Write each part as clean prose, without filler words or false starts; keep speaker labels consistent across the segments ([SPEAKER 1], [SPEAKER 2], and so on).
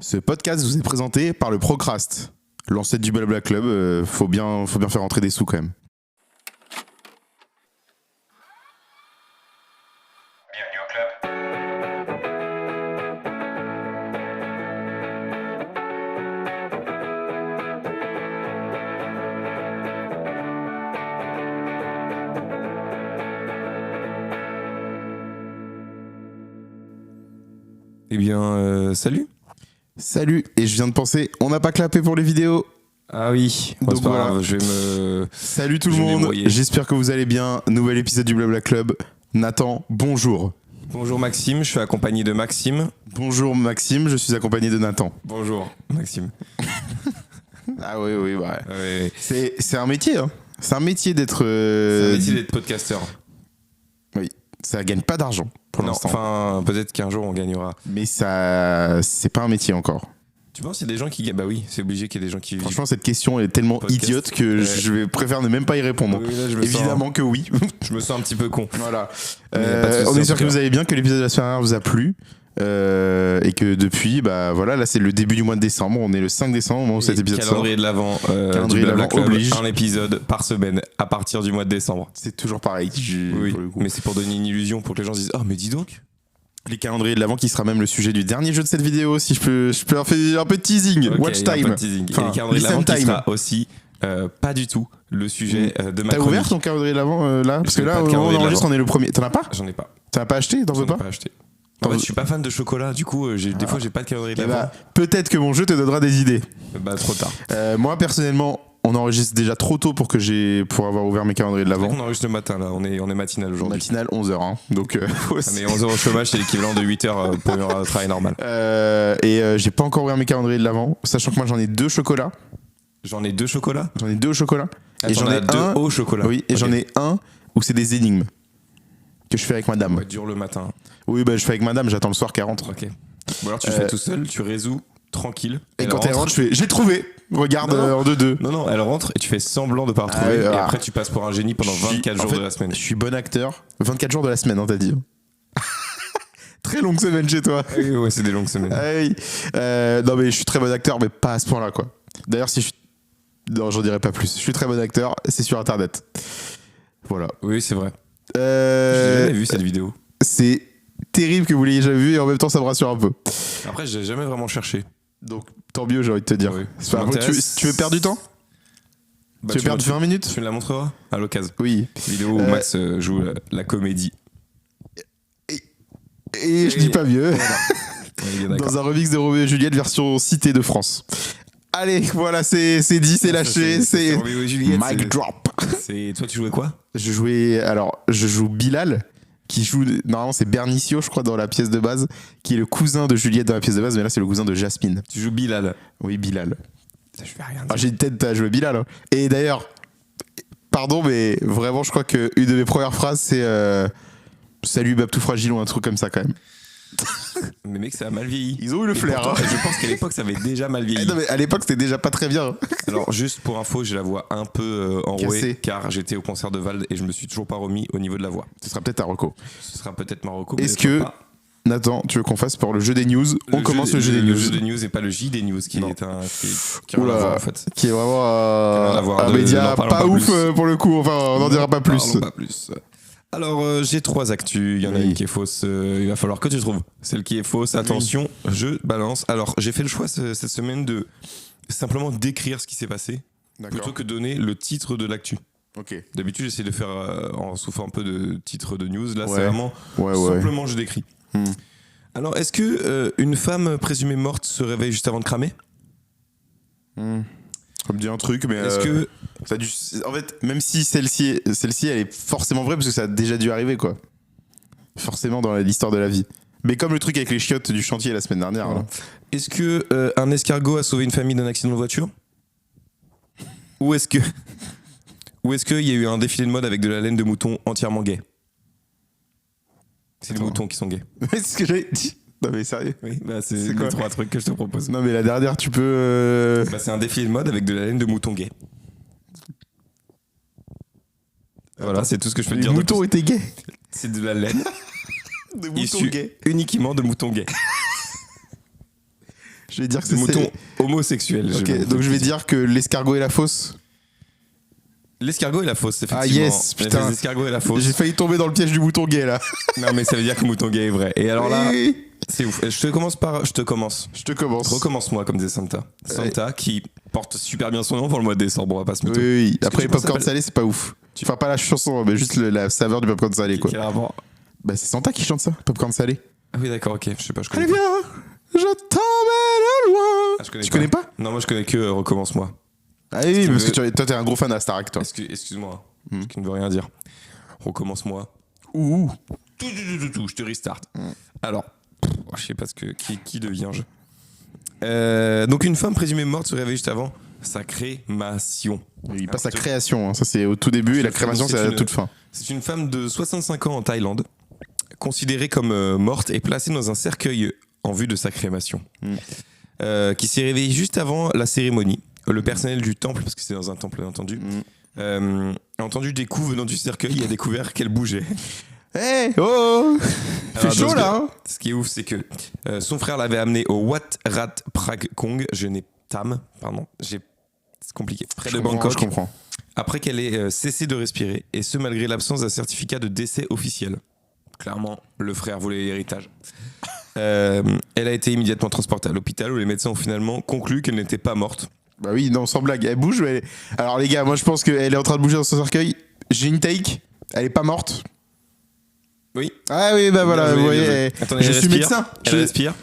[SPEAKER 1] Ce podcast vous est présenté par le Procrast, l'ancêtre du Blabla Club. Faut bien faire rentrer des sous quand même.
[SPEAKER 2] Bienvenue au club.
[SPEAKER 3] Eh bien, salut.
[SPEAKER 1] Salut, et je viens de penser, on n'a pas clapé pour les vidéos.
[SPEAKER 3] Ah oui,
[SPEAKER 1] Donc
[SPEAKER 3] c'est pas
[SPEAKER 1] voilà.
[SPEAKER 3] grave, je vais me...
[SPEAKER 1] Salut tout le
[SPEAKER 3] Je vais
[SPEAKER 1] monde,
[SPEAKER 3] m'ébrouiller.
[SPEAKER 1] j'espère que vous allez bien. Nouvel épisode du Blabla Club. Nathan, bonjour.
[SPEAKER 3] Bonjour Maxime, je suis accompagné de Maxime.
[SPEAKER 1] Bonjour Maxime, je suis accompagné de Nathan.
[SPEAKER 3] Bonjour Maxime.
[SPEAKER 1] Ah oui, ouais.
[SPEAKER 3] Ouais.
[SPEAKER 1] C'est un métier, hein. C'est un métier d'être...
[SPEAKER 3] C'est un métier d'être podcasteur.
[SPEAKER 1] Oui, ça gagne pas d'argent pour
[SPEAKER 3] Non,
[SPEAKER 1] l'instant.
[SPEAKER 3] enfin, peut-être qu'un jour on gagnera.
[SPEAKER 1] Mais ça, c'est pas un métier encore.
[SPEAKER 3] Tu penses qu'il y a des gens qui gagnent? Bah oui, c'est obligé qu'il y ait des gens qui...
[SPEAKER 1] Franchement, cette question est tellement
[SPEAKER 3] Podcast.
[SPEAKER 1] idiote que
[SPEAKER 3] Ouais.
[SPEAKER 1] je vais préférer ne même pas y répondre.
[SPEAKER 3] Oui, là, je me
[SPEAKER 1] Évidemment que oui.
[SPEAKER 3] Je me sens un petit peu con.
[SPEAKER 1] Voilà.
[SPEAKER 3] Mais y a pas de souci,
[SPEAKER 1] On
[SPEAKER 3] en
[SPEAKER 1] est
[SPEAKER 3] tout
[SPEAKER 1] sûr que
[SPEAKER 3] cas.
[SPEAKER 1] vous allez bien, que l'épisode de la semaine dernière vous a plu. Et que depuis, bah voilà, là c'est le début du mois de décembre. On est le 5 décembre au moment où cet épisode sort.
[SPEAKER 3] Calendrier de l'Avent,
[SPEAKER 1] Calendrier
[SPEAKER 3] du
[SPEAKER 1] de
[SPEAKER 3] Blabla
[SPEAKER 1] l'Avent
[SPEAKER 3] Club,
[SPEAKER 1] oblige.
[SPEAKER 3] un épisode par semaine à partir du mois de décembre.
[SPEAKER 1] C'est toujours pareil.
[SPEAKER 3] Oui,
[SPEAKER 1] pour le coup.
[SPEAKER 3] mais c'est pour donner une illusion, pour que les gens se disent « Oh, mais dis donc !»
[SPEAKER 1] Les calendriers de l'avant qui sera même le sujet du dernier jeu de cette vidéo. Si je peux faire un peu de teasing.
[SPEAKER 3] Ok,
[SPEAKER 1] Watch
[SPEAKER 3] il y a un peu
[SPEAKER 1] time.
[SPEAKER 3] de teasing.
[SPEAKER 1] Enfin,
[SPEAKER 3] et le calendrier de
[SPEAKER 1] listen
[SPEAKER 3] l'Avent qui
[SPEAKER 1] time.
[SPEAKER 3] sera aussi pas du tout le sujet de ma
[SPEAKER 1] T'as
[SPEAKER 3] chronique.
[SPEAKER 1] ouvert ton calendrier de l'avant là? Parce que
[SPEAKER 3] J'ai
[SPEAKER 1] là,
[SPEAKER 3] pas de
[SPEAKER 1] au moment où
[SPEAKER 3] calendrier
[SPEAKER 1] on
[SPEAKER 3] de
[SPEAKER 1] enregistre,
[SPEAKER 3] l'Avent.
[SPEAKER 1] on est le premier. T'en as pas?
[SPEAKER 3] J'en ai pas.
[SPEAKER 1] T'en as pas acheté? T'en
[SPEAKER 3] J'en
[SPEAKER 1] veux
[SPEAKER 3] ai
[SPEAKER 1] pas?
[SPEAKER 3] pas acheté. En fait, je suis pas fan de chocolat, du coup, des fois, j'ai pas de calendrier de
[SPEAKER 1] Eh
[SPEAKER 3] l'Avent.
[SPEAKER 1] bah, peut-être que mon jeu te donnera des idées.
[SPEAKER 3] Bah, trop tard.
[SPEAKER 1] Moi, personnellement, on enregistre déjà trop tôt pour avoir ouvert mes calendriers de
[SPEAKER 3] C'est vrai
[SPEAKER 1] l'avant.
[SPEAKER 3] qu'on enregistre le matin, là. On est matinal aujourd'hui.
[SPEAKER 1] Matinale 11h. Hein. Donc,
[SPEAKER 3] Ah, mais 11h au chômage, c'est l'équivalent de 8h pour un travail normal.
[SPEAKER 1] j'ai pas encore ouvert mes calendriers de l'avant, sachant que moi j'en ai 2 chocolats.
[SPEAKER 3] J'en ai 2 chocolats.
[SPEAKER 1] J'en ai 2 au chocolat.
[SPEAKER 3] Ah,
[SPEAKER 1] et
[SPEAKER 3] t'en
[SPEAKER 1] j'en ai
[SPEAKER 3] as 2
[SPEAKER 1] un.
[SPEAKER 3] au chocolat.
[SPEAKER 1] Oui, et
[SPEAKER 3] Ok.
[SPEAKER 1] j'en ai un où c'est des énigmes que je fais avec madame.
[SPEAKER 3] Ouais, dur le matin.
[SPEAKER 1] Oui, bah je fais avec madame, j'attends le soir qu'elle rentre.
[SPEAKER 3] Ok. Ou alors tu le fais tout seul, tu résous tranquille.
[SPEAKER 1] Et quand elle rentre, je fais j'ai trouvé. Regarde
[SPEAKER 3] Non.
[SPEAKER 1] en 2-2.
[SPEAKER 3] Non, elle rentre et tu fais semblant de pas
[SPEAKER 1] Ah
[SPEAKER 3] retrouver.
[SPEAKER 1] ouais,
[SPEAKER 3] et
[SPEAKER 1] voilà.
[SPEAKER 3] après, tu passes pour un génie pendant 24 jours de la semaine.
[SPEAKER 1] Je suis bon acteur. 24 jours de la semaine, hein, t'as dit. Très longue semaine chez toi.
[SPEAKER 3] Oui, ouais, c'est des longues semaines.
[SPEAKER 1] Ah oui. Non mais je suis très bon acteur, mais pas à ce point-là quoi. D'ailleurs si je... Non, j'en dirai pas plus. Je suis très bon acteur, c'est sur internet. Voilà.
[SPEAKER 3] Oui, c'est vrai. J'ai jamais vu cette vidéo.
[SPEAKER 1] C'est terrible que vous l'ayez jamais vu et en même temps ça me rassure un peu.
[SPEAKER 3] Après, j'ai jamais vraiment cherché.
[SPEAKER 1] Donc tant mieux j'ai envie de te dire.
[SPEAKER 3] Oui.
[SPEAKER 1] C'est pas-
[SPEAKER 3] Ça
[SPEAKER 1] tu
[SPEAKER 3] m'intéresse.
[SPEAKER 1] veux perdre du temps?
[SPEAKER 3] Bah,
[SPEAKER 1] Tu veux perdre 20 minutes?
[SPEAKER 3] Tu me la montreras à l'occasion.
[SPEAKER 1] Oui.
[SPEAKER 3] Vidéo où Max joue la comédie.
[SPEAKER 1] Et je dis pas mieux.
[SPEAKER 3] Ouais, bien d'accord.
[SPEAKER 1] Dans un remix de Roméo et Juliette version cité de France. Allez, voilà, c'est dit, c'est lâché, c'est
[SPEAKER 3] Roméo et Juliette,
[SPEAKER 1] mic drop.
[SPEAKER 3] Toi, tu jouais quoi?
[SPEAKER 1] Je joue Bilal, qui joue, normalement c'est Bernicio, je crois, dans la pièce de base, qui est le cousin de Juliette dans la pièce de base, mais là c'est le cousin de Jasmine.
[SPEAKER 3] Tu joues Bilal.
[SPEAKER 1] Oui, Bilal.
[SPEAKER 3] Je fais rien.
[SPEAKER 1] Ah, j'ai une tête à jouer Bilal. Hein. Et d'ailleurs, pardon, mais vraiment, je crois qu'une de mes premières phrases, c'est Salut Babtou Fragile ou un truc comme ça quand même.
[SPEAKER 3] Mais mec, ça a mal vieilli.
[SPEAKER 1] Ils ont eu le
[SPEAKER 3] Et
[SPEAKER 1] flair.
[SPEAKER 3] pourtant,
[SPEAKER 1] Hein.
[SPEAKER 3] je pense qu'à l'époque, ça avait déjà mal vieilli.
[SPEAKER 1] Non, mais à l'époque, c'était déjà pas très bien.
[SPEAKER 3] Alors, juste pour info, j'ai la voix un peu enrouée
[SPEAKER 1] Cassée.
[SPEAKER 3] car j'étais au concert de Vald et je me suis toujours pas remis au niveau de la voix.
[SPEAKER 1] Ce sera peut-être un reco.
[SPEAKER 3] Ce sera peut-être Marocco.
[SPEAKER 1] Est-ce que, Nathan, tu veux qu'on fasse pour le jeu des news? On commence le jeu des news.
[SPEAKER 3] Le jeu des news et pas le J des news qui
[SPEAKER 1] Non.
[SPEAKER 3] est un. Qui a rien
[SPEAKER 1] Oula,
[SPEAKER 3] à voir, en fait.
[SPEAKER 1] qui est vraiment
[SPEAKER 3] rien à voir,
[SPEAKER 1] un
[SPEAKER 3] n'en
[SPEAKER 1] média
[SPEAKER 3] parlons
[SPEAKER 1] pas
[SPEAKER 3] pas
[SPEAKER 1] ouf
[SPEAKER 3] plus.
[SPEAKER 1] pour le coup. Enfin, on n'en dira pas plus.
[SPEAKER 3] Parlons pas plus. Alors, j'ai 3 actus. Il y en a
[SPEAKER 1] Oui.
[SPEAKER 3] une qui est fausse. Il va falloir que tu trouves. Celle qui est fausse, attention, je balance. Alors, j'ai fait le choix cette semaine de simplement décrire ce qui s'est passé plutôt que donner le titre de l'actu.
[SPEAKER 1] Ok.
[SPEAKER 3] D'habitude, j'essaie de faire sous forme un peu de titre de news. Là,
[SPEAKER 1] Ouais.
[SPEAKER 3] c'est vraiment
[SPEAKER 1] Ouais.
[SPEAKER 3] simplement je décris.
[SPEAKER 1] Hmm.
[SPEAKER 3] Alors, est-ce que une femme présumée morte se réveille juste avant de cramer?
[SPEAKER 1] Ça me dit un truc, mais
[SPEAKER 3] Est-ce que
[SPEAKER 1] ça a dû... En fait, même si celle-ci, elle est forcément vraie parce que ça a déjà dû arriver, quoi. Forcément dans l'histoire de la vie. Mais comme le truc avec les chiottes du chantier la semaine dernière. Là.
[SPEAKER 3] Est-ce que un escargot a sauvé une famille d'un accident de voiture? Ou est-ce qu'il y a eu un défilé de mode avec de la laine de mouton entièrement gay? C'est les
[SPEAKER 1] Attends.
[SPEAKER 3] moutons qui sont gays.
[SPEAKER 1] C'est ce que j'avais dit. Non mais sérieux.
[SPEAKER 3] Oui, bah
[SPEAKER 1] C'est
[SPEAKER 3] c'est
[SPEAKER 1] quoi
[SPEAKER 3] les 3 trucs que je te propose.
[SPEAKER 1] Non mais la dernière, tu peux...
[SPEAKER 3] Bah, c'est un défilé de mode avec de la laine de mouton gay. Voilà, c'est tout ce que je peux te
[SPEAKER 1] Les
[SPEAKER 3] dire. de
[SPEAKER 1] moutons
[SPEAKER 3] plus.
[SPEAKER 1] étaient gays.
[SPEAKER 3] C'est de la laine
[SPEAKER 1] Des moutons
[SPEAKER 3] issue
[SPEAKER 1] gays.
[SPEAKER 3] uniquement de moutons gays.
[SPEAKER 1] Je vais dire que
[SPEAKER 3] Le
[SPEAKER 1] c'est
[SPEAKER 3] mouton homosexuel.
[SPEAKER 1] Ok, donc je vais dire que l'escargot est la fausse.
[SPEAKER 3] L'escargot est la fausse, effectivement.
[SPEAKER 1] Ah yes, putain.
[SPEAKER 3] L'escargot est la fausse.
[SPEAKER 1] J'ai failli tomber dans le piège du mouton gay là.
[SPEAKER 3] Non, mais ça veut dire que le mouton gay est vrai. Et alors là,
[SPEAKER 1] Oui.
[SPEAKER 3] c'est ouf. Je te commence.
[SPEAKER 1] Je te commence.
[SPEAKER 3] Recommence-moi, comme disait Santa. Santa qui porte super bien son nom pour le mois de décembre, on va pas se mytho.
[SPEAKER 1] Oui.
[SPEAKER 3] Est-ce
[SPEAKER 1] Après,
[SPEAKER 3] que
[SPEAKER 1] les
[SPEAKER 3] tu penses
[SPEAKER 1] popcorn
[SPEAKER 3] à-
[SPEAKER 1] salé, c'est pas ouf. Enfin, pas la chanson, mais juste la saveur du popcorn salé, quoi.
[SPEAKER 3] Quel rapport
[SPEAKER 1] Bah, c'est Santa qui chante ça, popcorn salé.
[SPEAKER 3] Ah oui, d'accord, ok. Je sais pas, je connais
[SPEAKER 1] Allez,
[SPEAKER 3] pas.
[SPEAKER 1] viens, je t'emmène loin.
[SPEAKER 3] Ah,
[SPEAKER 1] Tu connais pas
[SPEAKER 3] Non, moi je connais que Recommence-moi.
[SPEAKER 1] Ah oui,
[SPEAKER 3] tu
[SPEAKER 1] parce que
[SPEAKER 3] veux-
[SPEAKER 1] toi, t'es un gros fan d'Astarac, toi.
[SPEAKER 3] Excuse-moi, ce qui ne veut rien dire. Recommence-moi.
[SPEAKER 1] Ouh.
[SPEAKER 3] Tout, je te restart. Alors, je sais pas qui devient-je. Donc une femme présumée morte se réveille juste avant sa crémation.
[SPEAKER 1] Il passe à création, hein. Ça c'est au tout début et la crémation c'est à la toute fin.
[SPEAKER 3] C'est une femme de 65 ans en Thaïlande, considérée comme morte et placée dans un cercueil en vue de sa crémation, qui s'est réveillée juste avant la cérémonie. Le personnel du temple, parce que c'est dans un temple bien entendu, a entendu des coups venant du cercueil et a découvert qu'elle bougeait.
[SPEAKER 1] Hé, oh. Fait
[SPEAKER 3] Alors,
[SPEAKER 1] chaud
[SPEAKER 3] donc,
[SPEAKER 1] là, hein.
[SPEAKER 3] Ce qui est ouf, c'est que son frère l'avait amené au Wat Rat Prag Kong, c'est compliqué, près de Bangkok,
[SPEAKER 1] Je comprends.
[SPEAKER 3] après qu'elle ait cessé de respirer, et ce malgré l'absence d'un certificat de décès officiel. Clairement, le frère voulait l'héritage. Elle a été immédiatement transportée à l'hôpital où les médecins ont finalement conclu qu'elle n'était pas morte.
[SPEAKER 1] Bah oui, non, sans blague, elle bouge. Mais alors les gars, moi je pense qu'elle est en train de bouger dans son cercueil. J'ai une take, elle est pas morte.
[SPEAKER 3] Oui.
[SPEAKER 1] Ah oui, bah voilà,
[SPEAKER 3] Bien joué,
[SPEAKER 1] vous
[SPEAKER 3] bien
[SPEAKER 1] voyez.
[SPEAKER 3] joué. Attendez,
[SPEAKER 1] Je
[SPEAKER 3] elle
[SPEAKER 1] suis
[SPEAKER 3] respire,
[SPEAKER 1] médecin.
[SPEAKER 3] Elle respire.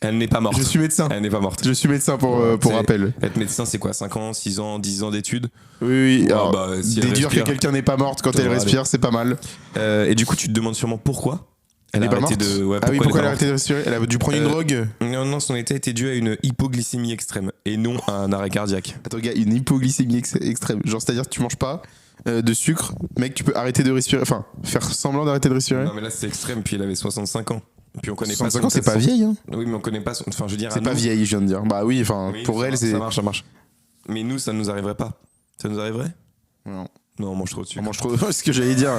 [SPEAKER 3] Elle n'est pas morte.
[SPEAKER 1] Je suis médecin.
[SPEAKER 3] Elle n'est pas morte.
[SPEAKER 1] Je suis médecin pour
[SPEAKER 3] C'est-
[SPEAKER 1] rappel.
[SPEAKER 3] Être médecin, c'est quoi 5 ans, 6 ans, 10 ans d'études?
[SPEAKER 1] Oui.
[SPEAKER 3] Ouais,
[SPEAKER 1] Alors,
[SPEAKER 3] bah, si elle
[SPEAKER 1] déduire que
[SPEAKER 3] respire.
[SPEAKER 1] quelqu'un n'est pas morte quand
[SPEAKER 3] Ça
[SPEAKER 1] elle
[SPEAKER 3] va
[SPEAKER 1] respire, c'est pas mal.
[SPEAKER 3] Et du coup, tu te demandes sûrement pourquoi
[SPEAKER 1] Elle est
[SPEAKER 3] a
[SPEAKER 1] pas
[SPEAKER 3] arrêté
[SPEAKER 1] morte.
[SPEAKER 3] de... Ouais,
[SPEAKER 1] Ah oui, pourquoi elle a
[SPEAKER 3] est
[SPEAKER 1] arrêté de respirer? Elle a dû prendre une drogue.
[SPEAKER 3] pas morte. Non, son état était dû à une hypoglycémie extrême et non à un arrêt cardiaque.
[SPEAKER 1] Attends, gars, une hypoglycémie extrême. Genre, c'est-à-dire que tu manges pas de sucre, mec, tu peux arrêter de respirer. Enfin, faire semblant d'arrêter de respirer.
[SPEAKER 3] Non, mais là, c'est extrême, puis elle avait 65 ans. Puis on connaît pas
[SPEAKER 1] 65
[SPEAKER 3] son
[SPEAKER 1] ans, c'est
[SPEAKER 3] état
[SPEAKER 1] pas
[SPEAKER 3] de
[SPEAKER 1] vieille, hein.
[SPEAKER 3] santé. Oui, mais on connaît pas son... Enfin, je veux dire...
[SPEAKER 1] C'est
[SPEAKER 3] à
[SPEAKER 1] pas
[SPEAKER 3] nous-
[SPEAKER 1] vieille, je viens de dire. Bah oui, enfin,
[SPEAKER 3] Oui,
[SPEAKER 1] pour elle, c'est.
[SPEAKER 3] Ça marche. Mais nous, ça nous arriverait pas. Ça nous arriverait?
[SPEAKER 1] Non,
[SPEAKER 3] Non, on mange trop de sucre.
[SPEAKER 1] on mange trop. C'est ce que j'allais dire.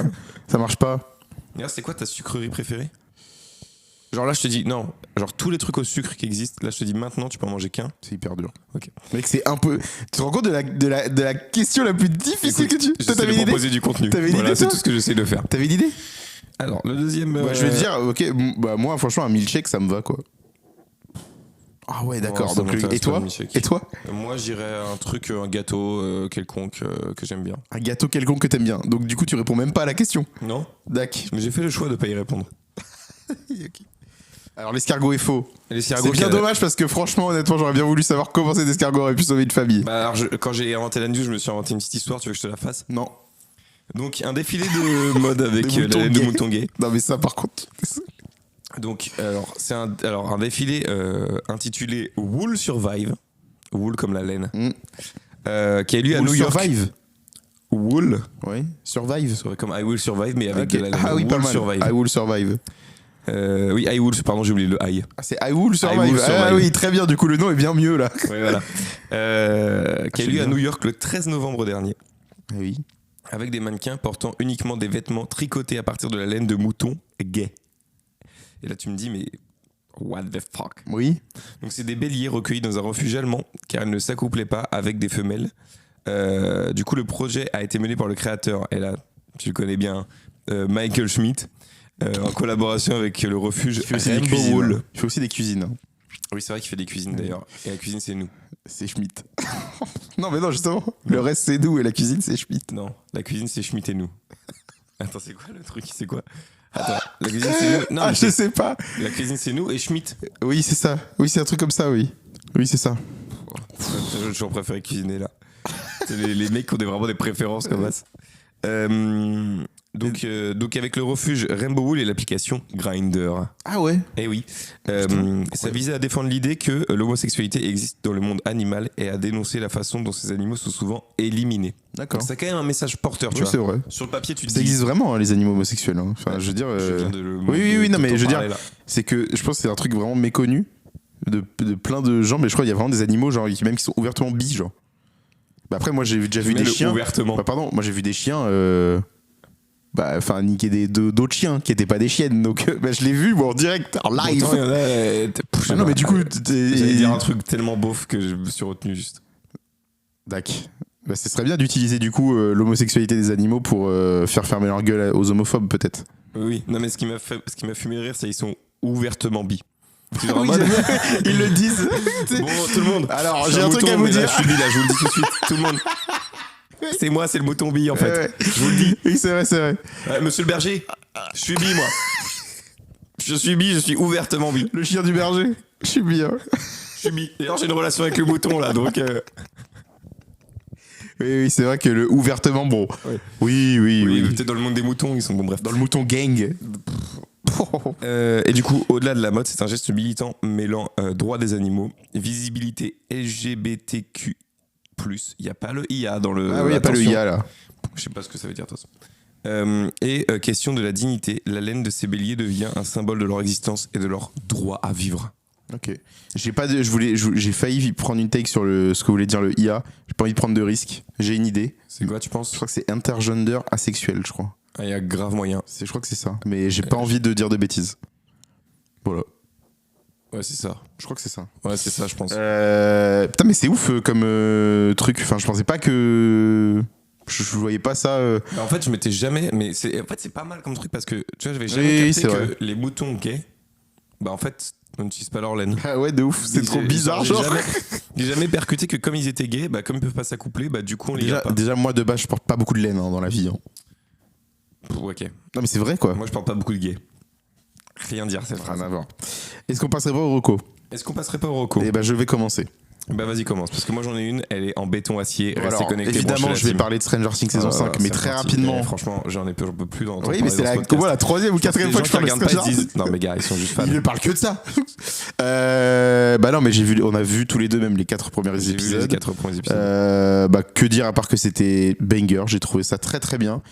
[SPEAKER 1] Ça marche pas.
[SPEAKER 3] Regarde, c'est quoi ta sucrerie préférée? Genre là, je te dis, non, genre tous les trucs au sucre qui existent, là, je te dis maintenant, tu peux en manger qu'un.
[SPEAKER 1] C'est hyper dur.
[SPEAKER 3] Ok.
[SPEAKER 1] Mec, c'est un peu. Tu te rends compte de la question la plus difficile
[SPEAKER 3] Écoute,
[SPEAKER 1] que tu. Toi,
[SPEAKER 3] j'essaie
[SPEAKER 1] t'avais
[SPEAKER 3] de
[SPEAKER 1] une idée?
[SPEAKER 3] proposer du contenu.
[SPEAKER 1] T'avais une
[SPEAKER 3] Voilà,
[SPEAKER 1] idée,
[SPEAKER 3] c'est
[SPEAKER 1] toi
[SPEAKER 3] tout ce que j'essaie de faire.
[SPEAKER 1] T'avais une idée?
[SPEAKER 3] Alors, le deuxième...
[SPEAKER 1] Bah, je vais te dire, ok, bah, moi, franchement, un milkshake, ça me va, quoi. Ah ouais, d'accord.
[SPEAKER 3] ça
[SPEAKER 1] Donc,
[SPEAKER 3] m'intéresse
[SPEAKER 1] et
[SPEAKER 3] pas,
[SPEAKER 1] toi?
[SPEAKER 3] le milkshake.
[SPEAKER 1] Et toi?
[SPEAKER 3] Moi, j'irais un truc, un gâteau quelconque que j'aime bien.
[SPEAKER 1] Un gâteau quelconque que t'aimes bien. Donc, du coup, tu réponds même pas à la question.
[SPEAKER 3] Non?
[SPEAKER 1] Dac.
[SPEAKER 3] Mais j'ai fait le choix de pas y répondre.
[SPEAKER 1] Ok. Alors, l'escargot est faux.
[SPEAKER 3] L'escargot
[SPEAKER 1] C'est bien
[SPEAKER 3] qui a-
[SPEAKER 1] dommage parce que, franchement, honnêtement, j'aurais bien voulu savoir comment cet escargot aurait pu sauver une famille.
[SPEAKER 3] Bah alors, quand j'ai inventé la news, je me suis inventé une petite histoire, tu veux que je te la fasse?
[SPEAKER 1] Non.
[SPEAKER 3] Donc, un défilé de mode avec
[SPEAKER 1] De
[SPEAKER 3] la
[SPEAKER 1] moutons
[SPEAKER 3] laine de
[SPEAKER 1] gays.
[SPEAKER 3] mouton gay.
[SPEAKER 1] Non, mais ça, par contre.
[SPEAKER 3] Donc, c'est un défilé intitulé Wool Survive, Wool comme la laine, qui a eu lieu à New York.
[SPEAKER 1] Survive.
[SPEAKER 3] Wool,
[SPEAKER 1] Oui. Survive.
[SPEAKER 3] comme I Will Survive, mais avec
[SPEAKER 1] Ok.
[SPEAKER 3] de la laine.
[SPEAKER 1] Ah oui,
[SPEAKER 3] Wool
[SPEAKER 1] pas mal.
[SPEAKER 3] Survive.
[SPEAKER 1] I will survive.
[SPEAKER 3] Oui, I Will, pardon, j'ai oublié le I.
[SPEAKER 1] Ah, c'est I will survive.
[SPEAKER 3] I will survive.
[SPEAKER 1] Ah oui, très bien. Du coup, le nom est bien mieux là.
[SPEAKER 3] Ouais, voilà. Qui a eu lieu à
[SPEAKER 1] bien.
[SPEAKER 3] New York le 13 novembre dernier,
[SPEAKER 1] Ah oui.
[SPEAKER 3] avec des mannequins portant uniquement des vêtements tricotés à partir de la laine de mouton gay. Et là, tu me dis, mais what the fuck?
[SPEAKER 1] Oui.
[SPEAKER 3] Donc, c'est des béliers recueillis dans un refuge allemand, car ils ne s'accouplaient pas avec des femelles. Du coup, le projet a été mené par le créateur, et là, tu le connais bien, Michael Schmidt, en collaboration avec le refuge
[SPEAKER 1] Il fait aussi des
[SPEAKER 3] Rainbow
[SPEAKER 1] cuisines.
[SPEAKER 3] Wool.
[SPEAKER 1] Il fait aussi des cuisines. hein.
[SPEAKER 3] Oui, c'est vrai qu'il fait des cuisines d'ailleurs. Et la cuisine, c'est nous.
[SPEAKER 1] C'est Schmitt. Non, mais non, justement. Le reste, c'est nous et la cuisine, c'est Schmitt.
[SPEAKER 3] Non, la cuisine, c'est Schmidt et nous. Attends, c'est quoi le truc? C'est quoi? Attends, la cuisine, c'est nous. Non,
[SPEAKER 1] Ah,
[SPEAKER 3] mais
[SPEAKER 1] je sais pas.
[SPEAKER 3] la cuisine, c'est nous et Schmidt.
[SPEAKER 1] Oui, c'est ça. Oui, c'est un truc comme ça, oui. Oui, c'est ça.
[SPEAKER 3] J'ai toujours préféré cuisiner là. C'est les mecs qui ont vraiment des préférences comme ça. Donc avec le refuge Rainbow Wool et l'application Grindr.
[SPEAKER 1] Ah ouais.
[SPEAKER 3] Eh oui. Ça visait à défendre l'idée que l'homosexualité existe dans le monde animal et à dénoncer la façon dont ces animaux sont souvent éliminés.
[SPEAKER 1] D'accord.
[SPEAKER 3] C'est quand même un message porteur, tu
[SPEAKER 1] Oui, c'est
[SPEAKER 3] vois.
[SPEAKER 1] vrai.
[SPEAKER 3] Sur le papier, tu te
[SPEAKER 1] Ça
[SPEAKER 3] dis.
[SPEAKER 1] existe vraiment, hein, les animaux homosexuels. hein. Enfin, je veux dire.
[SPEAKER 3] Je viens de le-
[SPEAKER 1] Oui, non,
[SPEAKER 3] de
[SPEAKER 1] mais
[SPEAKER 3] t'en
[SPEAKER 1] je veux dire,
[SPEAKER 3] parler, là.
[SPEAKER 1] c'est que je pense que c'est un truc vraiment méconnu de plein de gens, mais je crois qu'il y a vraiment des animaux, genre, même qui sont ouvertement bi, genre. Bah après, moi, j'ai déjà vu
[SPEAKER 3] Mais
[SPEAKER 1] des
[SPEAKER 3] le
[SPEAKER 1] chiens.
[SPEAKER 3] ouvertement.
[SPEAKER 1] Bah, pardon, moi, j'ai vu des chiens. enfin, niquer d'autres chiens qui étaient pas des chiennes. Donc, je l'ai vu, moi, en direct, en live.
[SPEAKER 3] Pourtant, il y en a,
[SPEAKER 1] Ah non, mais du coup,
[SPEAKER 3] j'allais dire un truc tellement beauf que je me suis retenu juste.
[SPEAKER 1] Dac. Bah, ce serait bien d'utiliser du coup l'homosexualité des animaux pour faire fermer leur gueule aux homophobes, peut-être.
[SPEAKER 3] Oui, non, mais ce qui m'a fait rire, c'est qu'ils sont ouvertement bi. C'est genre en
[SPEAKER 1] Oui,
[SPEAKER 3] mode-
[SPEAKER 1] ils le disent.
[SPEAKER 3] Bon, tout le monde.
[SPEAKER 1] Alors,
[SPEAKER 3] Je
[SPEAKER 1] j'ai
[SPEAKER 3] suis
[SPEAKER 1] un truc
[SPEAKER 3] mouton,
[SPEAKER 1] à vous
[SPEAKER 3] mais là,
[SPEAKER 1] dire.
[SPEAKER 3] je suis bi, là, je vous le dis tout de suite. Tout le monde. C'est moi, c'est le mouton bi, en fait.
[SPEAKER 1] Ouais.
[SPEAKER 3] Je vous le dis.
[SPEAKER 1] Oui, c'est vrai, c'est vrai.
[SPEAKER 3] Monsieur le berger, je suis bi, moi. Je suis bi, je suis ouvertement bi.
[SPEAKER 1] Le chien du berger. Je suis bien.
[SPEAKER 3] Je suis bi. D'ailleurs, j'ai une relation avec le mouton, là, donc.
[SPEAKER 1] Oui, c'est vrai que le ouvertement, bon.
[SPEAKER 3] Ouais.
[SPEAKER 1] Oui,
[SPEAKER 3] Oui, peut-être dans le monde des moutons, ils sont bon, bref.
[SPEAKER 1] Dans le mouton gang.
[SPEAKER 3] Et du coup, au-delà de la mode, c'est un geste militant mêlant droit des animaux, visibilité LGBTQ+. Il n'y a pas le IA dans le.
[SPEAKER 1] Ah oui, il n'y a pas le
[SPEAKER 3] attention.
[SPEAKER 1] IA là.
[SPEAKER 3] Je sais pas ce que ça veut dire, de toute façon. Question de la dignité, la laine de ces béliers devient un symbole de leur existence et de leur droit à vivre.
[SPEAKER 1] Ok. J'ai failli prendre une take sur ce que voulait dire le IA. J'ai pas envie de prendre de risques. J'ai une idée.
[SPEAKER 3] C'est quoi, tu penses?
[SPEAKER 1] Je crois que c'est intergender asexuel, je crois.
[SPEAKER 3] Ah, il y a grave moyen.
[SPEAKER 1] Je crois que c'est ça. Mais j'ai pas envie de dire de bêtises. Voilà.
[SPEAKER 3] Ouais, c'est ça.
[SPEAKER 1] Je crois que c'est ça.
[SPEAKER 3] Ouais, c'est ça, je pense.
[SPEAKER 1] Putain, mais c'est ouf comme truc. Enfin, je pensais pas que. Je voyais pas ça.
[SPEAKER 3] En fait, je m'étais jamais. Mais c'est pas mal comme truc parce que tu vois, j'avais jamais
[SPEAKER 1] Oui,
[SPEAKER 3] capté
[SPEAKER 1] c'est
[SPEAKER 3] que
[SPEAKER 1] vrai.
[SPEAKER 3] les moutons gays, bah en fait, on n'utilise pas leur laine.
[SPEAKER 1] Ah ouais, de ouf. C'est trop bizarre,
[SPEAKER 3] J'ai
[SPEAKER 1] genre.
[SPEAKER 3] j'ai jamais percuté que comme ils étaient gays, bah comme ils peuvent pas s'accoupler, bah du coup on les garde pas.
[SPEAKER 1] Déjà, moi de base, je porte pas beaucoup de laine dans la vie. Hein.
[SPEAKER 3] Ok.
[SPEAKER 1] Non, mais c'est vrai quoi.
[SPEAKER 3] Moi je parle pas beaucoup de gays. Rien dire cette phrase.
[SPEAKER 1] Rien à voir. Est-ce qu'on passerait pas au Rocco?
[SPEAKER 3] Est-ce qu'on passerait pas au Rocco?
[SPEAKER 1] Eh ben, je vais commencer.
[SPEAKER 3] Bah vas-y commence parce que moi j'en ai une, elle est en béton acier, restez
[SPEAKER 1] Alors,
[SPEAKER 3] connectés.
[SPEAKER 1] évidemment,
[SPEAKER 3] branchez
[SPEAKER 1] je vais
[SPEAKER 3] la team.
[SPEAKER 1] parler de Stranger Things saison 5, mais
[SPEAKER 3] c'est
[SPEAKER 1] très
[SPEAKER 3] parti.
[SPEAKER 1] rapidement.
[SPEAKER 3] Franchement, j'en peux plus d'entendre
[SPEAKER 1] Oui, mais c'est la troisième ou quatrième fois que je parle de Stranger Things.
[SPEAKER 3] Non mais gars, ils sont juste fans.
[SPEAKER 1] Il ne parle que de ça. Bah non, mais on a vu tous les deux même les 4 premiers
[SPEAKER 3] J'ai vu les
[SPEAKER 1] épisodes.
[SPEAKER 3] 4 premiers épisodes.
[SPEAKER 1] Bah que dire à part que c'était banger. J'ai trouvé ça très très bien.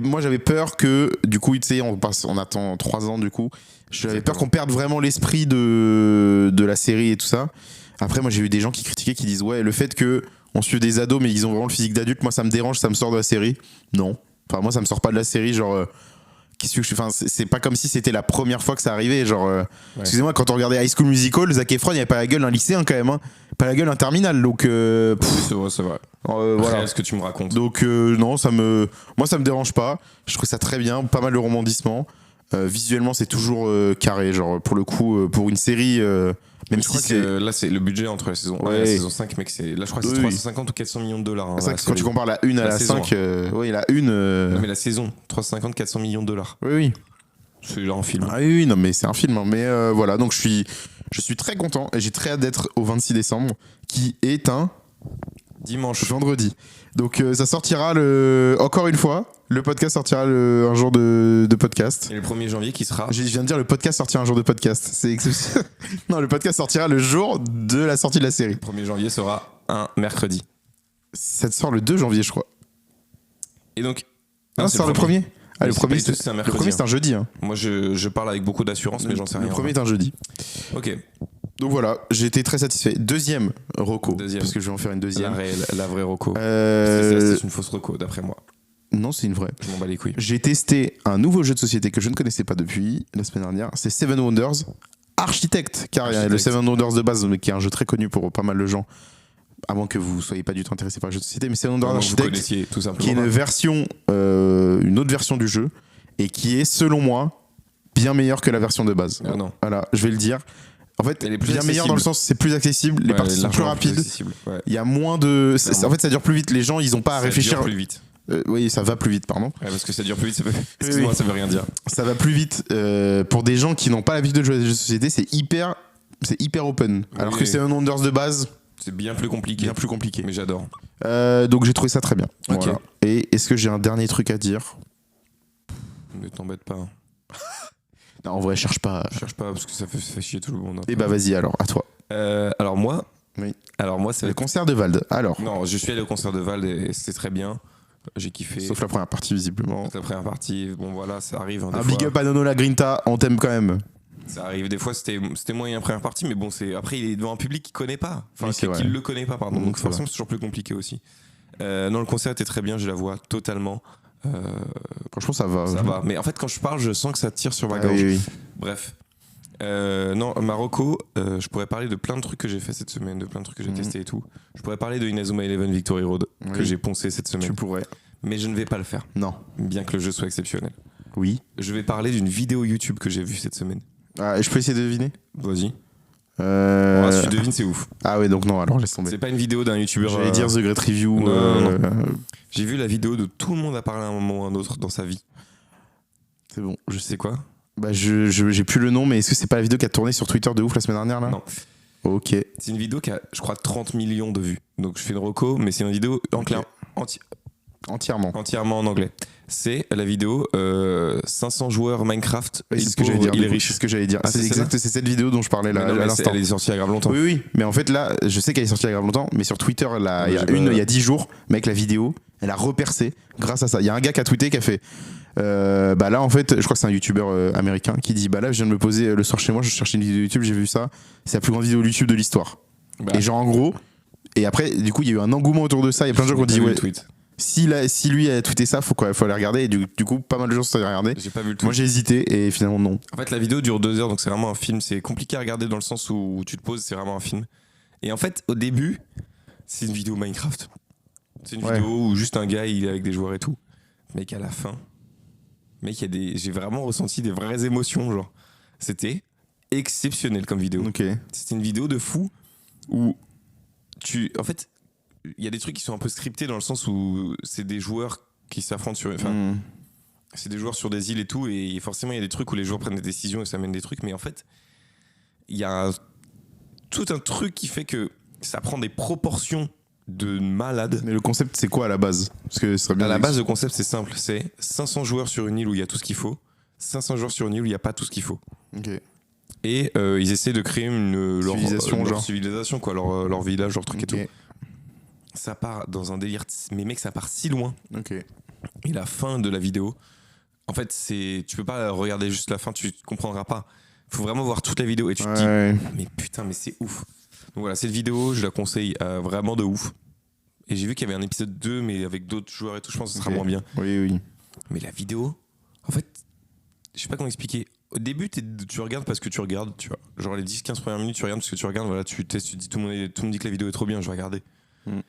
[SPEAKER 1] Moi j'avais peur que du coup, tu sais, on attend 3 ans du coup. J'avais peur qu'on perde vraiment l'esprit de la série et tout ça. Après, moi j'ai eu des gens qui critiquaient, qui disent ouais, le fait que on suit des ados mais ils ont vraiment le physique d'adulte, moi ça me dérange, ça me sort de la série. Non. Enfin, moi ça me sort pas de la série, genre. Qu'est-ce que je fais, enfin, c'est pas comme si c'était la première fois que ça arrivait, genre. Excusez-moi, quand on regardait High School Musical, Zac Efron, il avait pas la gueule d'un lycéen quand même, hein. Pas la gueule d'un terminal, donc.
[SPEAKER 3] C'est vrai, c'est vrai.
[SPEAKER 1] Voilà.
[SPEAKER 3] Après, ce que tu me racontes.
[SPEAKER 1] Donc non, moi ça me dérange pas. Je trouve ça très bien, pas mal de rebondissements. Visuellement, c'est toujours carré, genre pour le coup, pour une série. Même
[SPEAKER 3] je
[SPEAKER 1] si
[SPEAKER 3] crois
[SPEAKER 1] c'est.
[SPEAKER 3] que là, c'est le budget entre la saison 1 et la saison 5, mec. Là, je crois que c'est
[SPEAKER 1] Oui.
[SPEAKER 3] 350 ou 400 millions de dollars. Hein,
[SPEAKER 1] C'est vrai
[SPEAKER 3] la
[SPEAKER 1] que quand tu
[SPEAKER 3] série.
[SPEAKER 1] compares la 1 à
[SPEAKER 3] La
[SPEAKER 1] la
[SPEAKER 3] saison,
[SPEAKER 1] 5, oui, la 1.
[SPEAKER 3] Non, mais la saison, 350, 400 millions de dollars.
[SPEAKER 1] Oui, oui.
[SPEAKER 3] C'est genre un film.
[SPEAKER 1] Ah oui, non, mais c'est un film. Hein. Mais voilà, donc je suis très content et j'ai très hâte d'être au 26 décembre, qui est un
[SPEAKER 3] Dimanche.
[SPEAKER 1] vendredi. Donc ça sortira encore une fois, le podcast sortira un jour de podcast.
[SPEAKER 3] Et le 1er janvier qui sera.
[SPEAKER 1] Je viens de dire le podcast sortira un jour de podcast. C'est exceptionnel. Non, le podcast sortira le jour de la sortie de la série.
[SPEAKER 3] Le 1er janvier sera un mercredi.
[SPEAKER 1] Ça te sort le 2 janvier, je crois.
[SPEAKER 3] Et donc.
[SPEAKER 1] Ah, ça sort le premier. Ah,
[SPEAKER 3] Mais
[SPEAKER 1] le
[SPEAKER 3] c'est
[SPEAKER 1] premier,
[SPEAKER 3] pas du tout, c'est un
[SPEAKER 1] le
[SPEAKER 3] mercredi,
[SPEAKER 1] premier, c'est un jeudi. Hein.
[SPEAKER 3] Moi, je parle avec beaucoup d'assurance, mais j'en sais rien.
[SPEAKER 1] Le premier est un jeudi.
[SPEAKER 3] Ok.
[SPEAKER 1] Donc voilà, j'ai été très satisfait. Deuxième Rocco,
[SPEAKER 3] Deuxième.
[SPEAKER 1] parce que je vais en faire une
[SPEAKER 3] La
[SPEAKER 1] deuxième.
[SPEAKER 3] réelle, la vraie Rocco.
[SPEAKER 1] Euh,
[SPEAKER 3] C'est une fausse Rocco, d'après moi.
[SPEAKER 1] Non, c'est une vraie.
[SPEAKER 3] Je m'en bats les couilles.
[SPEAKER 1] J'ai testé un nouveau jeu de société que je ne connaissais pas depuis la semaine dernière. C'est Seven Wonders Architect, car il y a le
[SPEAKER 3] Architect.
[SPEAKER 1] Seven Wonders de base, mais qui est un jeu très connu pour pas mal de gens, à moins que vous soyez pas du tout intéressé par le jeu de société. Mais Seven Wonders
[SPEAKER 3] Vraiment, vous
[SPEAKER 1] Architect,
[SPEAKER 3] connaissiez tout
[SPEAKER 1] qui est
[SPEAKER 3] simplement.
[SPEAKER 1] une autre version du jeu, et qui est, selon moi, bien meilleure que la version de base.
[SPEAKER 3] Ah non.
[SPEAKER 1] Voilà, je vais le dire. En fait,
[SPEAKER 3] Elle est plus
[SPEAKER 1] bien meilleure dans le sens c'est plus accessible, les
[SPEAKER 3] Ouais,
[SPEAKER 1] parties sont plus
[SPEAKER 3] largement
[SPEAKER 1] rapides.
[SPEAKER 3] accessible. Ouais.
[SPEAKER 1] Il y a moins de.
[SPEAKER 3] Clairement.
[SPEAKER 1] En fait, ça dure plus vite. Les gens, ils ont pas à
[SPEAKER 3] Ça
[SPEAKER 1] réfléchir.
[SPEAKER 3] dure plus vite.
[SPEAKER 1] Oui, ça va plus vite, pardon.
[SPEAKER 3] Ouais, parce que ça dure plus vite, ça peut. Excuse-moi,
[SPEAKER 1] oui.
[SPEAKER 3] ça veut rien dire.
[SPEAKER 1] Ça va plus vite. Pour des gens qui n'ont pas l'habitude de jouer à des jeux de société, c'est hyper open. Alors
[SPEAKER 3] Oui,
[SPEAKER 1] que
[SPEAKER 3] oui.
[SPEAKER 1] c'est un Wonders de base,
[SPEAKER 3] C'est bien plus compliqué.
[SPEAKER 1] bien plus compliqué.
[SPEAKER 3] Mais j'adore.
[SPEAKER 1] Donc j'ai trouvé ça très bien.
[SPEAKER 3] Ok.
[SPEAKER 1] Voilà. Et est-ce que j'ai un dernier truc à dire?
[SPEAKER 3] Ne t'embête pas.
[SPEAKER 1] Non, en vrai, cherche pas.
[SPEAKER 3] Cherche pas parce que ça fait chier tout le monde.
[SPEAKER 1] Et bah vas-y alors, à toi.
[SPEAKER 3] Alors moi.
[SPEAKER 1] Oui.
[SPEAKER 3] Alors moi, ça va
[SPEAKER 1] Le
[SPEAKER 3] être-
[SPEAKER 1] concert de Vald. Alors,
[SPEAKER 3] Non, je suis allé au concert de Vald et c'était très bien. J'ai kiffé.
[SPEAKER 1] sauf la première partie visiblement.
[SPEAKER 3] la première partie. Bon voilà, ça arrive. Hein, des
[SPEAKER 1] Un
[SPEAKER 3] fois.
[SPEAKER 1] big up à Nono la Grinta, on t'aime quand même.
[SPEAKER 3] Ça arrive des fois, c'était moyen première partie, mais bon, c'est après il est devant un public qui connaît pas, enfin
[SPEAKER 1] Oui, c'est
[SPEAKER 3] qui
[SPEAKER 1] vrai.
[SPEAKER 3] le connaît pas, pardon.
[SPEAKER 1] Mmh,
[SPEAKER 3] Donc
[SPEAKER 1] c'est
[SPEAKER 3] forcément c'est toujours plus compliqué aussi. Non, le concert était très bien, je la vois totalement.
[SPEAKER 1] Franchement, ça va.
[SPEAKER 3] Ça va. Mais en fait, quand je parle, je sens que ça tire sur ma
[SPEAKER 1] Ah,
[SPEAKER 3] gorge.
[SPEAKER 1] oui, oui.
[SPEAKER 3] Bref. Non, Marocco, je pourrais parler de plein de trucs que j'ai fait cette semaine, de plein de trucs que j'ai testé et tout. Je pourrais parler de Inazuma Eleven Victory Road que
[SPEAKER 1] Oui.
[SPEAKER 3] j'ai poncé cette semaine.
[SPEAKER 1] Tu pourrais.
[SPEAKER 3] Mais je ne vais pas le faire,
[SPEAKER 1] Non.
[SPEAKER 3] bien que le jeu soit exceptionnel.
[SPEAKER 1] Oui.
[SPEAKER 3] Je vais parler d'une vidéo YouTube que j'ai vue cette semaine.
[SPEAKER 1] Ah, je peux essayer de deviner
[SPEAKER 3] Vas-y. Si tu devines, c'est ouf.
[SPEAKER 1] Ah ouais, donc non, alors laisse tomber.
[SPEAKER 3] C'est pas une vidéo d'un YouTuber.
[SPEAKER 1] J'allais dire The Great Review.
[SPEAKER 3] Non. J'ai vu la vidéo de tout le monde a parlé à un moment ou à un autre dans sa vie.
[SPEAKER 1] C'est bon.
[SPEAKER 3] Je sais quoi.
[SPEAKER 1] Bah, j'ai plus le nom, mais est-ce que c'est pas la vidéo qui a tourné sur Twitter de ouf la semaine dernière là?
[SPEAKER 3] Non.
[SPEAKER 1] Ok.
[SPEAKER 3] C'est une vidéo qui a, je crois, 30 millions de vues. Donc je fais une reco, mais c'est une vidéo
[SPEAKER 1] Entièrement.
[SPEAKER 3] entièrement en anglais. C'est la vidéo 500 joueurs Minecraft.
[SPEAKER 1] Oui,
[SPEAKER 3] il
[SPEAKER 1] c'est ce que j'allais dire.
[SPEAKER 3] il est
[SPEAKER 1] du coup,
[SPEAKER 3] riche.
[SPEAKER 1] C'est ce que j'allais dire.
[SPEAKER 3] Ah,
[SPEAKER 1] c'est
[SPEAKER 3] c'est
[SPEAKER 1] exact, c'est cette vidéo dont je parlais là
[SPEAKER 3] Mais non,
[SPEAKER 1] à
[SPEAKER 3] mais
[SPEAKER 1] l'instant.
[SPEAKER 3] elle est sortie il y a grave longtemps.
[SPEAKER 1] Oui, oui. Mais en fait, là, je sais qu'elle est sortie il y a grave longtemps, mais sur Twitter, là,
[SPEAKER 3] Ouais,
[SPEAKER 1] il y a 10 jours, mec, la vidéo, elle a repercé grâce à ça. Il y a un gars qui a tweeté qui a fait. Bah là, en fait, je crois que c'est un youtubeur américain qui dit bah là, je viens de me poser le soir chez moi, je cherchais une vidéo YouTube, j'ai vu ça. C'est la plus grande vidéo YouTube de l'histoire.
[SPEAKER 3] Bah,
[SPEAKER 1] Et genre, en gros. Et après, du coup, il y a eu un engouement autour de ça. Il y a plein de gens qui ont dit
[SPEAKER 3] j'ai pas vu
[SPEAKER 1] ouais.
[SPEAKER 3] le tweet.
[SPEAKER 1] Si lui a tweeté ça, faut aller regarder. Et du coup, pas mal de gens se sont regardés.
[SPEAKER 3] J'ai pas vu le tweet.
[SPEAKER 1] Moi, j'ai hésité et finalement, non.
[SPEAKER 3] En fait, la vidéo dure 2 heures, donc c'est vraiment un film. C'est compliqué à regarder dans le sens où tu te poses, c'est vraiment un film. Et en fait, au début, c'est une vidéo Minecraft. C'est une
[SPEAKER 1] Ouais.
[SPEAKER 3] vidéo où juste un gars, il est avec des joueurs et tout. Mais qu'à la fin, mec, j'ai vraiment ressenti des vraies émotions, genre. C'était exceptionnel comme vidéo.
[SPEAKER 1] Ok.
[SPEAKER 3] C'était une vidéo de fou où en fait, il y a des trucs qui sont un peu scriptés dans le sens où c'est des joueurs qui s'affrontent sur. Enfin,
[SPEAKER 1] Mm.
[SPEAKER 3] c'est des joueurs sur des îles et tout, et forcément il y a des trucs où les joueurs prennent des décisions et ça mène des trucs, mais en fait, il y a tout un truc qui fait que ça prend des proportions de malade.
[SPEAKER 1] Mais le concept, c'est quoi à la base? Parce que ce serait bien.
[SPEAKER 3] À la base, le concept c'est simple, c'est 500 joueurs sur une île où il y a tout ce qu'il faut, 500 joueurs sur une île où il n'y a pas tout ce qu'il faut.
[SPEAKER 1] Ok.
[SPEAKER 3] Et ils essaient de créer leur
[SPEAKER 1] Civilisation,
[SPEAKER 3] leur
[SPEAKER 1] genre.
[SPEAKER 3] civilisation, quoi, leur village, leur truc
[SPEAKER 1] Ok.
[SPEAKER 3] et tout. Ça part dans un délire, mais mec, ça part si loin.
[SPEAKER 1] Ok.
[SPEAKER 3] Et la fin de la vidéo, en fait, tu peux pas regarder juste la fin, tu comprendras pas. Faut vraiment voir toute la vidéo et tu te dis,
[SPEAKER 1] Ouais.
[SPEAKER 3] mais putain, mais c'est ouf. Donc voilà, cette vidéo, je la conseille vraiment de ouf. Et j'ai vu qu'il y avait un épisode 2, mais avec d'autres joueurs et tout, je pense que ce sera
[SPEAKER 1] Ok.
[SPEAKER 3] moins bien.
[SPEAKER 1] Oui, oui.
[SPEAKER 3] Mais la vidéo, en fait, je sais pas comment expliquer. Au début, tu regardes parce que tu regardes, tu vois. Genre les 10-15 premières minutes, tu regardes parce que tu regardes, voilà, tu testes, tu dis, tout le monde dit que la vidéo est trop bien, je vais regarder.
[SPEAKER 1] Mm.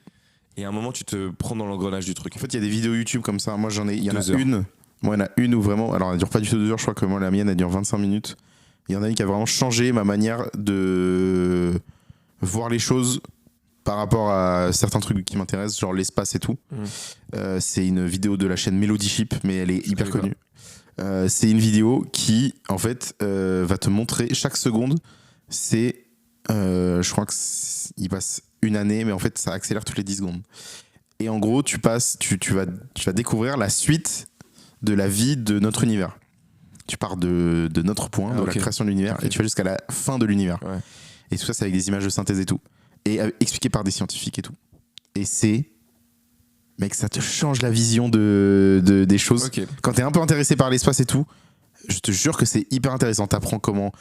[SPEAKER 3] Et à un moment, tu te prends dans l'engrenage du truc.
[SPEAKER 1] En fait, il y a des vidéos YouTube comme ça. Moi, il y en
[SPEAKER 3] 2
[SPEAKER 1] a
[SPEAKER 3] heures.
[SPEAKER 1] une. Moi, il y en a une où vraiment. Alors, elle dure pas du tout 2 heures. Je crois que moi, la mienne, elle dure 25 minutes. Il y en a une qui a vraiment changé ma manière de voir les choses par rapport à certains trucs qui m'intéressent, genre l'espace et tout. C'est une vidéo de la chaîne Melody Ship, mais elle est hyper
[SPEAKER 3] connais
[SPEAKER 1] connue. C'est une vidéo qui, en fait, va te montrer chaque seconde. C'est. Je crois qu'il passe une année, mais en fait, ça accélère toutes les 10 secondes. Et en gros, tu vas découvrir la suite de la vie de notre univers. Tu pars de notre point, de
[SPEAKER 3] ok.
[SPEAKER 1] la création de l'univers,
[SPEAKER 3] Ok.
[SPEAKER 1] et tu vas jusqu'à la fin de l'univers.
[SPEAKER 3] Ouais.
[SPEAKER 1] Et tout ça, c'est avec des images de synthèse et tout. Et expliqué par des scientifiques et tout. Et c'est. Mec, ça te change la vision des choses.
[SPEAKER 3] Ok.
[SPEAKER 1] Quand t'es un peu intéressé par l'espace et tout, je te jure que c'est hyper intéressant. T'apprends comment.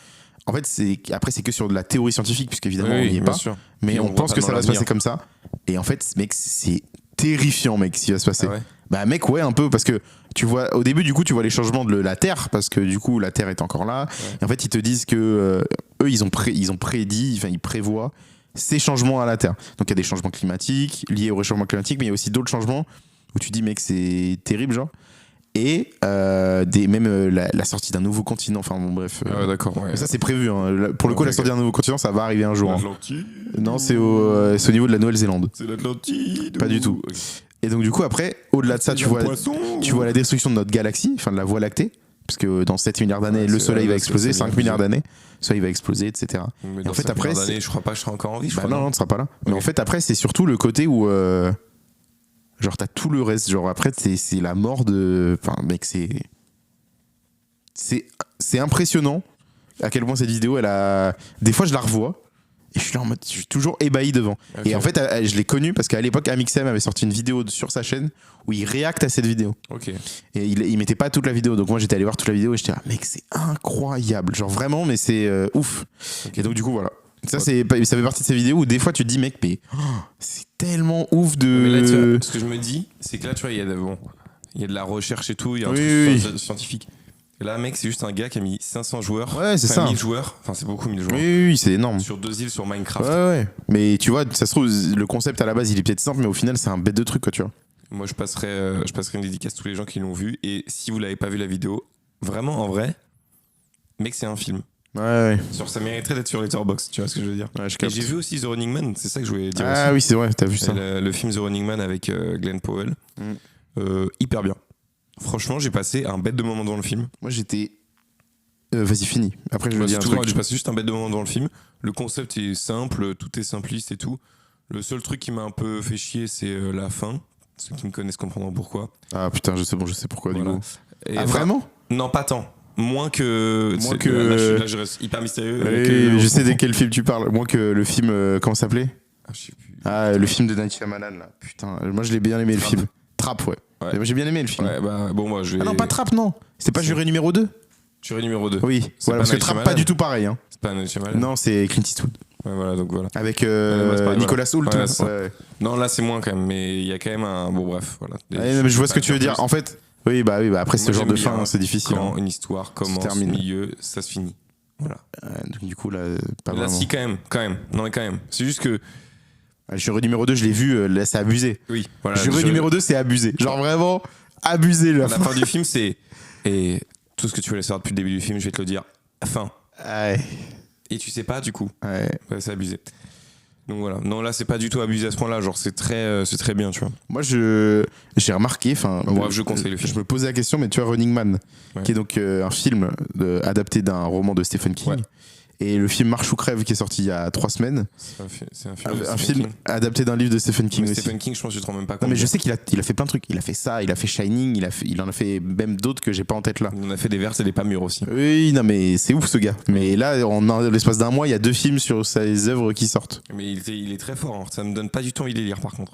[SPEAKER 1] En fait, après, c'est que sur de la théorie scientifique, puisqu'évidemment, on n'y est
[SPEAKER 3] bien
[SPEAKER 1] pas.
[SPEAKER 3] sûr.
[SPEAKER 1] Mais
[SPEAKER 3] Et
[SPEAKER 1] on
[SPEAKER 3] voit
[SPEAKER 1] pense
[SPEAKER 3] pas
[SPEAKER 1] que
[SPEAKER 3] dans
[SPEAKER 1] ça va se
[SPEAKER 3] l'avenir.
[SPEAKER 1] passer comme ça. Et en fait, mec, c'est terrifiant, mec, ce qui va se passer.
[SPEAKER 3] Ah ouais.
[SPEAKER 1] Bah, mec, ouais, un peu, parce que tu vois, au début, du coup, tu vois les changements de la Terre, parce que du coup, la Terre est encore là.
[SPEAKER 3] Ouais.
[SPEAKER 1] Et en fait, ils te disent que eux, ils ont prédit, enfin, ils prévoient ces changements à la Terre. Donc, il y a des changements climatiques liés au réchauffement climatique, mais il y a aussi d'autres changements où tu dis, mec, c'est terrible, genre. Et même la sortie d'un nouveau continent, enfin, bon, bref.
[SPEAKER 3] Ah ouais, d'accord. Ouais.
[SPEAKER 1] Mais ça, c'est prévu. Hein. Pour le coup,
[SPEAKER 3] Ok,
[SPEAKER 1] la sortie d'un nouveau continent, ça va arriver un jour. Hein.
[SPEAKER 3] L'Atlantide.
[SPEAKER 1] Non, c'est au niveau de la Nouvelle-Zélande.
[SPEAKER 3] C'est l'Atlantide.
[SPEAKER 1] Pas du tout.
[SPEAKER 3] Ok.
[SPEAKER 1] Et donc, du coup, après, au-delà de ça, tu vois la destruction de notre galaxie, enfin de la Voie lactée, parce que dans 7 milliards d'années,
[SPEAKER 3] Ouais,
[SPEAKER 1] le
[SPEAKER 3] c'est-
[SPEAKER 1] Soleil va
[SPEAKER 3] ouais,
[SPEAKER 1] exploser,
[SPEAKER 3] c'est
[SPEAKER 1] 5 milliards d'années, le Soleil va exploser, etc.
[SPEAKER 3] Mais
[SPEAKER 1] Et
[SPEAKER 3] dans
[SPEAKER 1] en fait,
[SPEAKER 3] 5
[SPEAKER 1] après,
[SPEAKER 3] milliards
[SPEAKER 1] c'est-
[SPEAKER 3] d'années, je crois pas que je serai encore en vie. Je
[SPEAKER 1] Bah
[SPEAKER 3] crois,
[SPEAKER 1] non, tu seras pas là. Mais
[SPEAKER 3] Ok.
[SPEAKER 1] en fait, après, c'est surtout le côté où. Genre, t'as tout le reste. Genre, après, c'est la mort de. Enfin, mec, c'est impressionnant à quel point cette vidéo, elle a. Des fois, je la revois. Et je suis là en mode, je suis toujours ébahi devant.
[SPEAKER 3] Ok.
[SPEAKER 1] Et en fait, je l'ai connu parce qu'à l'époque, Amixem avait sorti une vidéo sur sa chaîne où il réacte à cette vidéo.
[SPEAKER 3] Ok.
[SPEAKER 1] Et il mettait pas toute la vidéo. Donc moi, j'étais allé voir toute la vidéo et j'étais là, mec, c'est incroyable. Genre vraiment, mais c'est ouf.
[SPEAKER 3] Ok.
[SPEAKER 1] Et donc, du coup, voilà. Ça fait partie de ces vidéos où des fois, tu te dis, mec, mais c'est tellement ouf de.
[SPEAKER 3] Mais là, tu vois, ce que je me dis, c'est que là, tu vois, il Il y a de la recherche et tout, il y a un
[SPEAKER 1] Oui,
[SPEAKER 3] truc scientifique. Et là, mec, c'est juste un gars qui a mis 500 joueurs.
[SPEAKER 1] Ouais, c'est ça.
[SPEAKER 3] 1000 joueurs. Enfin, c'est beaucoup, 1000 joueurs.
[SPEAKER 1] Oui, c'est énorme.
[SPEAKER 3] Sur 2 îles sur Minecraft.
[SPEAKER 1] Ouais. Mais tu vois, ça se trouve, le concept à la base, il est peut-être simple, mais au final, c'est un bête de truc, quoi, tu vois.
[SPEAKER 3] Moi, je passerai une dédicace à tous les gens qui l'ont vu. Et si vous l'avez pas vu la vidéo, vraiment, en vrai, mec, c'est un film.
[SPEAKER 1] Ouais.
[SPEAKER 3] Ça mériterait d'être sur Letterboxd, tu vois ce que je veux dire.
[SPEAKER 1] Ouais, je
[SPEAKER 3] Et
[SPEAKER 1] capte.
[SPEAKER 3] j'ai vu aussi The Running Man, c'est ça que je voulais dire
[SPEAKER 1] Ah
[SPEAKER 3] aussi.
[SPEAKER 1] oui, c'est vrai, t'as vu ça.
[SPEAKER 3] Le film The Running Man avec Glenn Powell. Hyper bien. Franchement, j'ai passé un bête de moment dans le film.
[SPEAKER 1] Moi, j'étais. Vas-y, fini. Après, je veux dire un truc.
[SPEAKER 3] J'ai passé juste un bête de moment dans le film. Le concept est simple, tout est simpliste et tout. Le seul truc qui m'a un peu fait chier, c'est la fin. Ceux qui me connaissent comprendront pourquoi.
[SPEAKER 1] Ah putain, je sais pourquoi,
[SPEAKER 3] Voilà.
[SPEAKER 1] du coup.
[SPEAKER 3] Et
[SPEAKER 1] Ah, vraiment?
[SPEAKER 3] Non, pas tant. Moins que.
[SPEAKER 1] Moins que-
[SPEAKER 3] Là, je reste hyper mystérieux.
[SPEAKER 1] Oui, je sais de quel film tu parles. Moins que le film. Comment ça s'appelait?
[SPEAKER 3] Ah, je sais plus.
[SPEAKER 1] Ah, le film de Night Shyamalan, là. Putain, moi, je l'ai bien aimé, le
[SPEAKER 3] Trap.
[SPEAKER 1] film. Trap, ouais.
[SPEAKER 3] Ouais.
[SPEAKER 1] Moi, j'ai bien aimé le film.
[SPEAKER 3] Ouais, bah, bon, moi, je vais.
[SPEAKER 1] Ah non, pas Trap, non. C'était pas
[SPEAKER 3] Si.
[SPEAKER 1] Juré numéro 2?
[SPEAKER 3] Jury numéro 2.
[SPEAKER 1] Oui,
[SPEAKER 3] C'est
[SPEAKER 1] voilà,
[SPEAKER 3] pas
[SPEAKER 1] parce que
[SPEAKER 3] Night
[SPEAKER 1] Trap,
[SPEAKER 3] Shyamalan.
[SPEAKER 1] pas du tout pareil. Hein.
[SPEAKER 3] C'est pas Night Shyamalan.
[SPEAKER 1] Non, c'est Clint Eastwood.
[SPEAKER 3] Ouais, voilà, donc voilà.
[SPEAKER 1] Avec
[SPEAKER 3] c'est pareil,
[SPEAKER 1] Nicolas Hoult.
[SPEAKER 3] Ouais, c'est ça.
[SPEAKER 1] Ouais.
[SPEAKER 3] Non, là, c'est moins quand même, mais il y a quand même un. Bon, bref, voilà.
[SPEAKER 1] Ouais, non, mais je vois ce que tu veux dire. En fait, oui, bah après, ce
[SPEAKER 3] Moi,
[SPEAKER 1] genre de
[SPEAKER 3] j'aime
[SPEAKER 1] fin,
[SPEAKER 3] bien
[SPEAKER 1] c'est difficile.
[SPEAKER 3] Quand
[SPEAKER 1] Hein.
[SPEAKER 3] une histoire commence,
[SPEAKER 1] termine.
[SPEAKER 3] milieu, ça se finit. Voilà.
[SPEAKER 1] Donc, du coup, là, pas
[SPEAKER 3] Là,
[SPEAKER 1] vraiment.
[SPEAKER 3] si, quand même. Non, mais quand même. C'est juste que.
[SPEAKER 1] Juré numéro 2, je l'ai vu, là, c'est abusé.
[SPEAKER 3] Oui, voilà.
[SPEAKER 1] Juré numéro 2, c'est abusé. Genre vraiment abusé, là.
[SPEAKER 3] La fin du film, c'est. Et tout ce que tu voulais savoir depuis le début du film, je vais te le dire. Fin.
[SPEAKER 1] Ouais.
[SPEAKER 3] Et tu sais pas, du coup.
[SPEAKER 1] Ouais.
[SPEAKER 3] Ouais, c'est abusé. Donc voilà. Non, là, c'est pas du tout abusé à ce point-là. Genre, c'est très bien, tu vois.
[SPEAKER 1] Moi, j'ai remarqué, enfin.
[SPEAKER 3] Bref, je conseille le film.
[SPEAKER 1] Je me posais la question, mais tu vois, Running Man,
[SPEAKER 3] Ouais.
[SPEAKER 1] qui est donc un film adapté d'un roman de Stephen King.
[SPEAKER 3] Ouais.
[SPEAKER 1] Et le film Marche ou crève, qui est sorti il y a 3 semaines.
[SPEAKER 3] C'est un film. de
[SPEAKER 1] Un
[SPEAKER 3] Stephen
[SPEAKER 1] film
[SPEAKER 3] King.
[SPEAKER 1] adapté d'un livre de Stephen King
[SPEAKER 3] Mais
[SPEAKER 1] aussi.
[SPEAKER 3] Stephen King, je pense que tu te rends même pas compte.
[SPEAKER 1] Non, mais je sais qu'il a fait plein de trucs. Il a fait ça, il a fait Shining, il en a fait même d'autres que j'ai pas en tête là.
[SPEAKER 3] On a fait des verses et des pas mûrs aussi.
[SPEAKER 1] Oui, non, mais c'est ouf ce gars. Mais là, en l'espace d'un mois, il y a 2 films sur ses œuvres qui sortent.
[SPEAKER 3] Mais il est très fort. Hein. Ça me donne pas du tout envie de les lire, par contre.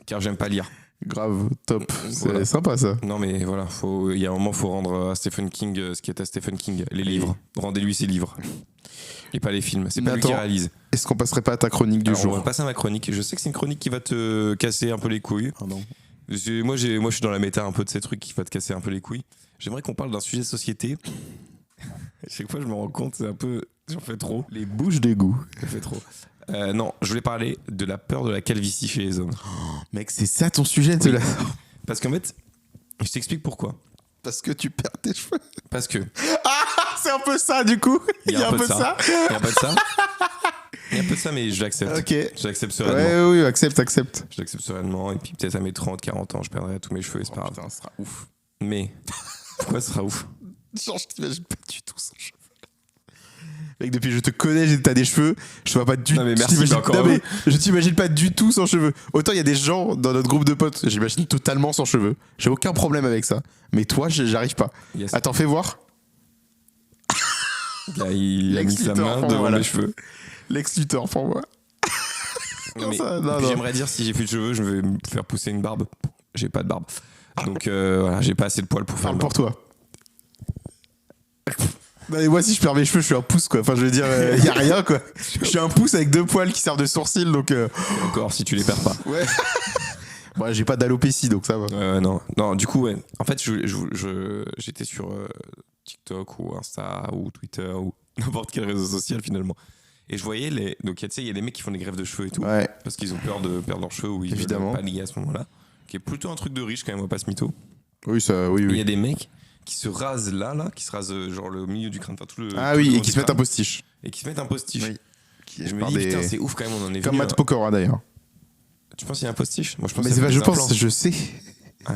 [SPEAKER 3] Car j'aime pas lire.
[SPEAKER 1] Grave, top. C'est
[SPEAKER 3] Voilà.
[SPEAKER 1] sympa ça.
[SPEAKER 3] Non, mais voilà, il y a un moment, faut rendre à Stephen King ce qui est à Stephen King, les livres. Rendez-lui ses livres. Et pas les films. C'est
[SPEAKER 1] Mais
[SPEAKER 3] pas lui qui
[SPEAKER 1] attends,
[SPEAKER 3] réalise.
[SPEAKER 1] Est-ce qu'on passerait pas à ta chronique du
[SPEAKER 3] Alors, on
[SPEAKER 1] jour?
[SPEAKER 3] va passer à ma chronique. Je sais que c'est une chronique qui va te casser un peu les couilles.
[SPEAKER 1] Pardon.
[SPEAKER 3] Moi, je suis dans la méta un peu de ces trucs qui va te casser un peu les couilles. J'aimerais qu'on parle d'un sujet de société. À chaque fois, je me rends compte, c'est un peu. J'en fais trop.
[SPEAKER 1] Les bouches d'égout.
[SPEAKER 3] J'en fais trop. Non, je voulais parler de la peur de la calvitie chez les hommes.
[SPEAKER 1] Mec, c'est ça ton sujet
[SPEAKER 3] Oui.
[SPEAKER 1] là.
[SPEAKER 3] Parce qu'en fait, je t'explique pourquoi.
[SPEAKER 1] Parce que tu perds tes cheveux.
[SPEAKER 3] Parce que
[SPEAKER 1] C'est un peu ça du coup.
[SPEAKER 3] il y a un peu de ça. Il y a un peu de ça. Il y a un peu de ça, mais je l'accepte.
[SPEAKER 1] Ok.
[SPEAKER 3] Je l'accepte sereinement.
[SPEAKER 1] Ouais, oui, accepte.
[SPEAKER 3] Je l'accepte sereinement. Et puis peut-être à mes 30, 40 ans, je perdrai tous mes cheveux et c'est pas grave.
[SPEAKER 1] Putain, ça sera ouf.
[SPEAKER 3] Mais pourquoi ce sera ouf?
[SPEAKER 1] Genre, je t'imagine pas du tout sans cheveux. Mec, depuis que je te connais, t'as des cheveux. Je te vois pas du tout.
[SPEAKER 3] Non, mais merci, mais encore
[SPEAKER 1] je t'imagine pas du tout sans cheveux. Autant il y a des gens dans notre groupe de potes, j'imagine totalement sans cheveux. J'ai aucun problème avec ça. Mais toi, j'arrive pas.
[SPEAKER 3] Yes.
[SPEAKER 1] Attends, fais voir.
[SPEAKER 3] Là, il a mis sa
[SPEAKER 1] L'ex-Luthor,
[SPEAKER 3] main
[SPEAKER 1] pour
[SPEAKER 3] devant
[SPEAKER 1] moi, là.
[SPEAKER 3] mes cheveux.
[SPEAKER 1] Lex Luthor pour moi.
[SPEAKER 3] Non, mais-
[SPEAKER 1] ça, non,
[SPEAKER 3] puis
[SPEAKER 1] non.
[SPEAKER 3] j'aimerais dire, si j'ai plus de cheveux, je vais me faire pousser une barbe. J'ai pas de barbe. Donc voilà, j'ai pas assez de poils pour faire
[SPEAKER 1] Parle
[SPEAKER 3] le
[SPEAKER 1] pour toi. Non, mais moi, si je perds mes cheveux, je suis un pouce quoi. Enfin, je veux dire, y a rien quoi. Je suis un pouce avec 2 poils qui servent de sourcils donc.
[SPEAKER 3] Encore si tu les perds pas.
[SPEAKER 1] Ouais. Bon, j'ai pas d'alopécie donc ça va.
[SPEAKER 3] Non, du coup, ouais. En fait, j'étais sur TikTok ou Insta ou Twitter ou n'importe quel réseau social finalement. Et je voyais donc tu sais, il y a des mecs qui font des greffes de cheveux et tout.
[SPEAKER 1] Ouais.
[SPEAKER 3] Parce qu'ils ont peur de perdre leurs cheveux ou ils
[SPEAKER 1] Évidemment.
[SPEAKER 3] veulent pas lier à ce moment-là. Qui est plutôt un truc de riche quand même, on va pas se mytho.
[SPEAKER 1] Oui, ça, oui,
[SPEAKER 3] Et il y
[SPEAKER 1] oui.
[SPEAKER 3] a des mecs qui se rasent là, qui se rasent genre le milieu du crâne, enfin tout le.
[SPEAKER 1] Ah
[SPEAKER 3] tout le
[SPEAKER 1] oui,
[SPEAKER 3] long
[SPEAKER 1] et qui
[SPEAKER 3] du
[SPEAKER 1] se mettent un
[SPEAKER 3] crâne.
[SPEAKER 1] postiche.
[SPEAKER 3] Et qui se mettent un postiche.
[SPEAKER 1] Oui.
[SPEAKER 3] Je me dis, putain, c'est ouf quand même, on en est
[SPEAKER 1] Comme
[SPEAKER 3] venu
[SPEAKER 1] Matt
[SPEAKER 3] à-
[SPEAKER 1] Pokora d'ailleurs.
[SPEAKER 3] Tu penses qu'il y a un postiche? Moi je pense
[SPEAKER 1] Mais
[SPEAKER 3] que
[SPEAKER 1] c'est pas,
[SPEAKER 3] des
[SPEAKER 1] je
[SPEAKER 3] implants.
[SPEAKER 1] pense, je sais.
[SPEAKER 3] Ah.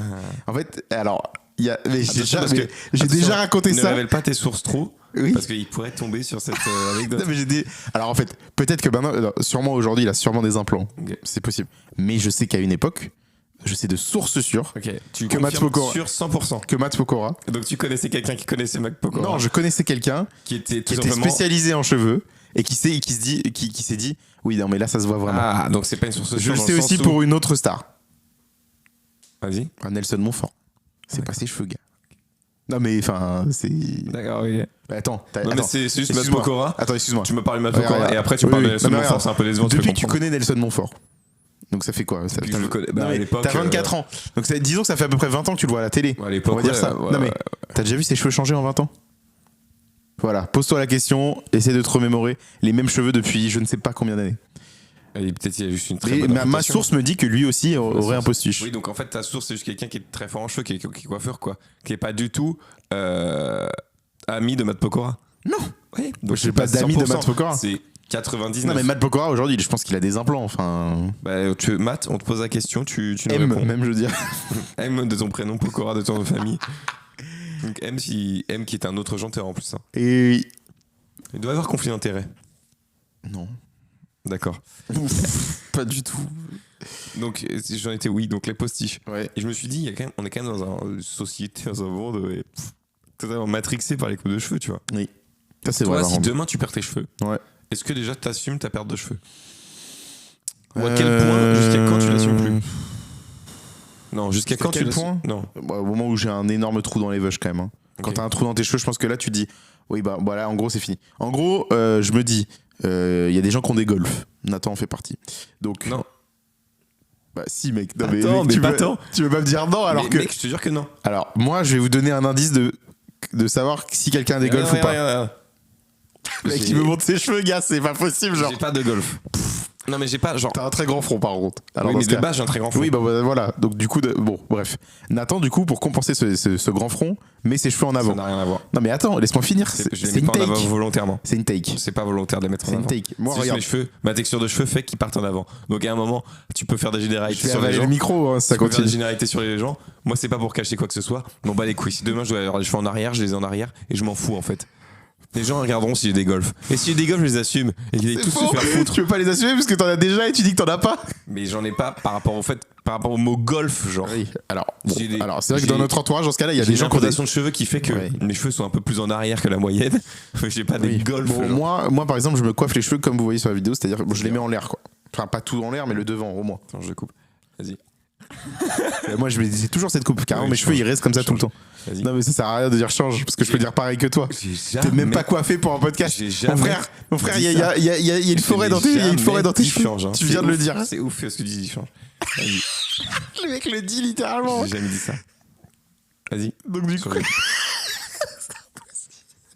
[SPEAKER 1] En fait, alors, il y a, mais j'ai
[SPEAKER 3] Attention,
[SPEAKER 1] déjà,
[SPEAKER 3] parce que-
[SPEAKER 1] j'ai
[SPEAKER 3] attention,
[SPEAKER 1] déjà raconté
[SPEAKER 3] ne
[SPEAKER 1] ça.
[SPEAKER 3] révèle pas tes sources trop,
[SPEAKER 1] Oui.
[SPEAKER 3] parce qu'il pourrait tomber sur cette anecdote.
[SPEAKER 1] Non, mais j'ai des... Alors en fait, peut-être que maintenant, alors, sûrement aujourd'hui, il a sûrement des implants.
[SPEAKER 3] Ok.
[SPEAKER 1] C'est possible. Mais je sais qu'à une époque, je sais de source sûre
[SPEAKER 3] Ok, tu
[SPEAKER 1] Que Matt
[SPEAKER 3] confirmes
[SPEAKER 1] Pokora.
[SPEAKER 3] sur 100%.
[SPEAKER 1] que Matt Pokora.
[SPEAKER 3] Donc tu connaissais quelqu'un qui connaissait Matt Pokora.
[SPEAKER 1] Non, je connaissais quelqu'un
[SPEAKER 3] qui était tout
[SPEAKER 1] qui était
[SPEAKER 3] simplement...
[SPEAKER 1] spécialisé en cheveux et qui s'est dit, oui, non, mais là, ça se voit vraiment.
[SPEAKER 3] Ah, donc c'est pas une source
[SPEAKER 1] je
[SPEAKER 3] sûre
[SPEAKER 1] le
[SPEAKER 3] dans
[SPEAKER 1] sais
[SPEAKER 3] le
[SPEAKER 1] aussi
[SPEAKER 3] sens où-
[SPEAKER 1] pour une autre star.
[SPEAKER 3] Vas-y.
[SPEAKER 1] Nelson Montfort. C'est pas ses cheveux, gars. Non, mais enfin, c'est.
[SPEAKER 3] D'accord, ok.
[SPEAKER 1] Attends,
[SPEAKER 3] Non, mais c'est juste Matt
[SPEAKER 1] excuse-moi.
[SPEAKER 3] Pokora.
[SPEAKER 1] Attends, excuse-moi.
[SPEAKER 3] Tu me parles de Matt
[SPEAKER 1] Regarde,
[SPEAKER 3] Pokora et
[SPEAKER 1] regarde.
[SPEAKER 3] après tu me
[SPEAKER 1] Oui,
[SPEAKER 3] parles de
[SPEAKER 1] oui.
[SPEAKER 3] Nelson
[SPEAKER 1] Non, mais
[SPEAKER 3] Montfort,
[SPEAKER 1] regarde.
[SPEAKER 3] c'est un peu décevant, tu peux
[SPEAKER 1] Depuis que tu
[SPEAKER 3] comprendre.
[SPEAKER 1] connais Nelson Montfort, Donc ça fait quoi ça,
[SPEAKER 3] Depuis que je le connais. Bah,
[SPEAKER 1] non,
[SPEAKER 3] à
[SPEAKER 1] mais
[SPEAKER 3] l'époque,
[SPEAKER 1] t'as 24 ans. Donc disons que ça fait à peu près 20 ans que tu le vois à la télé.
[SPEAKER 3] à l'époque,
[SPEAKER 1] On va dire
[SPEAKER 3] ouais,
[SPEAKER 1] ça.
[SPEAKER 3] ouais,
[SPEAKER 1] Non mais
[SPEAKER 3] ouais.
[SPEAKER 1] t'as déjà vu ses cheveux changer en 20 ans? Voilà, pose-toi la question, essaie de te remémorer les mêmes cheveux depuis je ne sais pas combien d'années.
[SPEAKER 3] Et peut-être il y a juste une très
[SPEAKER 1] Mais
[SPEAKER 3] bonne
[SPEAKER 1] ma
[SPEAKER 3] réputation.
[SPEAKER 1] source me dit que lui aussi aurait
[SPEAKER 3] source.
[SPEAKER 1] un postiche.
[SPEAKER 3] Oui, donc en fait, ta source, c'est juste quelqu'un qui est très fort en cheveux, qui est coiffeur, quoi. Qui est pas du tout ami de Matt Pokora.
[SPEAKER 1] Non.
[SPEAKER 3] Oui,
[SPEAKER 1] Moi, j'ai pas d'amis de Matt Pokora.
[SPEAKER 3] C'est 99.
[SPEAKER 1] Non mais Matt Pokora aujourd'hui, je pense qu'il a des implants. Enfin,
[SPEAKER 3] Bah, Matt, on te pose la question, tu nous
[SPEAKER 1] M
[SPEAKER 3] réponds.
[SPEAKER 1] même je veux dire.
[SPEAKER 3] M de ton prénom, Pokora de ton nom de famille. Donc M qui est un autre chanteur en plus. Hein.
[SPEAKER 1] Et
[SPEAKER 3] Il doit y avoir conflit d'intérêt.
[SPEAKER 1] non,
[SPEAKER 3] D'accord.
[SPEAKER 1] pas du tout.
[SPEAKER 3] Donc j'en étais oui, donc les postiches.
[SPEAKER 1] Ouais.
[SPEAKER 3] Et je me suis dit, on est quand même dans une société, dans un monde totalement matrixé par les coupes de cheveux, tu vois.
[SPEAKER 1] Oui. Ça c'est
[SPEAKER 3] Toi,
[SPEAKER 1] vrai.
[SPEAKER 3] si
[SPEAKER 1] par contre.
[SPEAKER 3] demain tu perds tes cheveux,
[SPEAKER 1] Ouais.
[SPEAKER 3] est-ce que déjà t'assumes ta perte de cheveux? Ou à quel point, jusqu'à quand tu l'assumes plus? Non, jusqu'à quand tu
[SPEAKER 1] quel
[SPEAKER 3] l'assumes?
[SPEAKER 1] point
[SPEAKER 3] Non.
[SPEAKER 1] Bah, au moment où j'ai un énorme trou dans les veuches quand même. Hein. Quand
[SPEAKER 3] Ok.
[SPEAKER 1] t'as un trou dans tes cheveux, je pense que là tu dis oui bah voilà en gros c'est fini. En gros je me dis il y a des gens qui ont des golfs. Nathan en fait partie. Donc
[SPEAKER 3] Non.
[SPEAKER 1] bah si mec. Non,
[SPEAKER 3] Attends,
[SPEAKER 1] mec,
[SPEAKER 3] mais pas tant.
[SPEAKER 1] tu veux pas me dire non alors
[SPEAKER 3] Mais,
[SPEAKER 1] que
[SPEAKER 3] mec, je te jure que non.
[SPEAKER 1] alors moi je vais vous donner un indice de savoir si quelqu'un a des golfs ou pas.
[SPEAKER 3] Regarde.
[SPEAKER 1] Mec
[SPEAKER 3] J'ai-
[SPEAKER 1] il me montre ses cheveux gars c'est pas possible genre.
[SPEAKER 3] J'ai pas de golf. Non, mais j'ai pas genre.
[SPEAKER 1] T'as un très grand front par contre.
[SPEAKER 3] Oui,
[SPEAKER 1] dans
[SPEAKER 3] mais
[SPEAKER 1] ce
[SPEAKER 3] de
[SPEAKER 1] cas-
[SPEAKER 3] base, j'ai un très grand front.
[SPEAKER 1] Oui, bah voilà. Donc, du coup, bon, bref. Nathan, du coup, pour compenser ce grand front, met ses cheveux en
[SPEAKER 3] Ça
[SPEAKER 1] avant.
[SPEAKER 3] n'a rien à voir.
[SPEAKER 1] Non, mais attends, laisse-moi finir.
[SPEAKER 3] Je
[SPEAKER 1] C'est
[SPEAKER 3] les mets
[SPEAKER 1] une
[SPEAKER 3] pas en avant
[SPEAKER 1] take.
[SPEAKER 3] volontairement.
[SPEAKER 1] C'est une take.
[SPEAKER 3] C'est pas volontaire de les mettre en
[SPEAKER 1] C'est une
[SPEAKER 3] avant.
[SPEAKER 1] take. Moi,
[SPEAKER 3] C'est juste
[SPEAKER 1] regarde.
[SPEAKER 3] mes cheveux, ma texture de cheveux fait qu'ils partent en avant. Donc à un moment, tu peux faire des
[SPEAKER 1] Je
[SPEAKER 3] généralités
[SPEAKER 1] vais
[SPEAKER 3] sur les
[SPEAKER 1] avaler le
[SPEAKER 3] gens.
[SPEAKER 1] micro, hein, si ça
[SPEAKER 3] Tu peux faire des
[SPEAKER 1] continue.
[SPEAKER 3] généralités sur les gens. Moi, c'est pas pour cacher quoi que ce soit. Bon, bah les couilles. Si demain je dois avoir les cheveux en arrière, je les ai en arrière et je m'en fous en fait. Les gens regarderont si j'ai des golfs. Et si j'ai des golfs, je les assume. Et qu'ils aillent tous
[SPEAKER 1] C'est
[SPEAKER 3] se
[SPEAKER 1] faux.
[SPEAKER 3] faire foutre.
[SPEAKER 1] Tu veux pas les assumer parce que t'en as déjà et tu dis que t'en as pas.
[SPEAKER 3] Mais j'en ai pas par rapport au mot golf, genre.
[SPEAKER 1] Oui. Alors, bon,
[SPEAKER 3] J'ai des-
[SPEAKER 1] alors c'est vrai que
[SPEAKER 3] j'ai-
[SPEAKER 1] dans notre entourage, dans ce cas-là, il y a
[SPEAKER 3] J'ai
[SPEAKER 1] des gens qui ont des.
[SPEAKER 3] de cheveux qui fait que
[SPEAKER 1] Ouais.
[SPEAKER 3] mes cheveux sont un peu plus en arrière que la moyenne. J'ai pas des
[SPEAKER 1] Oui.
[SPEAKER 3] golfs.
[SPEAKER 1] Bon,
[SPEAKER 3] genre.
[SPEAKER 1] moi, par exemple, je me coiffe les cheveux comme vous voyez sur la vidéo, c'est-à-dire que je les mets en l'air, quoi. Enfin, pas tout en l'air, mais le devant, au moins.
[SPEAKER 3] Attends, je coupe. Vas-y.
[SPEAKER 1] Moi, c'est toujours cette coupe. Carrément,
[SPEAKER 3] Oui,
[SPEAKER 1] mes cheveux,
[SPEAKER 3] change.
[SPEAKER 1] ils restent comme ça tout le
[SPEAKER 3] Change.
[SPEAKER 1] temps.
[SPEAKER 3] Vas-y.
[SPEAKER 1] Non, mais ça sert à rien de dire change, parce que je peux dire pareil que toi. T'es même pas coiffé pour un podcast.
[SPEAKER 3] J'ai
[SPEAKER 1] Mon
[SPEAKER 3] jamais
[SPEAKER 1] frère,
[SPEAKER 3] dit
[SPEAKER 1] il y a une forêt dans tes, il y a une forêt dans tes cheveux.
[SPEAKER 3] Change, hein.
[SPEAKER 1] Tu viens de le dire.
[SPEAKER 3] C'est ouf ce que tu dis, il change. Vas-y.
[SPEAKER 1] Le mec le dit littéralement.
[SPEAKER 3] J'ai jamais dit ça. Vas-y.
[SPEAKER 1] Donc du coup,
[SPEAKER 3] Change.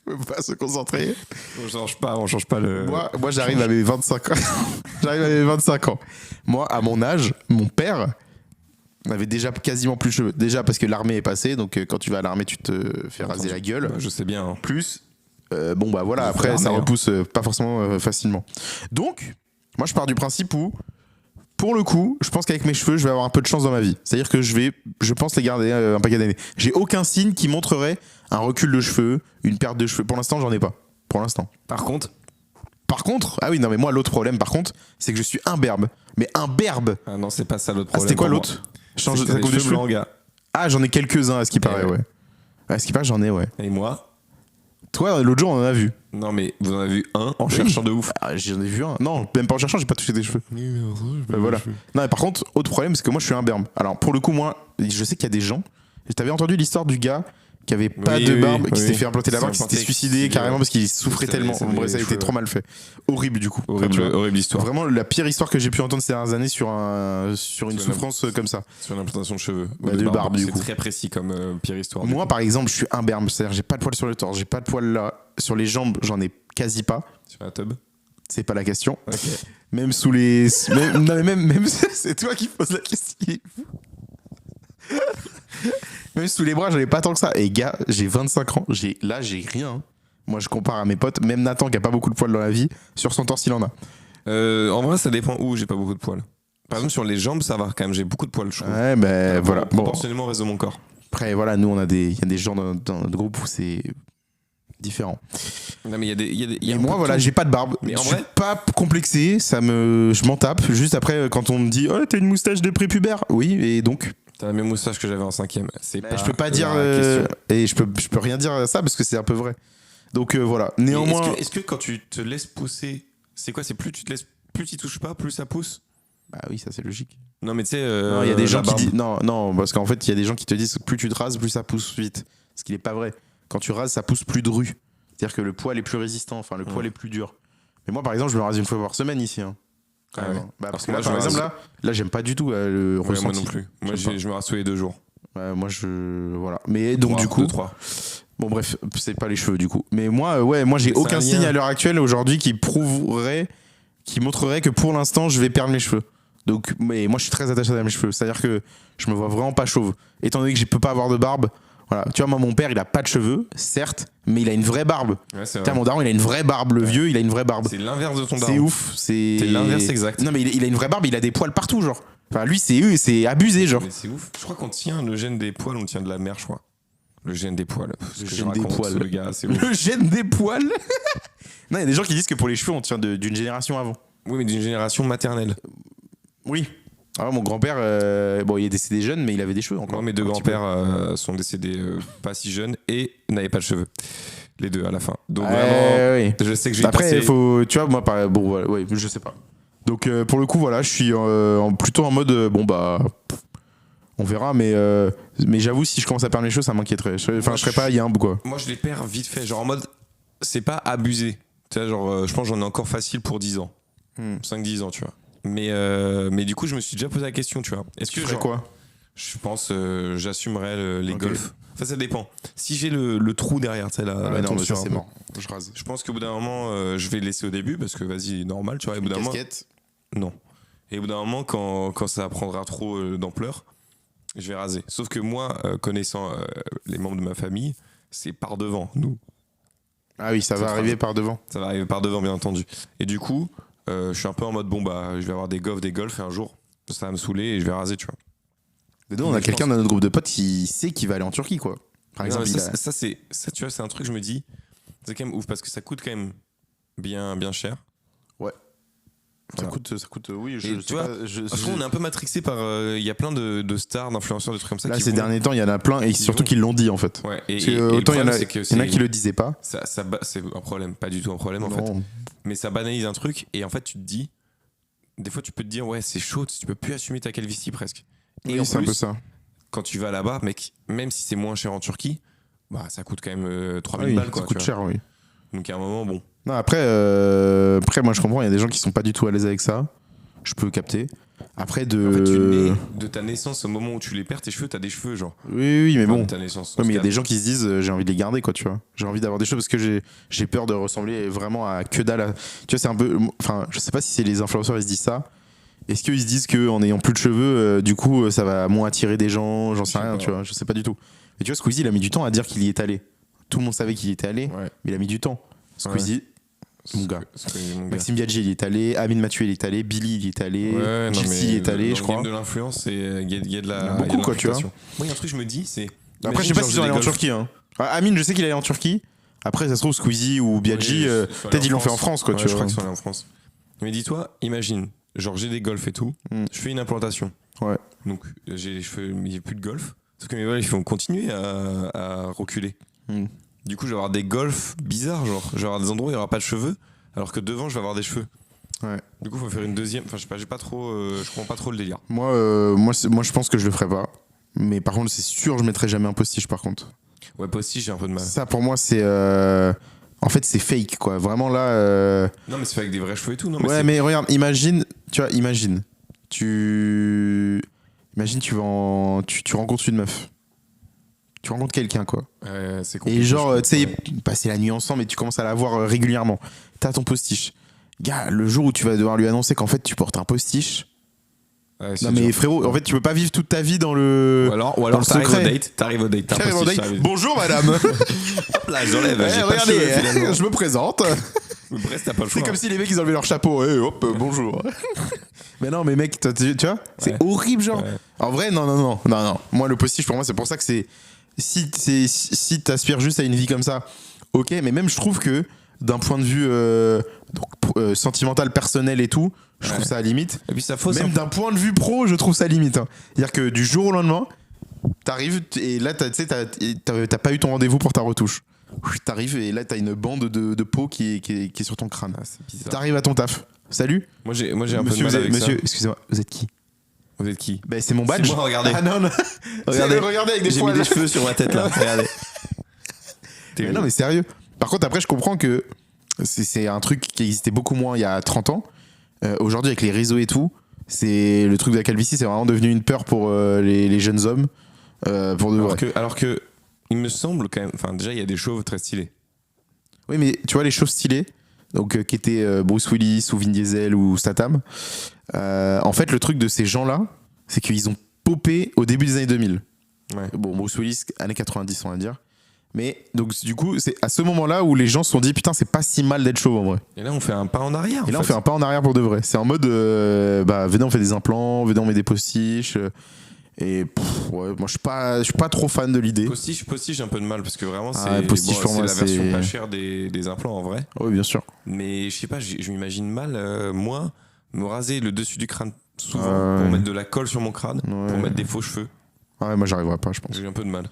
[SPEAKER 1] on peut pas se concentrer.
[SPEAKER 3] On change pas le.
[SPEAKER 1] Moi j'arrive à mes 25 ans. J'arrive à mes 25 ans. Moi, à mon âge, mon père avait déjà quasiment plus de cheveux. Déjà parce que l'armée est passée, donc quand tu vas à l'armée, tu te fais raser la gueule.
[SPEAKER 3] Bah, je sais bien. hein.
[SPEAKER 1] Plus, bon bah voilà,
[SPEAKER 3] Je
[SPEAKER 1] après
[SPEAKER 3] fais
[SPEAKER 1] ça
[SPEAKER 3] l'armée,
[SPEAKER 1] repousse pas forcément facilement. Donc, moi je pars du principe où, pour le coup, je pense qu'avec mes cheveux, je vais avoir un peu de chance dans ma vie. C'est-à-dire que je pense les garder un paquet d'années. J'ai aucun signe qui montrerait un recul de cheveux, une perte de cheveux. Pour l'instant, j'en ai pas. Pour l'instant.
[SPEAKER 3] Par contre,
[SPEAKER 1] Ah oui, non mais moi l'autre problème par contre, c'est que je suis imberbe. Mais imberbe.
[SPEAKER 3] ah non, c'est pas ça l'autre
[SPEAKER 1] Ah,
[SPEAKER 3] problème.
[SPEAKER 1] c'était quoi
[SPEAKER 3] pour
[SPEAKER 1] l'autre
[SPEAKER 3] moi.
[SPEAKER 1] Change
[SPEAKER 3] C'est que
[SPEAKER 1] ta
[SPEAKER 3] t'as
[SPEAKER 1] coupe
[SPEAKER 3] des
[SPEAKER 1] de
[SPEAKER 3] cheveux
[SPEAKER 1] cheveux.
[SPEAKER 3] blancs, gars.
[SPEAKER 1] Ah, j'en ai quelques-uns à ce qui paraît,
[SPEAKER 3] ouais.
[SPEAKER 1] ouais. À ce qui paraît, j'en ai, ouais.
[SPEAKER 3] Et moi,
[SPEAKER 1] Toi, l'autre jour, on en a vu.
[SPEAKER 3] non mais vous en avez vu un en cherchant de ouf.
[SPEAKER 1] Ah, j'en ai vu un. Non, même pas en cherchant, j'ai pas touché des cheveux. Voilà. Non, mais par contre, autre problème, c'est que moi, je suis imberbe. Alors, pour le coup, moi, je sais qu'il y a des gens. T'avais entendu l'histoire du gars qui avait pas
[SPEAKER 3] Oui,
[SPEAKER 1] de
[SPEAKER 3] oui,
[SPEAKER 1] barbe, qui
[SPEAKER 3] oui.
[SPEAKER 1] s'était fait implanter la
[SPEAKER 3] Qui
[SPEAKER 1] barbe,
[SPEAKER 3] s'est
[SPEAKER 1] qui s'était
[SPEAKER 3] implanté,
[SPEAKER 1] suicidé
[SPEAKER 3] qui-
[SPEAKER 1] carrément parce qu'il souffrait
[SPEAKER 3] Ça
[SPEAKER 1] tellement.
[SPEAKER 3] avait
[SPEAKER 1] En vrai, ça a
[SPEAKER 3] les
[SPEAKER 1] été
[SPEAKER 3] cheveux.
[SPEAKER 1] trop mal fait. Horrible, du coup. Enfin,
[SPEAKER 3] Horrible,
[SPEAKER 1] tu vois,
[SPEAKER 3] horrible histoire.
[SPEAKER 1] Vraiment la pire histoire que j'ai pu entendre ces dernières années sur une
[SPEAKER 3] Sur une
[SPEAKER 1] souffrance comme ça.
[SPEAKER 3] Sur l'implantation de cheveux. ou
[SPEAKER 1] Bah, de barbe, du coup.
[SPEAKER 3] C'est très précis comme pire histoire.
[SPEAKER 1] Moi, par exemple, je suis imberbe. C'est-à-dire, j'ai pas de poils sur le torse, j'ai pas de poils là. Sur les jambes, j'en ai quasi pas.
[SPEAKER 3] Sur la tub.
[SPEAKER 1] C'est pas la question.
[SPEAKER 3] Ok.
[SPEAKER 1] Même sous les. Non, mais même c'est toi qui poses la question. Même sous les bras, j'en ai pas tant que ça. Et gars, j'ai 25 ans. Là, j'ai rien. Moi, je compare à mes potes. Même Nathan, qui a pas beaucoup de poils dans la vie, sur son torse, il en a.
[SPEAKER 3] En vrai, ça dépend où j'ai pas beaucoup de poils. Par exemple, sur les jambes, ça va quand même. J'ai beaucoup de poils, je trouve.
[SPEAKER 1] Ouais, ben voilà. Bon,
[SPEAKER 3] Proportionnellement au reste de mon corps.
[SPEAKER 1] après, voilà, nous, il y a des gens dans notre groupe où c'est différent.
[SPEAKER 3] Non, mais il y a des. Il y a
[SPEAKER 1] Et
[SPEAKER 3] un
[SPEAKER 1] moi,
[SPEAKER 3] peu
[SPEAKER 1] voilà,
[SPEAKER 3] de tout.
[SPEAKER 1] j'ai pas de barbe.
[SPEAKER 3] Mais
[SPEAKER 1] Je
[SPEAKER 3] en
[SPEAKER 1] suis
[SPEAKER 3] vrai-
[SPEAKER 1] pas complexé. Je m'en tape. Juste après, quand on me dit, oh, t'as une moustache de prépubère. Oui, et donc.
[SPEAKER 3] T'as la même moustache que j'avais en 5ème.
[SPEAKER 1] Je peux pas dire
[SPEAKER 3] la question.
[SPEAKER 1] et je peux rien dire à ça parce que c'est un peu vrai. Donc voilà.
[SPEAKER 3] Mais
[SPEAKER 1] Néanmoins,
[SPEAKER 3] Est-ce que quand tu te laisses pousser, c'est quoi? C'est plus tu te laisses, plus tu touches pas, plus ça pousse?
[SPEAKER 1] bah oui, ça c'est logique.
[SPEAKER 3] Non, mais tu sais.
[SPEAKER 1] Non, il y a des gens
[SPEAKER 3] la
[SPEAKER 1] qui
[SPEAKER 3] barbe.
[SPEAKER 1] disent non parce qu'en fait il y a des gens qui te disent que plus tu te rases, plus ça pousse vite. Ce qui n'est pas vrai. Quand tu rases, ça pousse plus dru. C'est-à-dire que le poil est plus résistant, enfin le poil est plus dur. Mais moi par exemple, je me rase une fois par semaine ici. Hein. quand
[SPEAKER 3] Ah
[SPEAKER 1] même.
[SPEAKER 3] ouais.
[SPEAKER 1] Bah, parce
[SPEAKER 3] Alors
[SPEAKER 1] que
[SPEAKER 3] que
[SPEAKER 1] là,
[SPEAKER 3] moi,
[SPEAKER 1] par
[SPEAKER 3] je me
[SPEAKER 1] exemple, là, j'aime pas du tout le
[SPEAKER 3] Ouais,
[SPEAKER 1] ressenti.
[SPEAKER 3] moi non plus. Moi,
[SPEAKER 1] J'aime pas.
[SPEAKER 3] je me rase tous les 2 jours.
[SPEAKER 1] Ouais, moi, voilà. Mais donc, du coup.
[SPEAKER 3] 3.
[SPEAKER 1] Bon, bref, c'est pas les cheveux, du coup. Mais moi, moi, j'ai
[SPEAKER 3] Mais c'est
[SPEAKER 1] aucun
[SPEAKER 3] un
[SPEAKER 1] signe
[SPEAKER 3] lien.
[SPEAKER 1] à l'heure actuelle, aujourd'hui, qui montrerait que pour l'instant, je vais perdre mes cheveux. Donc, mais moi, je suis très attaché à mes cheveux. C'est-à-dire que je me vois vraiment pas chauve. Étant donné que je peux pas avoir de barbe. Voilà. Tu vois, moi, mon père, il a pas de cheveux, certes, mais il a une vraie barbe.
[SPEAKER 3] Ouais, c'est
[SPEAKER 1] Putain,
[SPEAKER 3] vrai.
[SPEAKER 1] mon daron, il a une vraie barbe. Le vieux, il a une vraie barbe.
[SPEAKER 3] C'est l'inverse de ton
[SPEAKER 1] C'est
[SPEAKER 3] daron.
[SPEAKER 1] ouf. C'est
[SPEAKER 3] l'inverse exact.
[SPEAKER 1] Non, mais il a une vraie barbe, il a des poils partout, genre. Enfin, lui, c'est abusé, genre.
[SPEAKER 3] Mais c'est ouf. Je crois qu'on tient le gène des poils, on tient de la mère, je crois. Le gène des poils.
[SPEAKER 1] Le gène des poils.
[SPEAKER 3] Le gars, c'est ouf.
[SPEAKER 1] Le gène des poils. Non, il y a des gens qui disent que pour les cheveux, on tient d'une génération avant.
[SPEAKER 3] Oui, mais d'une génération maternelle.
[SPEAKER 1] Oui. Alors, mon grand-père, bon, il est décédé jeune, mais il avait des cheveux encore.
[SPEAKER 3] Moi, mes 2
[SPEAKER 1] Un petit
[SPEAKER 3] grands-pères sont décédés pas si jeunes et n'avaient pas de cheveux. Les 2 à la fin. Donc
[SPEAKER 1] peu.
[SPEAKER 3] vraiment,
[SPEAKER 1] Oui.
[SPEAKER 3] je sais que je vais y
[SPEAKER 1] Après,
[SPEAKER 3] passer.
[SPEAKER 1] il faut. Tu vois, moi, bon, voilà, ouais, je sais pas. Donc, pour le coup, voilà, je suis plutôt en mode, bon, bah. On verra, mais j'avoue, si je commence à perdre mes cheveux, ça m'inquiéterait. Enfin, je serais pas Yimb, quoi.
[SPEAKER 3] Moi, je les perds vite fait. Genre en mode, c'est pas abusé. Tu vois, genre, je pense que j'en ai encore facile pour 10 ans. 5-10 ans, tu vois. Mais du coup, je me suis déjà posé la question, tu vois. Est-ce
[SPEAKER 1] Tu
[SPEAKER 3] que
[SPEAKER 1] ferais
[SPEAKER 3] genre,
[SPEAKER 1] quoi?
[SPEAKER 3] je pense, j'assumerais les
[SPEAKER 1] Ok.
[SPEAKER 3] golfs. Enfin, ça dépend. Si j'ai le trou derrière, tu sais, la
[SPEAKER 1] Ah ouais, non, mais
[SPEAKER 3] tonction
[SPEAKER 1] ça,
[SPEAKER 3] un
[SPEAKER 1] c'est
[SPEAKER 3] peu.
[SPEAKER 1] mort. Je rase.
[SPEAKER 3] Je pense qu'au bout d'un moment, je vais le laisser au début parce que vas-y, normal, tu vois. Et au bout d'un moment,
[SPEAKER 1] Casquette.
[SPEAKER 3] non. Et au bout d'un moment, quand ça prendra trop d'ampleur, je vais raser. Sauf que moi, connaissant les membres de ma famille, c'est par devant, nous.
[SPEAKER 1] Ah oui, ça
[SPEAKER 3] C'est
[SPEAKER 1] va
[SPEAKER 3] trop
[SPEAKER 1] arriver
[SPEAKER 3] rasé.
[SPEAKER 1] par devant.
[SPEAKER 3] Ça va arriver par devant, bien entendu. Et du coup, je suis un peu en mode, bon, bah, je vais avoir des golfs et un jour, ça va me saouler et je vais raser, tu vois.
[SPEAKER 1] Mais nous, on
[SPEAKER 3] Mais
[SPEAKER 1] a
[SPEAKER 3] je
[SPEAKER 1] quelqu'un
[SPEAKER 3] pense-
[SPEAKER 1] dans notre groupe de potes qui sait qu'il va aller en Turquie, quoi. Par
[SPEAKER 3] Non,
[SPEAKER 1] exemple,
[SPEAKER 3] mais
[SPEAKER 1] il a-
[SPEAKER 3] ça, tu vois, c'est un truc, je me dis, c'est quand même ouf parce que ça coûte quand même bien cher.
[SPEAKER 1] ça
[SPEAKER 3] Voilà.
[SPEAKER 1] coûte, oui,
[SPEAKER 3] Et
[SPEAKER 1] je
[SPEAKER 3] tu
[SPEAKER 1] sais
[SPEAKER 3] vois,
[SPEAKER 1] pas,
[SPEAKER 3] Je trouve qu'on est un peu matrixé par. Il y a plein de stars, d'influenceurs, de trucs comme ça.
[SPEAKER 1] Là,
[SPEAKER 3] qui
[SPEAKER 1] ces
[SPEAKER 3] vont-
[SPEAKER 1] derniers temps, il y en a plein, et surtout
[SPEAKER 3] vont-
[SPEAKER 1] qu'ils l'ont dit, en fait.
[SPEAKER 3] Ouais, et,
[SPEAKER 1] Parce que,
[SPEAKER 3] et le
[SPEAKER 1] autant il y en
[SPEAKER 3] problème,
[SPEAKER 1] a,
[SPEAKER 3] c'est que
[SPEAKER 1] il y en a
[SPEAKER 3] c'est-
[SPEAKER 1] qui le disaient pas.
[SPEAKER 3] c'est un problème, pas du tout un problème en fait.
[SPEAKER 1] Non.
[SPEAKER 3] Mais ça banalise un truc et en fait tu te dis, des fois tu peux te dire ouais c'est chaud, tu peux plus assumer ta calvitie presque. Et
[SPEAKER 1] Oui,
[SPEAKER 3] en
[SPEAKER 1] c'est un
[SPEAKER 3] plus,
[SPEAKER 1] peu ça.
[SPEAKER 3] quand tu vas là-bas, mec, même si c'est moins cher en Turquie, bah ça coûte quand même 3000
[SPEAKER 1] Oui,
[SPEAKER 3] balles
[SPEAKER 1] ça
[SPEAKER 3] quoi.
[SPEAKER 1] coûte
[SPEAKER 3] tu
[SPEAKER 1] cher, oui.
[SPEAKER 3] vois. Donc à un moment bon.
[SPEAKER 1] Non, après, moi, je comprends, il y a des gens qui sont pas du tout à l'aise avec ça. Je peux capter. Après,
[SPEAKER 3] En fait tu
[SPEAKER 1] de.
[SPEAKER 3] nais de ta naissance au moment où tu les perds tes cheveux, t'as des cheveux genre.
[SPEAKER 1] Oui, mais
[SPEAKER 3] Enfin,
[SPEAKER 1] bon.
[SPEAKER 3] de ta naissance.
[SPEAKER 1] Ouais, mais il y a des gens qui se disent j'ai envie de les garder, quoi, tu vois. J'ai envie d'avoir des cheveux parce que j'ai peur de ressembler vraiment à que dalle. Tu vois, c'est un peu. Enfin, je sais pas si c'est les influenceurs ils se disent ça. Est-ce qu'ils se disent qu'en n'ayant plus de cheveux, du coup, ça va moins attirer des gens? J'en sais
[SPEAKER 3] Je sais
[SPEAKER 1] rien,
[SPEAKER 3] pas.
[SPEAKER 1] tu vois. Je sais pas du tout. Mais tu vois, Squeezie, il a mis du temps à dire qu'il y est allé. Tout le monde savait qu'il y était allé,
[SPEAKER 3] Ouais.
[SPEAKER 1] mais il a mis du temps. Squeezie, mon gars.
[SPEAKER 3] Mon gars.
[SPEAKER 1] Maxime Biaggi, il y est allé. Amine Mathieu, il est allé. Billy, il y est allé.
[SPEAKER 3] Ouais, non,
[SPEAKER 1] Gypsy,
[SPEAKER 3] mais
[SPEAKER 1] il est allé,
[SPEAKER 3] dans
[SPEAKER 1] je
[SPEAKER 3] le
[SPEAKER 1] crois.
[SPEAKER 3] game de l'influence, il y a de la.
[SPEAKER 1] Il y en a beaucoup,
[SPEAKER 3] il y de
[SPEAKER 1] quoi, tu vois.
[SPEAKER 3] l'implication. Moi, il y a un truc, je me dis, c'est.
[SPEAKER 1] Après, je sais pas s'ils sont allés en Turquie. Hein. Amine, je sais qu'il est allé en Turquie. Après, ça se trouve, Squeezie ou Biaggi, peut-être ils l'ont fait en France, quoi,
[SPEAKER 3] Ouais,
[SPEAKER 1] tu
[SPEAKER 3] je
[SPEAKER 1] vois.
[SPEAKER 3] crois qu'ils sont allés en France. Mais dis-toi, imagine, genre j'ai des golfs et tout, je fais une implantation.
[SPEAKER 1] Ouais.
[SPEAKER 3] Donc j'ai les cheveux, mais il n'y a plus de golf. Sauf que mes volets, ils vont continuer à reculer.
[SPEAKER 1] Mm.
[SPEAKER 3] Du coup, je vais avoir des golfs bizarres, genre. Je vais avoir des endroits où il n'y aura pas de cheveux, alors que devant, je vais avoir des cheveux.
[SPEAKER 1] Ouais.
[SPEAKER 3] Du coup, il faut faire une deuxième. Enfin, je sais pas, j'ai pas trop. Je comprends pas trop le délire.
[SPEAKER 1] Moi, je pense que je le ferai pas. Mais par contre, c'est sûr, je mettrai jamais un postiche, par contre.
[SPEAKER 3] Ouais, pas aussi, j'ai un peu de mal.
[SPEAKER 1] Ça, pour moi, c'est. En fait, c'est fake, quoi. Vraiment, là.
[SPEAKER 3] Non, mais c'est fait avec des vrais cheveux et tout, non mais
[SPEAKER 1] Ouais,
[SPEAKER 3] c'est-
[SPEAKER 1] mais regarde, imagine. Tu vois, imagine. Imagine, tu rencontres une meuf. Tu rencontres quelqu'un, quoi.
[SPEAKER 3] c'est compliqué.
[SPEAKER 1] Et genre,
[SPEAKER 3] je
[SPEAKER 1] tu sais,
[SPEAKER 3] trouve.
[SPEAKER 1] passer la nuit ensemble et tu commences à la voir régulièrement. T'as ton postiche. Gars, le jour où tu vas devoir lui annoncer qu'en fait tu portes un postiche.
[SPEAKER 3] Ouais, c'est
[SPEAKER 1] Non mais
[SPEAKER 3] dur.
[SPEAKER 1] frérot, en fait tu peux pas vivre toute ta vie dans le.
[SPEAKER 3] Ou alors
[SPEAKER 1] dans le
[SPEAKER 3] t'arrives au
[SPEAKER 1] secret.
[SPEAKER 3] date, t'as un
[SPEAKER 1] Carrément,
[SPEAKER 3] postiche,
[SPEAKER 1] date.
[SPEAKER 3] t'arrives.
[SPEAKER 1] Bonjour madame.
[SPEAKER 3] Hop là, j'enlève,
[SPEAKER 1] Ouais,
[SPEAKER 3] j'ai pas de
[SPEAKER 1] regardez,
[SPEAKER 3] cheveux, finalement.
[SPEAKER 1] je me présente.
[SPEAKER 3] Bref, t'as pas le choix.
[SPEAKER 1] C'est comme si les mecs ils enlevaient leur chapeau. Eh, hop, bonjour. Mais non, mais mec, tu vois, c'est
[SPEAKER 3] Ouais.
[SPEAKER 1] horrible genre.
[SPEAKER 3] Ouais.
[SPEAKER 1] En vrai, non. Moi le postiche pour moi c'est pour ça que c'est si t'aspires juste à une vie comme ça, ok. Mais même je trouve que d'un point de vue sentimental, personnel et tout, je trouve
[SPEAKER 3] Ouais.
[SPEAKER 1] ça à limite.
[SPEAKER 3] Et puis ça fausse un
[SPEAKER 1] Même
[SPEAKER 3] peu.
[SPEAKER 1] d'un point de vue pro, je trouve ça limite. Hein. C'est-à-dire que du jour au lendemain, t'arrives et là, tu sais, t'as pas eu ton rendez-vous pour ta retouche. T'arrives et là, t'as une bande de peau qui est sur ton crâne.
[SPEAKER 3] Ah, c'est bizarre.
[SPEAKER 1] T'arrives à ton taf. Salut.
[SPEAKER 3] Moi j'ai un peu de
[SPEAKER 1] Monsieur,
[SPEAKER 3] mal avec
[SPEAKER 1] monsieur,
[SPEAKER 3] ça.
[SPEAKER 1] excusez-moi, vous êtes qui?
[SPEAKER 3] Vous êtes qui?
[SPEAKER 1] Ben, c'est mon badge.
[SPEAKER 3] C'est moi, regardez.
[SPEAKER 1] Ah non, non.
[SPEAKER 3] Regardez.
[SPEAKER 1] Regardez avec des
[SPEAKER 3] J'ai mis
[SPEAKER 1] poils.
[SPEAKER 3] des cheveux sur ma tête là, regardez.
[SPEAKER 1] Mais non, mais sérieux. Par contre, après, je comprends que c'est un truc qui existait beaucoup moins il y a 30 ans. Aujourd'hui, avec les réseaux et tout, c'est le truc de la calvitie, c'est vraiment devenu une peur pour les jeunes hommes. Pour de vrai.
[SPEAKER 3] Alors que, il me semble quand même. Enfin, déjà, il y a des chauves très stylés.
[SPEAKER 1] Oui, mais tu vois, les chauves stylés, donc qui étaient Bruce Willis ou Vin Diesel ou Statham, en fait, le truc de ces gens-là, c'est qu'ils ont popé au début des années 2000.
[SPEAKER 3] Ouais.
[SPEAKER 1] Bon, Bruce Willis, années 90, on va dire. Mais donc, du coup, c'est à ce moment-là où les gens se sont dit, putain, c'est pas si mal d'être chauve en vrai.
[SPEAKER 3] Et là, on fait un pas en arrière.
[SPEAKER 1] Et là, on fait un pas en arrière pour de vrai. C'est en mode, venez, on fait des implants, venez, on met des postiches. Et ouais, moi, je suis pas trop fan de l'idée.
[SPEAKER 3] Postiche, j'ai un peu de mal parce que vraiment, c'est
[SPEAKER 1] postiche, pour moi,
[SPEAKER 3] la version
[SPEAKER 1] c'est-
[SPEAKER 3] pas chère des implants en vrai.
[SPEAKER 1] Oui, bien sûr.
[SPEAKER 3] Mais je sais pas, je m'imagine mal, moi, me raser le dessus du crâne souvent
[SPEAKER 1] Ouais.
[SPEAKER 3] pour mettre de la colle sur mon crâne,
[SPEAKER 1] Ouais.
[SPEAKER 3] pour mettre des faux cheveux.
[SPEAKER 1] Ouais, moi, j'arriverai pas, je pense.
[SPEAKER 3] J'ai un peu de mal.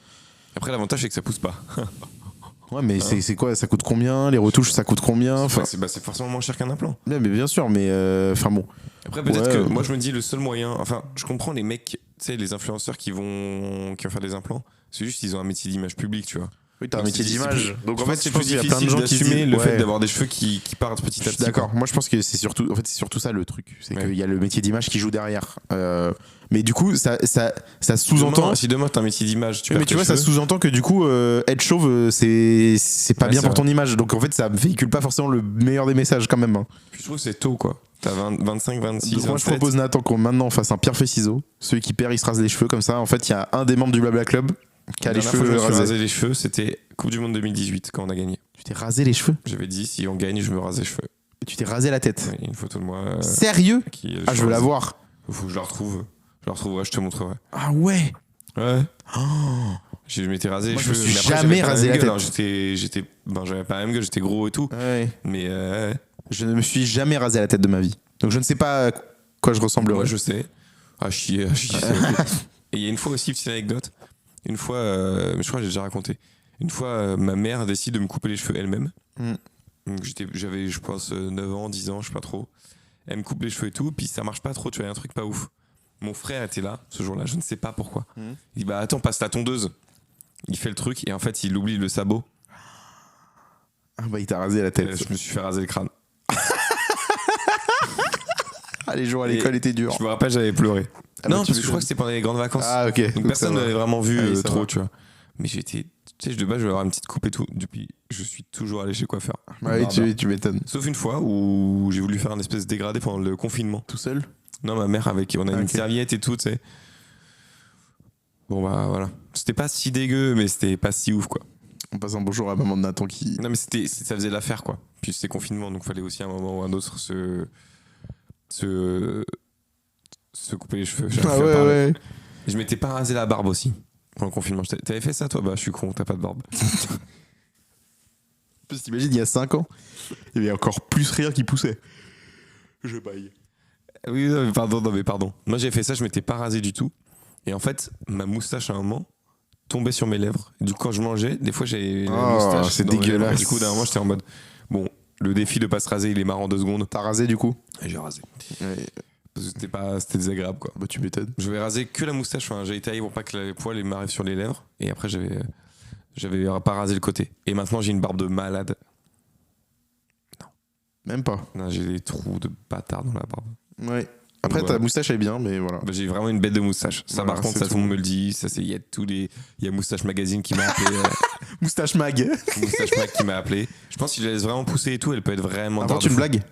[SPEAKER 3] Après, l'avantage, c'est que ça pousse pas.
[SPEAKER 1] Ouais, mais c'est quoi? Ça coûte combien? Les retouches, ça coûte combien? Enfin,
[SPEAKER 3] C'est forcément moins cher qu'un implant.
[SPEAKER 1] mais bien sûr, mais enfin bon.
[SPEAKER 3] Après, peut-être
[SPEAKER 1] Ouais,
[SPEAKER 3] que moi, je me dis le seul moyen. Enfin, je comprends les mecs, tu sais, les influenceurs qui vont faire des implants. C'est juste qu'ils ont un métier d'image publique, tu vois.
[SPEAKER 1] Oui, t'as un
[SPEAKER 3] Donc,
[SPEAKER 1] métier
[SPEAKER 3] c'est
[SPEAKER 1] d'image.
[SPEAKER 3] plus-
[SPEAKER 1] Donc
[SPEAKER 3] je
[SPEAKER 1] en
[SPEAKER 3] pense
[SPEAKER 1] fait,
[SPEAKER 3] que c'est
[SPEAKER 1] je pense
[SPEAKER 3] plus
[SPEAKER 1] qu'il y a plein de
[SPEAKER 3] difficile
[SPEAKER 1] gens qui se
[SPEAKER 3] d'assumer
[SPEAKER 1] disent,
[SPEAKER 3] le fait
[SPEAKER 1] ouais.
[SPEAKER 3] d'avoir des cheveux qui partent petit
[SPEAKER 1] Je
[SPEAKER 3] à
[SPEAKER 1] suis
[SPEAKER 3] petit.
[SPEAKER 1] d'accord. Moi, je pense que c'est surtout, en fait, c'est surtout ça le truc. C'est
[SPEAKER 3] Ouais.
[SPEAKER 1] qu'il y a le métier d'image qui joue derrière. Mais du coup, ça
[SPEAKER 3] Demain,
[SPEAKER 1] sous-entend.
[SPEAKER 3] si demain t'as un métier d'image, tu
[SPEAKER 1] Mais
[SPEAKER 3] perds
[SPEAKER 1] tu
[SPEAKER 3] tes
[SPEAKER 1] vois, ça
[SPEAKER 3] cheveux.
[SPEAKER 1] sous-entend que du coup, être chauve, c'est pas
[SPEAKER 3] Ouais,
[SPEAKER 1] bien
[SPEAKER 3] c'est
[SPEAKER 1] pour ton image. Donc en fait, ça véhicule pas forcément le meilleur des messages quand même. Hein.
[SPEAKER 3] Puis je trouve que c'est tôt, quoi. T'as 25, 26,
[SPEAKER 1] Donc moi, je
[SPEAKER 3] 27.
[SPEAKER 1] propose Nathan qu'on maintenant fasse un pierre feuille ciseaux. Celui qui perd, il se rase les cheveux comme ça. En fait, il y a un des membres du Blabla Club qui a
[SPEAKER 3] La
[SPEAKER 1] les
[SPEAKER 3] dernière fois que je
[SPEAKER 1] cheveux
[SPEAKER 3] me suis
[SPEAKER 1] rasés.
[SPEAKER 3] rasé les cheveux, c'était Coupe du Monde 2018 quand on a gagné.
[SPEAKER 1] Tu t'es rasé les cheveux?
[SPEAKER 3] J'avais dit si on gagne, je me rase les cheveux.
[SPEAKER 1] Tu t'es rasé la tête?
[SPEAKER 3] Ouais, il y a une photo de moi
[SPEAKER 1] Sérieux?
[SPEAKER 3] qui.
[SPEAKER 1] Ah, je veux la
[SPEAKER 3] rasé.
[SPEAKER 1] voir.
[SPEAKER 3] Faut que je la retrouve. Je la retrouverai, je te montrerai.
[SPEAKER 1] Ah ouais.
[SPEAKER 3] Ouais. Je m'étais rasé
[SPEAKER 1] Moi,
[SPEAKER 3] les
[SPEAKER 1] je me
[SPEAKER 3] cheveux.
[SPEAKER 1] suis
[SPEAKER 3] mais après,
[SPEAKER 1] jamais
[SPEAKER 3] j'avais pas
[SPEAKER 1] rasé
[SPEAKER 3] même
[SPEAKER 1] la
[SPEAKER 3] gueule,
[SPEAKER 1] tête.
[SPEAKER 3] hein. J'avais pas la même gueule, j'étais gros et tout.
[SPEAKER 1] Ouais.
[SPEAKER 3] Mais
[SPEAKER 1] Je ne me suis jamais rasé la tête de ma vie. Donc je ne sais pas à quoi je ressemblerais.
[SPEAKER 3] moi, je sais. À chier, c'est ok. Et il y a une fois aussi, petite anecdote. Une fois, mais je crois que j'ai déjà raconté. Une fois, ma mère décide de me couper les cheveux elle-même.
[SPEAKER 1] Mm.
[SPEAKER 3] Donc, j'avais, je pense, 9 ans, 10 ans, je sais pas trop. Elle me coupe les cheveux et tout, puis ça marche pas trop, tu vois, y a un truc pas ouf. Mon frère était là ce jour-là, je ne sais pas pourquoi.
[SPEAKER 1] Mm.
[SPEAKER 3] Il dit bah attends, passe la tondeuse. Il fait le truc et en fait il oublie le sabot.
[SPEAKER 1] Ah bah il t'a rasé la
[SPEAKER 3] Et
[SPEAKER 1] tête.
[SPEAKER 3] je me suis fait raser le crâne.
[SPEAKER 1] Ah les jours à l'école étaient durs.
[SPEAKER 3] Je me rappelle, j'avais pleuré.
[SPEAKER 1] Ah bah,
[SPEAKER 3] non,
[SPEAKER 1] tu
[SPEAKER 3] parce que je
[SPEAKER 1] m'étonnes.
[SPEAKER 3] crois que c'était pendant les grandes vacances.
[SPEAKER 1] Ah ok.
[SPEAKER 3] Donc personne
[SPEAKER 1] ça va.
[SPEAKER 3] n'avait vraiment vu
[SPEAKER 1] Ah oui, ça
[SPEAKER 3] trop,
[SPEAKER 1] va.
[SPEAKER 3] tu vois. Mais j'étais, tu sais, de base, je vais avoir une petite coupe et tout. Depuis, je suis toujours allé chez coiffeur.
[SPEAKER 1] Bah oui, tu m'étonnes.
[SPEAKER 3] Sauf une fois où j'ai voulu faire un espèce de dégradé pendant le confinement.
[SPEAKER 1] Tout seul?
[SPEAKER 3] Non, ma mère avec, on a une
[SPEAKER 1] Ok.
[SPEAKER 3] serviette et tout, tu sais. Bon bah voilà. C'était pas si dégueu, mais c'était pas si ouf quoi.
[SPEAKER 1] On passe un bonjour à maman de Nathan qui.
[SPEAKER 3] Non mais ça faisait l'affaire quoi. Puis c'était confinement, donc fallait aussi à un moment ou à un autre se couper les cheveux. J'arrive
[SPEAKER 1] Ah
[SPEAKER 3] plus à
[SPEAKER 1] ouais,
[SPEAKER 3] parler.
[SPEAKER 1] ouais.
[SPEAKER 3] Et je m'étais pas rasé la barbe aussi pendant le confinement. T'avais fait ça toi? Bah je suis con, t'as pas de barbe.
[SPEAKER 1] T'imagines, il y a 5 ans, il y avait encore plus rire qui poussait. Je baille.
[SPEAKER 3] Oui, non mais pardon. Moi j'ai fait ça, je m'étais pas rasé du tout. Et en fait, ma moustache à un moment tombait sur mes lèvres. Du coup, quand je mangeais, des fois j'ai la
[SPEAKER 1] Oh,
[SPEAKER 3] moustache.
[SPEAKER 1] c'est
[SPEAKER 3] dans mes lèvres.
[SPEAKER 1] dégueulasse.
[SPEAKER 3] Et du coup, d'un moment, j'étais en mode bon, le défi de pas se raser, il est marrant 2 secondes.
[SPEAKER 1] T'as rasé du coup?
[SPEAKER 3] Et j'ai rasé.
[SPEAKER 1] Ouais.
[SPEAKER 3] Parce que c'était désagréable quoi.
[SPEAKER 1] Bah tu m'étonnes.
[SPEAKER 3] Je vais raser que la moustache. Enfin, j'ai taillé pour pas que les poils m'arrivent sur les lèvres. Et après, j'avais pas rasé le côté. Et maintenant, j'ai une barbe de malade.
[SPEAKER 1] Même pas.
[SPEAKER 3] Non, j'ai des trous de bâtard dans la barbe.
[SPEAKER 1] Ouais. Après,
[SPEAKER 3] Voilà.
[SPEAKER 1] ta moustache elle est bien, mais voilà.
[SPEAKER 3] Bah, j'ai vraiment une bête de moustache. Ça,
[SPEAKER 1] Voilà,
[SPEAKER 3] par contre,
[SPEAKER 1] c'est
[SPEAKER 3] ça, tout
[SPEAKER 1] tout.
[SPEAKER 3] le monde me le dit. Ça, c'est, il y a Moustache Magazine qui m'a appelé.
[SPEAKER 1] Moustache mag.
[SPEAKER 3] Moustache Mag qui m'a appelé. Je pense qu'il la laisse vraiment pousser et tout. Elle peut être vraiment.
[SPEAKER 1] Invente
[SPEAKER 3] darde
[SPEAKER 1] une
[SPEAKER 3] fou.
[SPEAKER 1] blague.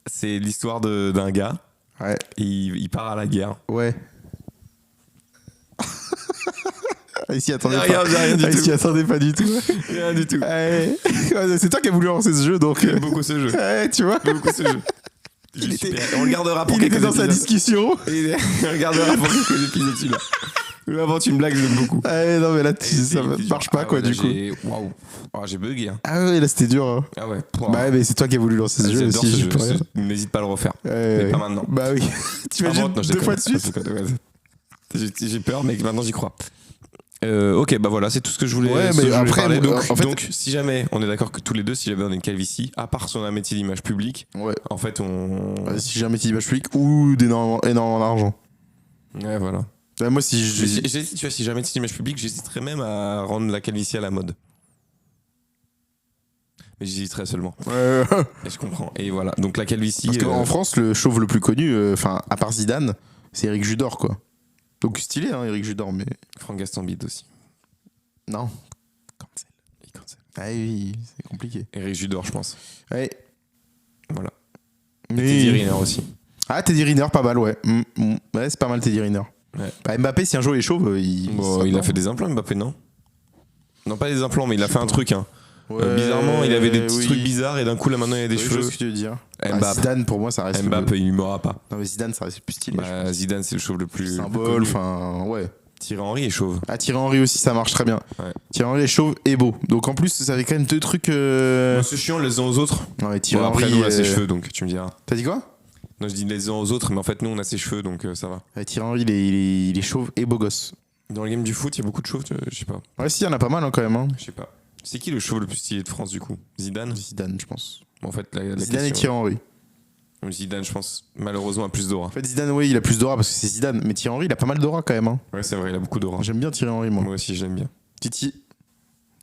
[SPEAKER 3] C'est l'histoire d'un gars.
[SPEAKER 1] Ouais.
[SPEAKER 3] Et il part à la guerre.
[SPEAKER 1] Ouais. Ah, ici, attendez pas.
[SPEAKER 3] Regarde, j'ai rien du
[SPEAKER 1] Ah, ici,
[SPEAKER 3] tout.
[SPEAKER 1] attendez pas du tout.
[SPEAKER 3] Rien du tout.
[SPEAKER 1] Ouais. Ouais, c'est toi qui as voulu lancer ce jeu, donc.
[SPEAKER 3] J'aime beaucoup ce jeu.
[SPEAKER 1] Ouais, tu vois.
[SPEAKER 3] J'aime beaucoup ce jeu.
[SPEAKER 1] Il était-
[SPEAKER 3] On le gardera pour
[SPEAKER 1] Il était
[SPEAKER 3] quelques
[SPEAKER 1] dans sa
[SPEAKER 3] épisodes.
[SPEAKER 1] discussion.
[SPEAKER 3] Et on regardera pour quelques épisodes celui-là. Mais invente une blague, j'aime beaucoup.
[SPEAKER 1] Ouais, non, mais là,
[SPEAKER 3] Et
[SPEAKER 1] ça
[SPEAKER 3] c'est-
[SPEAKER 1] marche pas,
[SPEAKER 3] ah
[SPEAKER 1] quoi,
[SPEAKER 3] ouais, là,
[SPEAKER 1] du coup.
[SPEAKER 3] Waouh. Ah, j'ai bugué. Hein.
[SPEAKER 1] Ah ouais, là, c'était dur. Hein.
[SPEAKER 3] Ah ouais.
[SPEAKER 1] Bah ouais, mais c'est toi qui as voulu lancer ce jeu
[SPEAKER 3] J'adore
[SPEAKER 1] aussi,
[SPEAKER 3] ce
[SPEAKER 1] j'y
[SPEAKER 3] jeu.
[SPEAKER 1] peux rien.
[SPEAKER 3] N'hésite pas à le refaire.
[SPEAKER 1] Ouais,
[SPEAKER 3] Mais
[SPEAKER 1] ouais.
[SPEAKER 3] pas maintenant.
[SPEAKER 1] Bah oui. T'imagines
[SPEAKER 3] Invente, non, je
[SPEAKER 1] 2
[SPEAKER 3] déconne.
[SPEAKER 1] fois de suite?
[SPEAKER 3] Je déconne, ouais. J'ai peur, mais maintenant j'y crois. Ok, bah voilà, c'est tout ce que je voulais,
[SPEAKER 1] Ouais,
[SPEAKER 3] ce
[SPEAKER 1] mais
[SPEAKER 3] que je voulais
[SPEAKER 1] après,
[SPEAKER 3] parler. Donc,
[SPEAKER 1] en fait-
[SPEAKER 3] donc, si jamais, on est d'accord que tous les deux, si jamais on a une calvitie, à part si on a un métier d'image publique,
[SPEAKER 1] Ouais.
[SPEAKER 3] en fait, on.
[SPEAKER 1] Si j'ai un métier d'image publique ou énormément d'argent.
[SPEAKER 3] Ouais, voilà.
[SPEAKER 1] Moi, si je.
[SPEAKER 3] J'hésite, tu vois, si j'ai un métier d'image publique, j'hésiterais même à rendre la calvitie à la mode. Mais j'hésiterais seulement.
[SPEAKER 1] Ouais.
[SPEAKER 3] Et je comprends. Et voilà. Donc la calvitie.
[SPEAKER 1] Parce qu'en France, le chauve le plus connu, enfin, à part Zidane, c'est Eric Judor, quoi. Donc stylé, hein, Eric Judor, mais.
[SPEAKER 3] Franck Gastambide aussi.
[SPEAKER 1] Non.
[SPEAKER 3] Cancel. Il cancel.
[SPEAKER 1] Ah oui, c'est compliqué.
[SPEAKER 3] Eric Judor, je pense.
[SPEAKER 1] Ouais.
[SPEAKER 3] Voilà.
[SPEAKER 1] Mais...
[SPEAKER 3] Teddy Riner aussi.
[SPEAKER 1] Ah, Teddy Riner, pas mal, ouais. Ouais, c'est pas mal, Teddy Riner.
[SPEAKER 3] Ouais.
[SPEAKER 1] Bah, Mbappé, si un jour il est chauve,
[SPEAKER 3] Il a fait des implants, Mbappé, non? Non, pas des implants, mais il a fait un truc. Hein.
[SPEAKER 1] Ouais,
[SPEAKER 3] Bizarrement, il avait des petits
[SPEAKER 1] oui.
[SPEAKER 3] trucs bizarres et d'un coup, là maintenant, il a des
[SPEAKER 1] Oui, je
[SPEAKER 3] cheveux.
[SPEAKER 1] vois ce que tu veux dire.
[SPEAKER 3] Mbappé.
[SPEAKER 1] Zidane, pour moi, ça reste.
[SPEAKER 3] Mbappé, il m'aura pas.
[SPEAKER 1] Non, mais Zidane, ça reste plus stylé. je
[SPEAKER 3] Bah,
[SPEAKER 1] pense.
[SPEAKER 3] Zidane, c'est le chauve le plus.
[SPEAKER 1] Symbole, enfin, ouais.
[SPEAKER 3] Thierry Henry est chauve.
[SPEAKER 1] Ah, Thierry Henry aussi, ça marche très bien.
[SPEAKER 3] Ouais.
[SPEAKER 1] Thierry Henry est chauve et beau. Donc en plus, ça avait quand même deux trucs.
[SPEAKER 3] Bon, c'est chiant, les uns aux autres.
[SPEAKER 1] Non, mais Thierry
[SPEAKER 3] Bon, après,
[SPEAKER 1] Henry.
[SPEAKER 3] nous, on a ses cheveux, donc tu me diras.
[SPEAKER 1] T'as dit quoi?
[SPEAKER 3] Non, je dis les uns aux autres, mais en fait, nous, on a ses cheveux, donc ça va.
[SPEAKER 1] Ouais, Thierry Henry, il est chauve et beau gosse.
[SPEAKER 3] Dans le game du foot, il y a beaucoup de chauves, je sais pas.
[SPEAKER 1] Ouais, si, il y en a pas mal hein, quand même. Hein.
[SPEAKER 3] Je sais pas. C'est qui le chauve le plus stylé de France, du coup? Zidane?
[SPEAKER 1] Zidane, je pense.
[SPEAKER 3] Bon, en fait, la
[SPEAKER 1] Zidane et
[SPEAKER 3] question...
[SPEAKER 1] Thierry Henry.
[SPEAKER 3] Zidane, je pense, malheureusement, a plus d'aura.
[SPEAKER 1] En fait, Zidane, oui, il a plus d'aura parce que c'est Zidane. Mais Thierry Henry, il a pas mal d'aura quand même. Hein.
[SPEAKER 3] Ouais, c'est vrai, il a beaucoup d'aura.
[SPEAKER 1] J'aime bien Thierry Henry, moi.
[SPEAKER 3] Moi aussi, je l'aime bien.
[SPEAKER 1] Titi,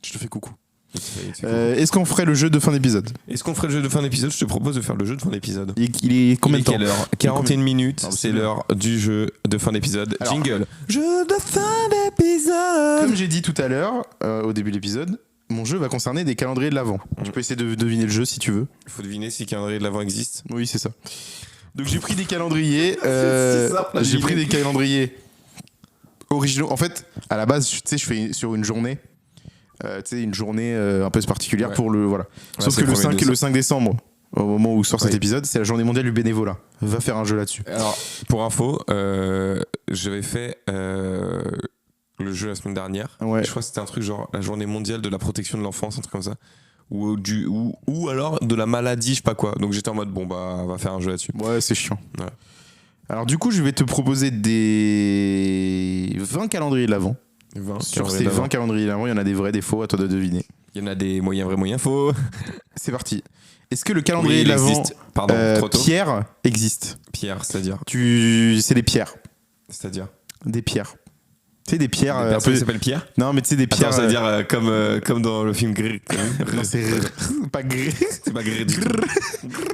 [SPEAKER 1] je te fais coucou.
[SPEAKER 3] C'est cool.
[SPEAKER 1] Est-ce qu'on ferait le jeu de fin d'épisode?
[SPEAKER 3] Est-ce qu'on ferait le jeu de fin d'épisode? Je te propose de faire le jeu de fin d'épisode.
[SPEAKER 1] Il est combien de temps?
[SPEAKER 3] Quelle heure? 41 minutes,
[SPEAKER 1] Non,
[SPEAKER 3] c'est
[SPEAKER 1] bien.
[SPEAKER 3] l'heure du jeu de fin d'épisode.
[SPEAKER 1] Alors-
[SPEAKER 3] Jingle. Jeu de fin d'épisode.
[SPEAKER 1] Comme j'ai dit tout à l'heure, au début de l'épisode, mon jeu va concerner des calendriers de l'avant. Tu peux essayer de deviner le jeu si tu veux.
[SPEAKER 3] Il faut deviner si le calendrier de l'avant existe.
[SPEAKER 1] Oui, c'est ça. Donc j'ai pris des calendriers.
[SPEAKER 3] C'est simple à
[SPEAKER 1] J'ai
[SPEAKER 3] deviner.
[SPEAKER 1] pris des calendriers originaux. En fait, à la base, tu sais, je fais sur une journée. Tu sais, une journée un peu particulière
[SPEAKER 3] Ouais.
[SPEAKER 1] pour le. Voilà.
[SPEAKER 3] Ouais,
[SPEAKER 1] Sauf
[SPEAKER 3] c'est
[SPEAKER 1] que
[SPEAKER 3] le
[SPEAKER 1] le 5,
[SPEAKER 3] 1er
[SPEAKER 1] le 5 décembre, au moment où sort cet
[SPEAKER 3] Oui.
[SPEAKER 1] épisode, c'est la journée mondiale du bénévolat. Va faire un jeu là-dessus.
[SPEAKER 3] Alors, pour info, j'avais fait le jeu la semaine dernière.
[SPEAKER 1] Ouais.
[SPEAKER 3] Je crois que c'était un truc genre la journée mondiale de la protection de l'enfance, un truc comme ça. Ou alors de la maladie, je sais pas quoi. Donc j'étais en mode, bon, bah, on va faire un jeu là-dessus.
[SPEAKER 1] Ouais, c'est chiant.
[SPEAKER 3] Ouais.
[SPEAKER 1] Alors, du coup, je vais te proposer des 20 calendriers de l'avant.
[SPEAKER 3] 20
[SPEAKER 1] Sur
[SPEAKER 3] calendriers
[SPEAKER 1] ces
[SPEAKER 3] d'avant.
[SPEAKER 1] 20 calendriers de l'avant, il y en a des vrais, des faux, à toi de deviner.
[SPEAKER 3] Il y en a des moyens vrais, moyens faux.
[SPEAKER 1] C'est parti. Est-ce que le calendrier
[SPEAKER 3] Oui,
[SPEAKER 1] de
[SPEAKER 3] il
[SPEAKER 1] l'avant,
[SPEAKER 3] existe. Pardon, trop tôt.
[SPEAKER 1] Pierre, existe?
[SPEAKER 3] Pierre, c'est-à-dire.
[SPEAKER 1] C'est des pierres.
[SPEAKER 3] C'est-à-dire.
[SPEAKER 1] Des pierres. Tu sais, des pierres.
[SPEAKER 3] Des
[SPEAKER 1] un
[SPEAKER 3] personnes
[SPEAKER 1] peu...
[SPEAKER 3] qui s'appellent Pierre.
[SPEAKER 1] Non, mais tu sais, des pierres.
[SPEAKER 3] Attends, c'est-à-dire comme dans le film Gré.
[SPEAKER 1] Non, c'est pas gré.
[SPEAKER 3] C'est pas Gré du tout.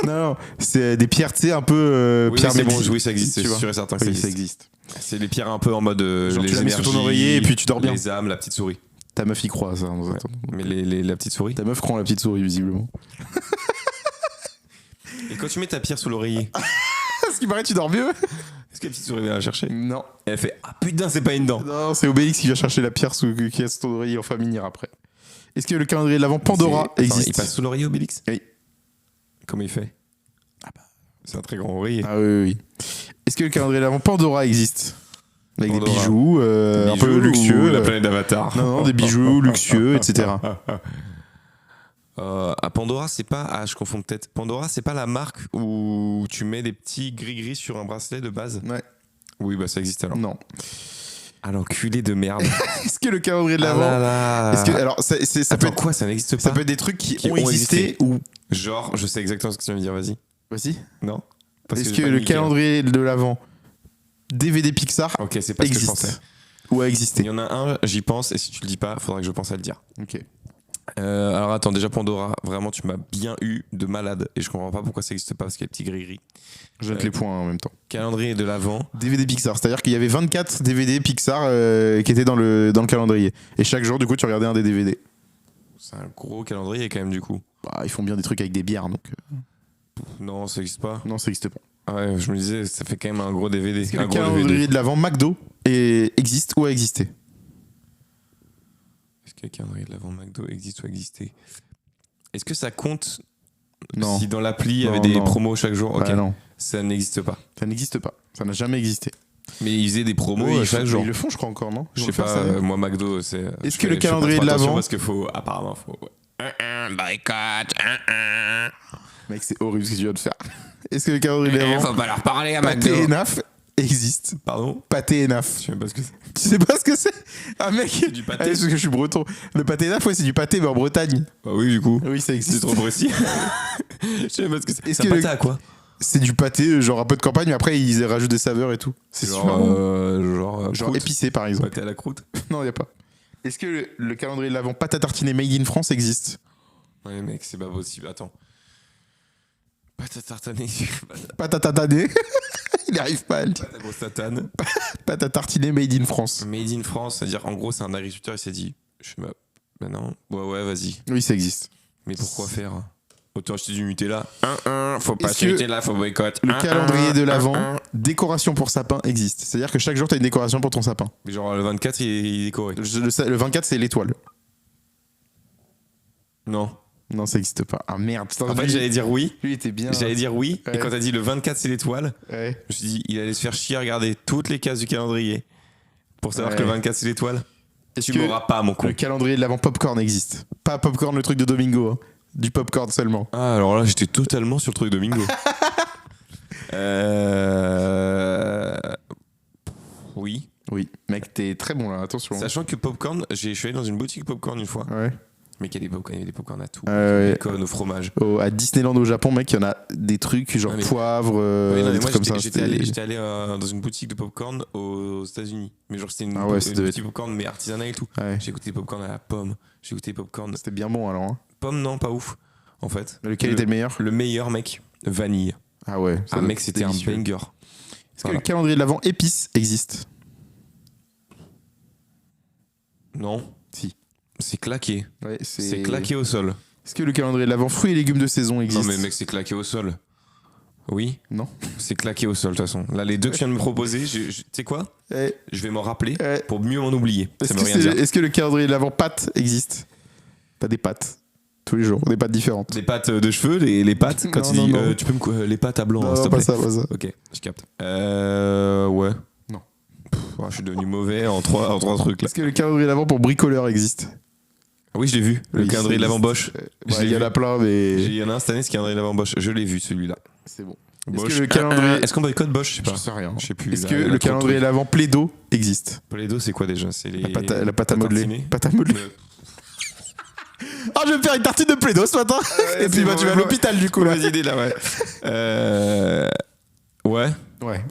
[SPEAKER 1] Non, c'est des pierres, tu sais, un peu.
[SPEAKER 3] Oui,
[SPEAKER 1] pierres
[SPEAKER 3] c'est bon,
[SPEAKER 1] médicales,
[SPEAKER 3] oui, ça existe,
[SPEAKER 1] tu
[SPEAKER 3] c'est
[SPEAKER 1] vois.
[SPEAKER 3] sûr et certain que
[SPEAKER 1] Oui,
[SPEAKER 3] ça
[SPEAKER 1] ça
[SPEAKER 3] existe.
[SPEAKER 1] existe.
[SPEAKER 3] C'est les pierres un peu en mode
[SPEAKER 1] Genre,
[SPEAKER 3] les
[SPEAKER 1] tu la mets sur ton
[SPEAKER 3] énergies,
[SPEAKER 1] oreiller et puis tu dors bien.
[SPEAKER 3] Les âmes, la petite souris.
[SPEAKER 1] Ta meuf y croit, ça.
[SPEAKER 3] Ouais.
[SPEAKER 1] Attends.
[SPEAKER 3] Mais la petite souris.
[SPEAKER 1] Ta meuf croit en la petite souris, visiblement.
[SPEAKER 3] Et quand tu mets ta pierre sous l'oreiller,
[SPEAKER 1] Ce qui paraît, tu dors mieux?
[SPEAKER 3] est-ce que la petite souris vient la chercher?
[SPEAKER 1] Non.
[SPEAKER 3] Et elle fait ah putain, c'est pas une dent.
[SPEAKER 1] Non, c'est Obélix qui vient chercher la pierre qui est sous ton oreiller, enfin finir après. Est-ce que le calendrier de l'avant Pandora
[SPEAKER 3] Attends,
[SPEAKER 1] existe?
[SPEAKER 3] il passe sous l'oreiller Obélix?
[SPEAKER 1] Oui.
[SPEAKER 3] Comment il fait? C'est un très grand oreiller.
[SPEAKER 1] Ah oui, oui, oui. Est-ce que le calendrier de l'avant Pandora existe? Avec des
[SPEAKER 3] Pandora.
[SPEAKER 1] bijoux, un
[SPEAKER 3] Bijoux
[SPEAKER 1] peu
[SPEAKER 3] ou
[SPEAKER 1] luxueux.
[SPEAKER 3] la planète d'Avatar.
[SPEAKER 1] Non, des bijoux luxueux, etc.
[SPEAKER 3] À Pandora, c'est pas. Ah, je confonds peut-être. Pandora, c'est pas la marque où tu mets des petits gris-gris sur un bracelet de base?
[SPEAKER 1] Ouais.
[SPEAKER 3] Oui, bah ça existe alors.
[SPEAKER 1] Non.
[SPEAKER 3] Ah, l'enculé de merde.
[SPEAKER 1] Est-ce que le calendrier de
[SPEAKER 3] Ah
[SPEAKER 1] l'avant.
[SPEAKER 3] là là.
[SPEAKER 1] Est-ce que, alors, ça peut
[SPEAKER 3] Attends,
[SPEAKER 1] être,
[SPEAKER 3] quoi, ça n'existe
[SPEAKER 1] ça
[SPEAKER 3] pas?
[SPEAKER 1] peut être des trucs qui
[SPEAKER 3] Qui
[SPEAKER 1] ont
[SPEAKER 3] ont
[SPEAKER 1] existé
[SPEAKER 3] existé.
[SPEAKER 1] ou.
[SPEAKER 3] Genre, je sais exactement ce que tu vas me dire, vas-y.
[SPEAKER 1] Vas-y.
[SPEAKER 3] Non? Parce
[SPEAKER 1] Est-ce
[SPEAKER 3] j'ai
[SPEAKER 1] que
[SPEAKER 3] pas
[SPEAKER 1] le
[SPEAKER 3] niqué, hein.
[SPEAKER 1] calendrier de l'avant DVD Pixar
[SPEAKER 3] Ok, c'est pas ce que je pensais.
[SPEAKER 1] existe ou a
[SPEAKER 3] Il
[SPEAKER 1] existé?
[SPEAKER 3] y en a un, j'y pense, et si tu le dis pas, faudra que je pense à le dire.
[SPEAKER 1] Ok.
[SPEAKER 3] Alors attends, déjà Pandora, vraiment tu m'as bien eu de malade, et je comprends pas pourquoi ça n'existe pas, parce qu'il y a petit gris-gris.
[SPEAKER 1] Je note les points en même temps.
[SPEAKER 3] Calendrier de l'avant.
[SPEAKER 1] DVD Pixar, c'est-à-dire qu'il y avait 24 DVD Pixar qui étaient dans le calendrier. Et chaque jour, du coup, tu regardais un des DVD.
[SPEAKER 3] C'est un gros calendrier quand même du coup.
[SPEAKER 1] Bah, ils font bien des trucs avec des bières, donc.
[SPEAKER 3] Non, ça n'existe pas.
[SPEAKER 1] Non, ça n'existe pas.
[SPEAKER 3] Ah ouais, je me disais, ça fait quand même un gros DVD.
[SPEAKER 1] Est-ce que
[SPEAKER 3] Un
[SPEAKER 1] le
[SPEAKER 3] gros
[SPEAKER 1] calendrier
[SPEAKER 3] DVD.
[SPEAKER 1] de l'avant McDo existe ou a existé?
[SPEAKER 3] Est-ce que le calendrier de l'avant McDo existe ou a existé? Est-ce que ça compte
[SPEAKER 1] Non.
[SPEAKER 3] si dans l'appli il y
[SPEAKER 1] Non,
[SPEAKER 3] avait des
[SPEAKER 1] non.
[SPEAKER 3] promos chaque jour? Ok,
[SPEAKER 1] Bah, non,
[SPEAKER 3] ça n'existe pas.
[SPEAKER 1] ça n'existe pas. Ça n'a jamais existé.
[SPEAKER 3] Mais ils faisaient des promos
[SPEAKER 1] Oui,
[SPEAKER 3] chaque
[SPEAKER 1] mais
[SPEAKER 3] jour.
[SPEAKER 1] ils le font, je crois, encore, non? Ils
[SPEAKER 3] Je
[SPEAKER 1] vont
[SPEAKER 3] sais
[SPEAKER 1] le faire,
[SPEAKER 3] pas,
[SPEAKER 1] ça,
[SPEAKER 3] moi McDo, c'est.
[SPEAKER 1] Est-ce
[SPEAKER 3] je
[SPEAKER 1] que le
[SPEAKER 3] fais pas
[SPEAKER 1] calendrier
[SPEAKER 3] trop
[SPEAKER 1] de
[SPEAKER 3] attention
[SPEAKER 1] l'avant-
[SPEAKER 3] Parce qu'il faut, apparemment, faut. Boycott.
[SPEAKER 1] Mec, c'est horrible ce que tu viens de faire. Est-ce que le calendrier de l'avant
[SPEAKER 3] Faut pas leur parler à
[SPEAKER 1] Pâté
[SPEAKER 3] McDo.
[SPEAKER 1] et Naf existe?
[SPEAKER 3] Pardon?
[SPEAKER 1] Pâté et Naf.
[SPEAKER 3] Je sais même pas ce que c'est.
[SPEAKER 1] Tu sais pas ce que c'est? Ah mec,
[SPEAKER 3] du pâté.
[SPEAKER 1] Ah, parce que je suis breton. Le pâté et Naf, ouais, c'est du pâté, mais en Bretagne.
[SPEAKER 3] Bah oui, du coup.
[SPEAKER 1] Oui, ça
[SPEAKER 3] C'est
[SPEAKER 1] existe.
[SPEAKER 3] trop précis. Je sais même pas ce que c'est.
[SPEAKER 1] Est-ce
[SPEAKER 3] Ça
[SPEAKER 1] que
[SPEAKER 3] pâté
[SPEAKER 1] le-
[SPEAKER 3] à quoi?
[SPEAKER 1] C'est du pâté, genre un peu de campagne, mais après ils rajoutent des saveurs et tout. C'est super bon.
[SPEAKER 3] Genre croûte.
[SPEAKER 1] Épicé par exemple.
[SPEAKER 3] Pâté à la croûte.
[SPEAKER 1] Non, y a pas. Est-ce que le calendrier de l'avant pâte à tartiner made in France existe?
[SPEAKER 3] Ouais, mec, c'est pas possible. Attends. Pâte à tartiner.
[SPEAKER 1] Pâte à tataner. Il n'arrive pas à le dire.
[SPEAKER 3] Pâte à grosse tatane.
[SPEAKER 1] Pâte à tartiner made in France.
[SPEAKER 3] Made in France, c'est-à-dire, en gros, c'est un agriculteur, il s'est dit, bah non, ouais, vas-y.
[SPEAKER 1] Oui, ça existe.
[SPEAKER 3] Mais pourquoi faire? Autant acheter du Nutella. Faut pas
[SPEAKER 1] Est-ce
[SPEAKER 3] acheter
[SPEAKER 1] que
[SPEAKER 3] du Nutella, faut boycott.
[SPEAKER 1] Le calendrier de l'Avent, décoration pour sapin, existe. C'est-à-dire que chaque jour, tu as une décoration pour ton sapin.
[SPEAKER 3] Mais genre, le 24, il est décoré.
[SPEAKER 1] Le 24, c'est l'étoile.
[SPEAKER 3] Non.
[SPEAKER 1] Non, ça n'existe pas. Ah merde. Putain,
[SPEAKER 3] En fait,
[SPEAKER 1] lui,
[SPEAKER 3] j'allais dire oui.
[SPEAKER 1] lui était bien.
[SPEAKER 3] J'allais dire oui.
[SPEAKER 1] Ouais.
[SPEAKER 3] Et quand t'as dit le 24, c'est l'étoile,
[SPEAKER 1] Ouais.
[SPEAKER 3] je me suis dit, il allait se faire chier à regarder toutes les cases du calendrier pour savoir
[SPEAKER 1] Ouais.
[SPEAKER 3] que le 24, c'est l'étoile.
[SPEAKER 1] Est-ce
[SPEAKER 3] Tu
[SPEAKER 1] que
[SPEAKER 3] m'auras pas, mon con.
[SPEAKER 1] le calendrier de l'Avent popcorn existe? Pas popcorn, le truc de Domingo. Hein. Du popcorn seulement.
[SPEAKER 3] Ah, alors là, j'étais totalement sur le truc de Mingo. Oui.
[SPEAKER 1] Oui. Mec, t'es très bon là, attention.
[SPEAKER 3] Sachant que popcorn, je suis allé dans une boutique popcorn une fois.
[SPEAKER 1] Ouais.
[SPEAKER 3] Mais qu'il y a des popcorn, il y avait des popcorn à tout.
[SPEAKER 1] Ouais.
[SPEAKER 3] Bacon, au fromage.
[SPEAKER 1] À Disneyland au Japon, mec, il y en a des trucs genre
[SPEAKER 3] Ouais, mais-
[SPEAKER 1] poivre,
[SPEAKER 3] Oui, non, mais
[SPEAKER 1] des
[SPEAKER 3] moi,
[SPEAKER 1] trucs comme ça.
[SPEAKER 3] j'étais allé dans une boutique de popcorn aux États-Unis. Mais genre, c'était une,
[SPEAKER 1] Ah ouais, ça
[SPEAKER 3] une
[SPEAKER 1] devait
[SPEAKER 3] boutique popcorn, mais artisanale et tout.
[SPEAKER 1] Ouais.
[SPEAKER 3] J'ai goûté popcorn à la pomme. J'ai goûté popcorn.
[SPEAKER 1] C'était bien bon alors. Hein.
[SPEAKER 3] Pomme, non, pas ouf. En fait.
[SPEAKER 1] Lequel était le meilleur?
[SPEAKER 3] Le meilleur, mec, vanille.
[SPEAKER 1] Ah ouais. ça
[SPEAKER 3] Ah,
[SPEAKER 1] doit
[SPEAKER 3] mec,
[SPEAKER 1] être
[SPEAKER 3] c'était un
[SPEAKER 1] délicieux.
[SPEAKER 3] banger.
[SPEAKER 1] Est-ce que
[SPEAKER 3] Voilà.
[SPEAKER 1] le calendrier de l'Avent épices existe?
[SPEAKER 3] Non.
[SPEAKER 1] Si.
[SPEAKER 3] C'est claqué.
[SPEAKER 1] Ouais,
[SPEAKER 3] C'est claqué au sol.
[SPEAKER 1] Est-ce que le calendrier de l'Avent fruits et légumes de saison existe?
[SPEAKER 3] Non, mais mec, c'est claqué au sol. Oui.
[SPEAKER 1] Non.
[SPEAKER 3] C'est claqué au sol, de toute façon. Là, les deux que tu viens de me proposer, tu sais quoi?
[SPEAKER 1] Ouais.
[SPEAKER 3] Je vais m'en rappeler
[SPEAKER 1] Ouais.
[SPEAKER 3] pour mieux m'en oublier. Ça
[SPEAKER 1] Est-ce
[SPEAKER 3] veut
[SPEAKER 1] que,
[SPEAKER 3] rien dire.
[SPEAKER 1] est-ce que le calendrier de l'Avent pâtes existe? T'as des pâtes. Tous les jours, des pâtes différentes.
[SPEAKER 3] Des pâtes de cheveux, les pâtes, quand
[SPEAKER 1] Non,
[SPEAKER 3] tu
[SPEAKER 1] non,
[SPEAKER 3] dis
[SPEAKER 1] non.
[SPEAKER 3] tu peux les pâtes à blanc,
[SPEAKER 1] Non,
[SPEAKER 3] hein, s'il te
[SPEAKER 1] pas
[SPEAKER 3] plaît.
[SPEAKER 1] ça, pas ça.
[SPEAKER 3] Ok, je capte. Ouais.
[SPEAKER 1] Non.
[SPEAKER 3] Je suis devenu mauvais en trois trucs là.
[SPEAKER 1] Est-ce que le calendrier de l'Avent pour bricoleur existe?
[SPEAKER 3] Oui, je l'ai vu. Le
[SPEAKER 1] Oui,
[SPEAKER 3] calendrier de
[SPEAKER 1] ça
[SPEAKER 3] l'avant
[SPEAKER 1] existe.
[SPEAKER 3] Bosch.
[SPEAKER 1] Ouais,
[SPEAKER 3] Je l'ai
[SPEAKER 1] il y en
[SPEAKER 3] vu.
[SPEAKER 1] a plein, mais
[SPEAKER 3] Il y en a un cette année, c'est le calendrier de l'avant Bosch. Je l'ai vu celui-là.
[SPEAKER 1] c'est bon.
[SPEAKER 3] Bosch.
[SPEAKER 1] Est-ce que le calendrier.
[SPEAKER 3] Est-ce qu'on boycotte Bosch? Je sais
[SPEAKER 1] Je
[SPEAKER 3] pas.
[SPEAKER 1] sais rien.
[SPEAKER 3] Je sais plus.
[SPEAKER 1] Est-ce
[SPEAKER 3] là,
[SPEAKER 1] que
[SPEAKER 3] il y a
[SPEAKER 1] le
[SPEAKER 3] trop de
[SPEAKER 1] calendrier de
[SPEAKER 3] trucs.
[SPEAKER 1] l'Avent Plaido existe?
[SPEAKER 3] Plaido, c'est quoi déjà? C'est les.
[SPEAKER 1] La pâte à modeler.
[SPEAKER 3] tartiner.
[SPEAKER 1] Pâte à modeler. Ah, je vais me faire une tartine de Plaido ce matin. Et puis
[SPEAKER 3] c'est
[SPEAKER 1] bah, tu vas à
[SPEAKER 3] bon.
[SPEAKER 1] l'hôpital du coup là.
[SPEAKER 3] Mauvaise idée là, ouais. Ouais.
[SPEAKER 1] Ouais.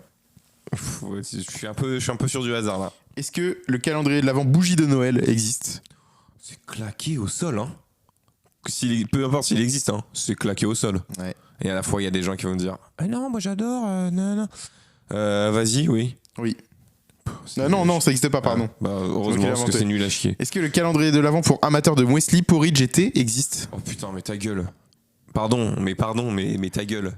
[SPEAKER 3] Ouais, je suis un peu sur du hasard là.
[SPEAKER 1] Est-ce que le calendrier de l'Avent bougie de Noël existe?
[SPEAKER 3] C'est claqué au sol, hein. Peu importe s'il existe, hein. C'est claqué au sol.
[SPEAKER 1] Ouais.
[SPEAKER 3] Et à la fois, il y a des gens qui vont me dire ah non, moi j'adore, non. Vas-y, oui.
[SPEAKER 1] Oui.
[SPEAKER 3] C'est
[SPEAKER 1] Non,
[SPEAKER 3] nul.
[SPEAKER 1] non, ça n'existe pas, pardon.
[SPEAKER 3] Bah,
[SPEAKER 1] C'est moi qui
[SPEAKER 3] heureusement,
[SPEAKER 1] l'ai
[SPEAKER 3] parce que
[SPEAKER 1] inventé.
[SPEAKER 3] c'est nul à chier.
[SPEAKER 1] Est-ce que le calendrier de l'Avent pour amateurs de muesli, porridge et thé existe?
[SPEAKER 3] Oh putain, mais ta gueule. Pardon, mais ta gueule.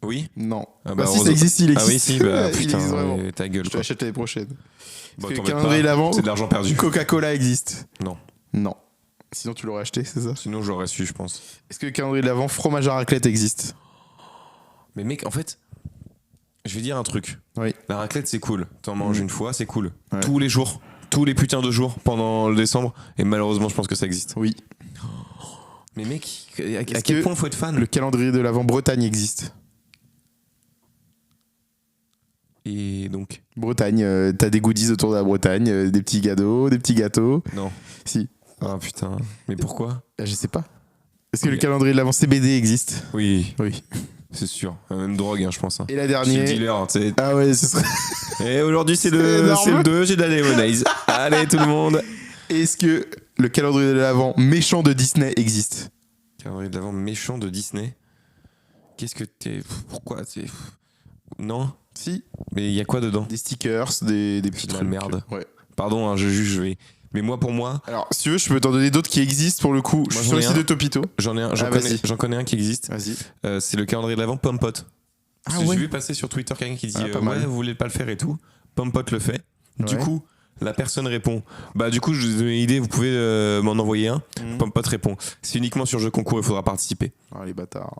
[SPEAKER 3] Oui.
[SPEAKER 1] Non.
[SPEAKER 3] Ah
[SPEAKER 1] bah si,
[SPEAKER 3] heureusement.
[SPEAKER 1] ça existe, il existe.
[SPEAKER 3] Ah oui, si, bah
[SPEAKER 1] Il
[SPEAKER 3] putain,
[SPEAKER 1] existe vraiment.
[SPEAKER 3] mais ta gueule.
[SPEAKER 1] Je te
[SPEAKER 3] Quoi.
[SPEAKER 1] l'achète l'année prochaine.
[SPEAKER 3] Bon,
[SPEAKER 1] Est-ce que le
[SPEAKER 3] t'embête
[SPEAKER 1] calendrier de
[SPEAKER 3] pas.
[SPEAKER 1] l'Avent
[SPEAKER 3] C'est de l'argent perdu.
[SPEAKER 1] Coca-Cola existe?
[SPEAKER 3] Non.
[SPEAKER 1] Non. Sinon, tu l'aurais acheté, c'est ça?
[SPEAKER 3] Sinon, j'aurais su, je pense.
[SPEAKER 1] Est-ce que le calendrier de l'Avent fromage à raclette existe?
[SPEAKER 3] Mais mec, en fait, je vais dire un truc.
[SPEAKER 1] Oui.
[SPEAKER 3] La raclette, c'est cool. T'en manges une fois, c'est cool.
[SPEAKER 1] Ouais.
[SPEAKER 3] Tous les jours. Tous les putains de jours pendant le décembre. Et malheureusement, je pense que ça existe.
[SPEAKER 1] Oui.
[SPEAKER 3] Mais mec, à
[SPEAKER 1] Est-ce
[SPEAKER 3] quel
[SPEAKER 1] que
[SPEAKER 3] point faut être fan?
[SPEAKER 1] Le calendrier de l'Avent Bretagne existe?
[SPEAKER 3] Et donc?
[SPEAKER 1] Bretagne, t'as des goodies autour de la Bretagne, des petits cadeaux, des petits gâteaux.
[SPEAKER 3] Non.
[SPEAKER 1] Si.
[SPEAKER 3] Ah putain. Mais pourquoi?
[SPEAKER 1] Je sais pas. Est-ce que
[SPEAKER 3] Ok.
[SPEAKER 1] le calendrier de l'Avent CBD existe?
[SPEAKER 3] Oui,
[SPEAKER 1] Oui.
[SPEAKER 3] c'est sûr. Même drogue, hein, je pense. Hein.
[SPEAKER 1] Et la
[SPEAKER 3] Je suis le
[SPEAKER 1] dernière.
[SPEAKER 3] dealer, hein, tu sais.
[SPEAKER 1] Ah ouais, ce serait.
[SPEAKER 3] Et aujourd'hui, c'est
[SPEAKER 1] C'est
[SPEAKER 3] le
[SPEAKER 1] énorme.
[SPEAKER 3] 2, j'ai de la Lemonize. Allez, tout le monde.
[SPEAKER 1] Est-ce que le calendrier de l'Avent méchant de Disney existe?
[SPEAKER 3] Calendrier de l'avant méchant de Disney. Qu'est-ce que t'es. Pourquoi t'es. Non.
[SPEAKER 1] Si.
[SPEAKER 3] Mais il y a quoi dedans?
[SPEAKER 1] Des stickers, des petits
[SPEAKER 3] de la
[SPEAKER 1] trucs.
[SPEAKER 3] merde.
[SPEAKER 1] Ouais.
[SPEAKER 3] Pardon, hein, je juge, je vais. Mais moi, pour moi,
[SPEAKER 1] Alors, si tu veux, je peux t'en donner d'autres qui existent pour le coup. Je suis
[SPEAKER 3] j'en
[SPEAKER 1] sur
[SPEAKER 3] ai
[SPEAKER 1] le site
[SPEAKER 3] un.
[SPEAKER 1] de Topito.
[SPEAKER 3] j'en
[SPEAKER 1] vas-y.
[SPEAKER 3] connais un qui existe.
[SPEAKER 1] Vas-y.
[SPEAKER 3] C'est le calendrier de l'avant Pompot. Parce que
[SPEAKER 1] ouais.
[SPEAKER 3] j'ai vu passer sur Twitter quelqu'un qui dit
[SPEAKER 1] Ah, pas mal.
[SPEAKER 3] ouais, vous voulez pas le faire et tout. Pompot le fait. Du
[SPEAKER 1] Ouais.
[SPEAKER 3] coup, la personne répond bah, du coup, je vous ai donné une idée, vous pouvez m'en envoyer un.
[SPEAKER 1] Mhm.
[SPEAKER 3] Pompot répond c'est uniquement sur jeu concours, il faudra participer.
[SPEAKER 1] Ah, les bâtards.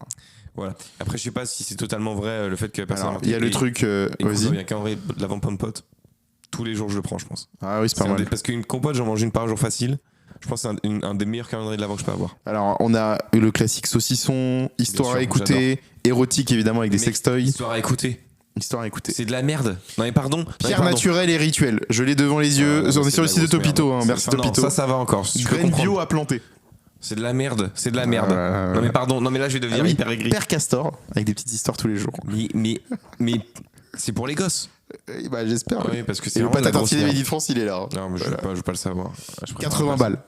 [SPEAKER 3] Voilà. Après, je sais pas si c'est totalement vrai le fait que la personne.
[SPEAKER 1] Alors, il y a le truc.
[SPEAKER 3] Il y a
[SPEAKER 1] Vas-y.
[SPEAKER 3] un calendrier de l'avant Pompot. Tous les jours, je le prends, je pense.
[SPEAKER 1] Ah oui, c'est pas
[SPEAKER 3] C'est un
[SPEAKER 1] mal.
[SPEAKER 3] des- parce qu'une compote, j'en mange une par jour facile. Je pense que c'est un des meilleurs calendriers de l'avant que je peux avoir.
[SPEAKER 1] Alors, on a le classique saucisson, histoire
[SPEAKER 3] sûr,
[SPEAKER 1] à écouter, érotique évidemment avec des
[SPEAKER 3] Mec,
[SPEAKER 1] sextoys.
[SPEAKER 3] Histoire à écouter.
[SPEAKER 1] Histoire à écouter.
[SPEAKER 3] C'est de la merde. Non, mais pardon. Non, mais
[SPEAKER 1] Pierre
[SPEAKER 3] pardon.
[SPEAKER 1] naturelle et rituel. Je l'ai devant les yeux.
[SPEAKER 3] Ah,
[SPEAKER 1] On est
[SPEAKER 3] c'est
[SPEAKER 1] sur le
[SPEAKER 3] de
[SPEAKER 1] site
[SPEAKER 3] la
[SPEAKER 1] de
[SPEAKER 3] grosse
[SPEAKER 1] Topito.
[SPEAKER 3] merde.
[SPEAKER 1] Hein. Merci
[SPEAKER 3] Enfin, non,
[SPEAKER 1] Topito.
[SPEAKER 3] ça va encore. Je peux
[SPEAKER 1] Graines
[SPEAKER 3] comprendre.
[SPEAKER 1] bio à planter.
[SPEAKER 3] C'est de la merde. C'est de la merde.
[SPEAKER 1] Ah,
[SPEAKER 3] Non, mais pardon. Non, mais là, je vais devenir
[SPEAKER 1] Ah oui,
[SPEAKER 3] hyper aigri.
[SPEAKER 1] Père Castor avec des petites histoires tous les jours.
[SPEAKER 3] Mais c'est pour les gosses.
[SPEAKER 1] Bah, j'espère.
[SPEAKER 3] Ah
[SPEAKER 1] oui.
[SPEAKER 3] oui, parce que c'est
[SPEAKER 1] Et le
[SPEAKER 3] vraiment de
[SPEAKER 1] pâte
[SPEAKER 3] la
[SPEAKER 1] à
[SPEAKER 3] grosse
[SPEAKER 1] tartiner
[SPEAKER 3] merde.
[SPEAKER 1] Midi de France, il est là. hein.
[SPEAKER 3] Non, mais je veux
[SPEAKER 1] Voilà.
[SPEAKER 3] pas le savoir. Je préfère
[SPEAKER 1] 80
[SPEAKER 3] pas
[SPEAKER 1] balles.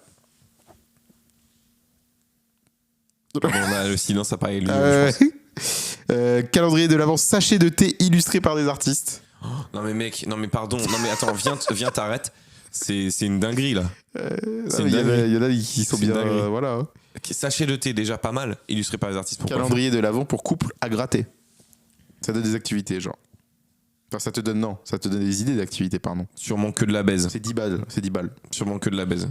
[SPEAKER 3] Pardon, là, le silence a pas élu.
[SPEAKER 1] Calendrier de l'avant, sachet de thé illustré par des artistes.
[SPEAKER 3] Non mais mec, non mais pardon, non mais attends, viens t'arrête. C'est une dinguerie là. C'est une dinguerie.
[SPEAKER 1] Il y en a qui sont
[SPEAKER 3] C'est une
[SPEAKER 1] bien.
[SPEAKER 3] dinguerie.
[SPEAKER 1] Voilà.
[SPEAKER 3] Sachet de thé déjà pas mal, illustré par les artistes. Pourquoi
[SPEAKER 1] Calendrier de l'avant pour couple à gratter. Ça donne des activités, genre. Enfin, ça te donne des idées d'activités, pardon.
[SPEAKER 3] Sûrement que de la baise.
[SPEAKER 1] C'est 10 balles. C'est 10 balles.
[SPEAKER 3] Sûrement que de la baise.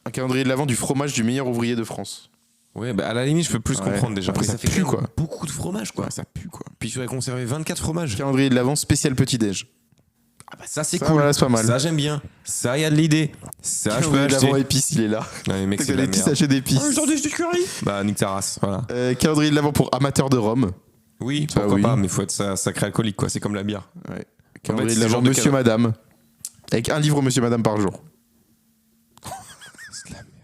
[SPEAKER 1] Un calendrier de l'avant du fromage du meilleur ouvrier de France.
[SPEAKER 3] Ouais, bah à la limite, je peux plus
[SPEAKER 1] Ouais.
[SPEAKER 3] comprendre déjà.
[SPEAKER 1] Après,
[SPEAKER 3] Mais
[SPEAKER 1] ça
[SPEAKER 3] fait
[SPEAKER 1] pue,
[SPEAKER 3] quand même
[SPEAKER 1] quoi.
[SPEAKER 3] beaucoup de fromage quoi.
[SPEAKER 1] Ouais, ça pue, quoi.
[SPEAKER 3] Puis tu vas conserver 24 fromages.
[SPEAKER 1] Calendrier de l'avant spécial petit-déj.
[SPEAKER 3] Ah bah ça c'est
[SPEAKER 1] Ça,
[SPEAKER 3] cool.
[SPEAKER 1] voilà, c'est pas mal.
[SPEAKER 3] Ça j'aime bien. Ça y a de l'idée. Ça je peux
[SPEAKER 1] Calendrier de
[SPEAKER 3] acheter.
[SPEAKER 1] l'avant épices, il est là.
[SPEAKER 3] Non mais mec,
[SPEAKER 1] T'as
[SPEAKER 3] c'est de
[SPEAKER 1] des
[SPEAKER 3] la
[SPEAKER 1] petits
[SPEAKER 3] merde.
[SPEAKER 1] sachets d'épices.
[SPEAKER 3] du curry. Bah nique ta race, voilà.
[SPEAKER 1] Calendrier de l'avant pour amateurs de rhum.
[SPEAKER 3] Oui,
[SPEAKER 1] Ça,
[SPEAKER 3] pourquoi
[SPEAKER 1] oui.
[SPEAKER 3] pas, mais faut être sacré alcoolique quoi, c'est comme la bière.
[SPEAKER 1] Ouais.
[SPEAKER 3] En
[SPEAKER 1] Calendrier
[SPEAKER 3] fait,
[SPEAKER 1] de
[SPEAKER 3] c'est
[SPEAKER 1] l'avant
[SPEAKER 3] genre de
[SPEAKER 1] Monsieur Madame. Avec un livre Monsieur Madame par jour.
[SPEAKER 3] C'est de la merde.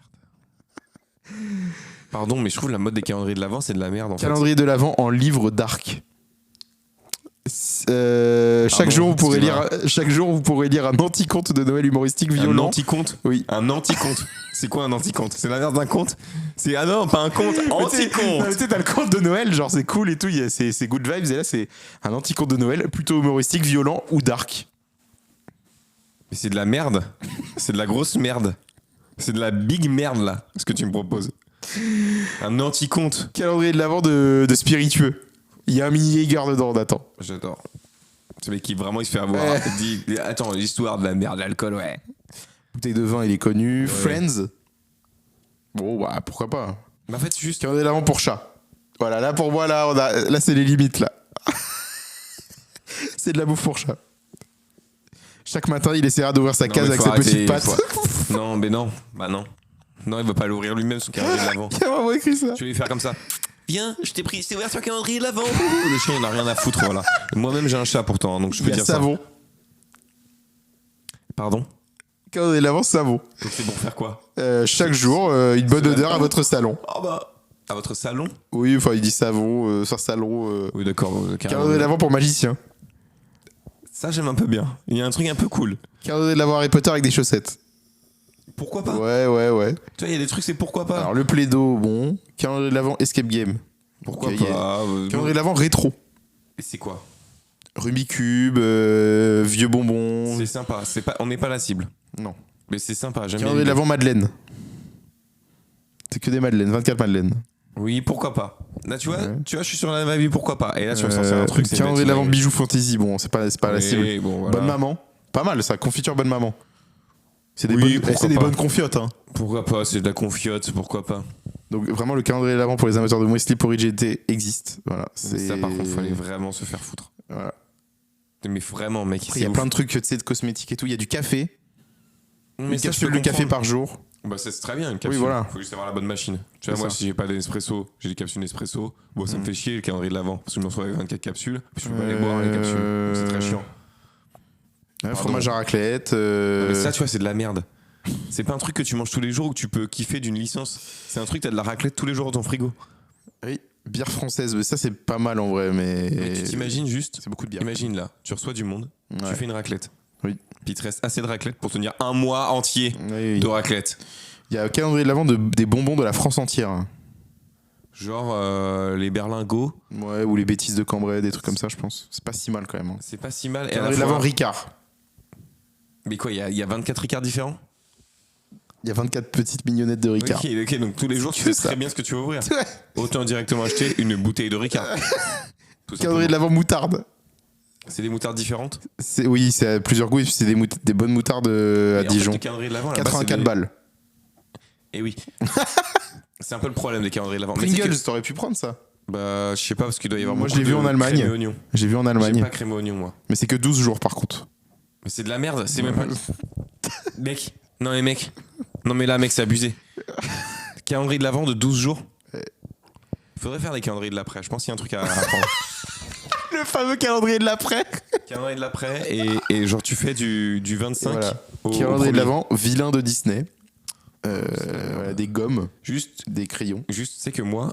[SPEAKER 3] Pardon, mais je trouve la mode des calendriers de l'avant, c'est de la merde en
[SPEAKER 1] Calendrier de l'avant en livre dark. Chaque jour, vous pourrez lire un anti-conte de Noël humoristique
[SPEAKER 3] fait. Un
[SPEAKER 1] violent.
[SPEAKER 3] anti-conte.
[SPEAKER 1] Oui.
[SPEAKER 3] Un anti-conte. C'est quoi un anti-conte? C'est l'inverse d'un conte? C'est ah non, pas un conte,
[SPEAKER 1] Non, mais
[SPEAKER 3] anti-conte.
[SPEAKER 1] tu sais, t'as le conte de Noël, genre c'est cool et tout, c'est good vibes, et là c'est un anti-conte de Noël, plutôt humoristique, violent ou dark.
[SPEAKER 3] Mais c'est de la merde. C'est de la grosse merde. C'est de la big merde là, ce que tu me proposes. Un anti-conte.
[SPEAKER 1] Calendrier de l'avant de spiritueux. Il y a un mini Jaeger dedans, Nathan.
[SPEAKER 3] J'adore. Ce mec qui vraiment il se fait avoir.
[SPEAKER 1] Ouais.
[SPEAKER 3] Il dit, attends, l'histoire de la merde, l'alcool, ouais.
[SPEAKER 1] Bouteille de vin, il est connu.
[SPEAKER 3] Ouais.
[SPEAKER 1] Friends. Bon, bah pourquoi pas.
[SPEAKER 3] Mais en fait, juste.
[SPEAKER 1] Calendrier de l'avant pour chat. Voilà, là pour moi, là c'est les limites là. C'est de la bouffe pour chat. Chaque matin, il essaiera d'ouvrir sa
[SPEAKER 3] Non,
[SPEAKER 1] case
[SPEAKER 3] mais
[SPEAKER 1] avec
[SPEAKER 3] faut
[SPEAKER 1] sa petite
[SPEAKER 3] arrêter,
[SPEAKER 1] patte.
[SPEAKER 3] Non, mais non. Bah non. Non, il va pas l'ouvrir lui-même son calendrier de l'avant.
[SPEAKER 1] Qui a vraiment écrit ça?
[SPEAKER 3] Je vais lui faire comme ça. Viens, je t'ai pris, c'est ouvert sur le calendrier de l'avant. Le chien, il n'a rien à foutre, voilà. Moi-même, j'ai un chat pourtant, donc je peux
[SPEAKER 1] Il y a
[SPEAKER 3] dire
[SPEAKER 1] savon.
[SPEAKER 3] ça. Pardon.
[SPEAKER 1] Calendrier de l'avant, savon.
[SPEAKER 3] Donc c'est pour faire quoi?
[SPEAKER 1] Chaque jour, une bonne
[SPEAKER 3] C'est
[SPEAKER 1] odeur
[SPEAKER 3] la-
[SPEAKER 1] à votre salon.
[SPEAKER 3] Ah bah. À votre salon?
[SPEAKER 1] Oui, enfin, il dit savon, sur salon.
[SPEAKER 3] Oui, d'accord.
[SPEAKER 1] Calendrier de l'avant pour magicien.
[SPEAKER 3] Ça, j'aime un peu bien. Il y a un truc un peu cool.
[SPEAKER 1] Calendrier de l'avant Harry Potter avec des chaussettes.
[SPEAKER 3] Pourquoi pas?
[SPEAKER 1] Ouais.
[SPEAKER 3] Tu vois, il y a des trucs, c'est pourquoi pas?
[SPEAKER 1] Alors, le plaido, bon. Calendrier de l'avant Escape Game.
[SPEAKER 3] Pourquoi
[SPEAKER 1] Ok,
[SPEAKER 3] pas?
[SPEAKER 1] Calendrier de l'avant rétro.
[SPEAKER 3] Et c'est quoi?
[SPEAKER 1] Rubik's Cube, vieux bonbons.
[SPEAKER 3] C'est sympa. C'est pas, on n'est pas la cible.
[SPEAKER 1] Non.
[SPEAKER 3] Mais c'est sympa. J'aime bien.
[SPEAKER 1] Calendrier de l'avant Madeleine. C'est que des Madeleines, 24 Madeleines.
[SPEAKER 3] Oui, pourquoi pas? Là, tu vois,
[SPEAKER 1] Ouais.
[SPEAKER 3] je suis sur la même avis, pourquoi pas? Et là, tu vas me sortir un truc, c'est
[SPEAKER 1] Calendrier de
[SPEAKER 3] bête,
[SPEAKER 1] l'avant
[SPEAKER 3] mais-
[SPEAKER 1] bijoux fantasy. Bon, c'est pas la cible.
[SPEAKER 3] Oui, bon, voilà.
[SPEAKER 1] Bonne maman. Pas mal ça, confiture bonne maman. C'est des,
[SPEAKER 3] Oui,
[SPEAKER 1] bonnes,
[SPEAKER 3] pourquoi
[SPEAKER 1] c'est des
[SPEAKER 3] pas.
[SPEAKER 1] bonnes confiotes. Hein.
[SPEAKER 3] Pourquoi pas? C'est de la confiote, pourquoi pas?
[SPEAKER 1] Donc vraiment, le calendrier de l'avant pour les amateurs de Wesley Porridge GT existe. Voilà,
[SPEAKER 3] Mais ça, par contre, fallait vraiment se faire foutre.
[SPEAKER 1] Voilà.
[SPEAKER 3] Mais vraiment, mec.
[SPEAKER 1] Après, il y a plein de trucs, tu sais, de cosmétiques et tout. Il y a du café.
[SPEAKER 3] Mais
[SPEAKER 1] Une
[SPEAKER 3] ça, je
[SPEAKER 1] capsule
[SPEAKER 3] peux
[SPEAKER 1] de café
[SPEAKER 3] comprendre.
[SPEAKER 1] par jour.
[SPEAKER 3] Bah, c'est très bien, une capsule.
[SPEAKER 1] voilà.
[SPEAKER 3] Faut juste avoir la bonne machine. Tu vois,
[SPEAKER 1] C'est
[SPEAKER 3] moi,
[SPEAKER 1] ça.
[SPEAKER 3] si j'ai pas d'espresso, j'ai des capsules d'espresso. Bon, ça me fait chier le calendrier de l'avant. Parce que je m'en reçois avec 24 capsules. Puis je peux pas les boire, les capsules. Donc, c'est très chiant.
[SPEAKER 1] Ouais, fromage à raclette.
[SPEAKER 3] Mais ça, tu vois, c'est de la merde. C'est pas un truc que tu manges tous les jours ou que tu peux kiffer d'une licence. C'est un truc, t'as de la raclette tous les jours dans ton frigo.
[SPEAKER 1] Oui, bière française. Mais ça, c'est pas mal en vrai. Mais
[SPEAKER 3] Mais tu t'imagines juste,
[SPEAKER 1] c'est beaucoup de bière.
[SPEAKER 3] imagine là, tu reçois du monde,
[SPEAKER 1] Ouais.
[SPEAKER 3] tu fais une raclette.
[SPEAKER 1] Oui.
[SPEAKER 3] Puis il te reste assez de raclette pour tenir un mois entier
[SPEAKER 1] Oui.
[SPEAKER 3] de raclette.
[SPEAKER 1] Il y a un calendrier de l'avant des bonbons de la France entière.
[SPEAKER 3] Genre les berlingots,
[SPEAKER 1] Ouais, ou les bêtises de Cambrai, des trucs comme ça, je pense. C'est pas si mal quand même. Hein.
[SPEAKER 3] c'est pas si mal. Et à la
[SPEAKER 1] Calendrier de
[SPEAKER 3] fois-
[SPEAKER 1] l'avant Ricard.
[SPEAKER 3] Mais quoi, il y a 24 Ricards différents?
[SPEAKER 1] Il y a 24 petites mignonnettes de Ricard.
[SPEAKER 3] Ok, donc tous les jours tu
[SPEAKER 1] que
[SPEAKER 3] sais
[SPEAKER 1] ça.
[SPEAKER 3] très bien ce que tu vas ouvrir.
[SPEAKER 1] Ouais.
[SPEAKER 3] Autant directement acheter une bouteille de Ricard. Tout
[SPEAKER 1] Calendrier de
[SPEAKER 3] simplement.
[SPEAKER 1] l'avant moutarde.
[SPEAKER 3] C'est des moutardes différentes.
[SPEAKER 1] Oui, c'est à plusieurs goûts. Et puis c'est des bonnes moutardes à
[SPEAKER 3] Et en fait,
[SPEAKER 1] Dijon.
[SPEAKER 3] le calendrier de l'avant, là-bas,
[SPEAKER 1] 84
[SPEAKER 3] c'est des-
[SPEAKER 1] balles.
[SPEAKER 3] Et oui. C'est un peu le problème des calendriers de l'avant. Mais c'est
[SPEAKER 1] Pringles,
[SPEAKER 3] que-
[SPEAKER 1] t'aurais pu prendre ça.
[SPEAKER 3] Bah, je sais pas, parce qu'il doit y avoir
[SPEAKER 1] Moi, je
[SPEAKER 3] beaucoup
[SPEAKER 1] l'ai vu
[SPEAKER 3] de
[SPEAKER 1] en Allemagne.
[SPEAKER 3] crème et oignon.
[SPEAKER 1] J'ai vu en
[SPEAKER 3] J'ai
[SPEAKER 1] Allemagne.
[SPEAKER 3] pas crème et oignon, moi.
[SPEAKER 1] Mais c'est que 12 jours par contre.
[SPEAKER 3] Mais c'est de la merde, c'est même pas. Mec, non, mais mec. Non, mais là, mec, c'est abusé. Calendrier de l'avant de 12 jours. Il faudrait faire des calendriers de l'après. Je pense qu'il y a un truc à apprendre.
[SPEAKER 1] Le fameux calendrier de l'après.
[SPEAKER 3] Calendrier de l'après, et genre, tu fais du 25
[SPEAKER 1] Voilà.
[SPEAKER 3] au
[SPEAKER 1] Calendrier de
[SPEAKER 3] premier.
[SPEAKER 1] l'avant, vilain de Disney. Voilà, des gommes,
[SPEAKER 3] Juste,
[SPEAKER 1] des crayons.
[SPEAKER 3] c'est que moi,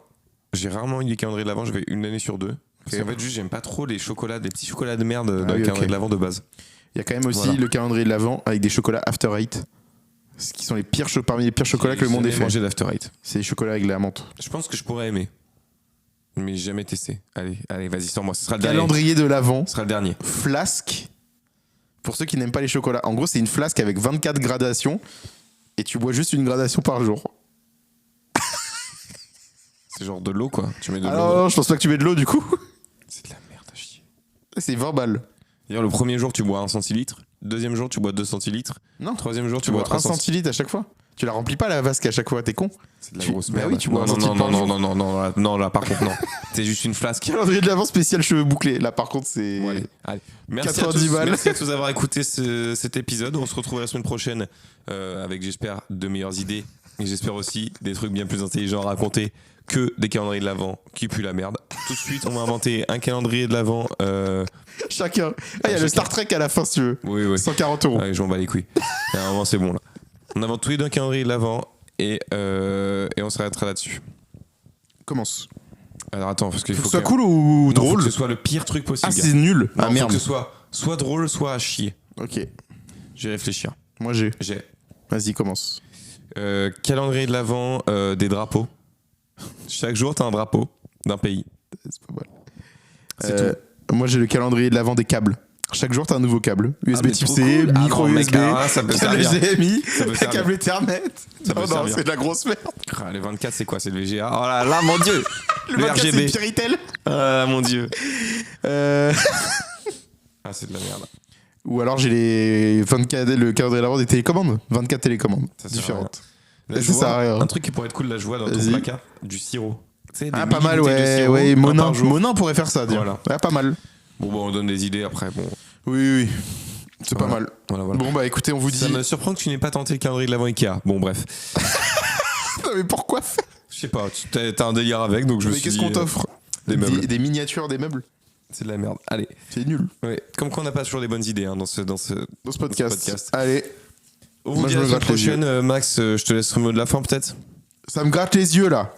[SPEAKER 3] j'ai rarement eu des calendriers de l'avant. Je vais une année sur deux. Parce
[SPEAKER 1] Ok.
[SPEAKER 3] qu'en fait, juste, j'aime pas trop les chocolats, les petits chocolats de merde dans
[SPEAKER 1] Ah
[SPEAKER 3] le
[SPEAKER 1] oui,
[SPEAKER 3] calendrier
[SPEAKER 1] ok.
[SPEAKER 3] de l'avant de base.
[SPEAKER 1] Il y a quand même aussi
[SPEAKER 3] Voilà.
[SPEAKER 1] le calendrier de l'avant avec des chocolats After Eight. Ce qui sont parmi les pires chocolats que le monde ait
[SPEAKER 3] J'ai
[SPEAKER 1] fait.
[SPEAKER 3] mangé l'After Eight.
[SPEAKER 1] C'est les chocolats avec la menthe.
[SPEAKER 3] Je pense que je pourrais aimer. Mais j'ai jamais testé. Allez, vas-y, sors-moi. Ce sera le dernier.
[SPEAKER 1] Calendrier de l'Avent.
[SPEAKER 3] Ce sera le dernier.
[SPEAKER 1] Flasque. Pour ceux qui n'aiment pas les chocolats. En gros, c'est une flasque avec 24 gradations. Et tu bois juste une gradation par jour.
[SPEAKER 3] C'est genre de l'eau, quoi. Tu mets de l'eau.
[SPEAKER 1] Alors, non, je pense pas que tu mets de l'eau du coup.
[SPEAKER 3] C'est de la merde à chier.
[SPEAKER 1] C'est 20 balles.
[SPEAKER 3] D'ailleurs, le premier jour, tu bois 1 centilitre. Deuxième jour, tu bois 2 centilitres.
[SPEAKER 1] Non.
[SPEAKER 3] Troisième jour,
[SPEAKER 1] Tu
[SPEAKER 3] tu bois
[SPEAKER 1] bois
[SPEAKER 3] 3
[SPEAKER 1] 1 centilitre à chaque fois. Tu la remplis pas la vasque à chaque fois, t'es con.
[SPEAKER 3] C'est de la
[SPEAKER 1] Tu-
[SPEAKER 3] grosse
[SPEAKER 1] Bah
[SPEAKER 3] merde.
[SPEAKER 1] oui, tu bois un
[SPEAKER 3] non,
[SPEAKER 1] centilitre
[SPEAKER 3] non,
[SPEAKER 1] par
[SPEAKER 3] non,
[SPEAKER 1] jour.
[SPEAKER 3] non, non, non, non, là, par contre, non. C'est juste une flasque.
[SPEAKER 1] Calendrier de l'Avent spécial cheveux bouclés. Là, par contre, c'est.
[SPEAKER 3] Bon, allez. Merci
[SPEAKER 1] 90 balles.
[SPEAKER 3] Merci à tous d'avoir écouté cet épisode. On se retrouve la semaine prochaine avec, j'espère, de meilleures idées. Et j'espère aussi des trucs bien plus intelligents à raconter que des calendriers de l'Avent qui puent la merde. Tout de suite, on va inventer un calendrier de l'Avent.
[SPEAKER 1] Chacun. Ah, il y a le Star Trek à la fin, si tu veux.
[SPEAKER 3] Oui.
[SPEAKER 1] 140 €.
[SPEAKER 3] Allez, j'en bats les couilles. Et à un moment, c'est bon là. On invente tous les deux un calendrier de l'Avent et on s'arrêtera là-dessus.
[SPEAKER 1] Commence.
[SPEAKER 3] Alors attends, parce qu'il
[SPEAKER 1] Faut
[SPEAKER 3] faut
[SPEAKER 1] que ce soit
[SPEAKER 3] quand même-
[SPEAKER 1] cool ou
[SPEAKER 3] Non, faut
[SPEAKER 1] drôle.
[SPEAKER 3] que ce soit le pire truc possible.
[SPEAKER 1] Ah,
[SPEAKER 3] gars.
[SPEAKER 1] c'est nul.
[SPEAKER 3] Non,
[SPEAKER 1] Ah,
[SPEAKER 3] faut
[SPEAKER 1] merde.
[SPEAKER 3] que ce soit drôle, soit à chier.
[SPEAKER 1] Ok.
[SPEAKER 3] Je vais réfléchir.
[SPEAKER 1] Moi, j'ai.
[SPEAKER 3] J'ai
[SPEAKER 1] Vas-y, commence.
[SPEAKER 3] calendrier de l'Avent des drapeaux. Chaque jour, t'as un drapeau d'un pays.
[SPEAKER 1] C'est pas mal.
[SPEAKER 3] C'est
[SPEAKER 1] Moi, j'ai le calendrier de l'Avent des câbles. Chaque jour, t'as un nouveau câble. USB
[SPEAKER 3] mais
[SPEAKER 1] type
[SPEAKER 3] trop
[SPEAKER 1] C,
[SPEAKER 3] cool. Ah
[SPEAKER 1] micro
[SPEAKER 3] non, mec,
[SPEAKER 1] USB,
[SPEAKER 3] ah, ça peut
[SPEAKER 1] câble
[SPEAKER 3] servir.
[SPEAKER 1] HDMI,
[SPEAKER 3] Ça peut servir.
[SPEAKER 1] câble Ethernet.
[SPEAKER 3] Ça peut
[SPEAKER 1] Non,
[SPEAKER 3] servir.
[SPEAKER 1] c'est de la grosse merde.
[SPEAKER 3] Ah, les 24, c'est quoi? C'est le VGA. Oh là là, mon dieu! Le
[SPEAKER 1] 24, c'est
[SPEAKER 3] RGB.
[SPEAKER 1] Piritel.
[SPEAKER 3] Ah, mon dieu.
[SPEAKER 1] Euh,
[SPEAKER 3] Ah, c'est de la merde.
[SPEAKER 1] Ou alors, j'ai le calendrier de l'Avent des télécommandes. 24 télécommandes
[SPEAKER 3] Ça sert à
[SPEAKER 1] différentes.
[SPEAKER 3] Là,
[SPEAKER 1] Et
[SPEAKER 3] je
[SPEAKER 1] ça sert à
[SPEAKER 3] vois
[SPEAKER 1] rien.
[SPEAKER 3] un truc qui pourrait être cool, là, je vois dans ton
[SPEAKER 1] Vas-y.
[SPEAKER 3] placard du sirop. Tu sais, des
[SPEAKER 1] Ah, pas mal,
[SPEAKER 3] mini-bouteilles de
[SPEAKER 1] ouais.
[SPEAKER 3] sirop,
[SPEAKER 1] Ouais,
[SPEAKER 3] un
[SPEAKER 1] Monin.
[SPEAKER 3] par jour.
[SPEAKER 1] Monin pourrait faire ça, dire.
[SPEAKER 3] Voilà.
[SPEAKER 1] Ouais, pas mal.
[SPEAKER 3] Bon, on donne des idées après. Bon,
[SPEAKER 1] Oui. C'est pas
[SPEAKER 3] Voilà.
[SPEAKER 1] mal.
[SPEAKER 3] voilà.
[SPEAKER 1] Bon, bah écoutez, on vous dit.
[SPEAKER 3] Ça me surprend que tu n'aies pas tenté le calendrier de l'Avent Ikea. Bon, bref.
[SPEAKER 1] Non, mais pourquoi faire?
[SPEAKER 3] Je sais pas, t'as un délire avec, donc je me
[SPEAKER 1] Mais
[SPEAKER 3] suis
[SPEAKER 1] qu'est-ce
[SPEAKER 3] dit,
[SPEAKER 1] qu'on t'offre?
[SPEAKER 3] des meubles.
[SPEAKER 1] Des miniatures des meubles?
[SPEAKER 3] C'est de la merde. Allez.
[SPEAKER 1] C'est nul.
[SPEAKER 3] Ouais. Comme quoi, on n'a pas toujours des bonnes idées hein, dans ce
[SPEAKER 1] Dans ce podcast.
[SPEAKER 3] podcast.
[SPEAKER 1] Allez,
[SPEAKER 3] On vous
[SPEAKER 1] Moi,
[SPEAKER 3] dit
[SPEAKER 1] je
[SPEAKER 3] à
[SPEAKER 1] me
[SPEAKER 3] la semaine
[SPEAKER 1] gratte les yeux.
[SPEAKER 3] prochaine. Max, je te laisse le mot de la fin peut-être.
[SPEAKER 1] ça me gratte les yeux là.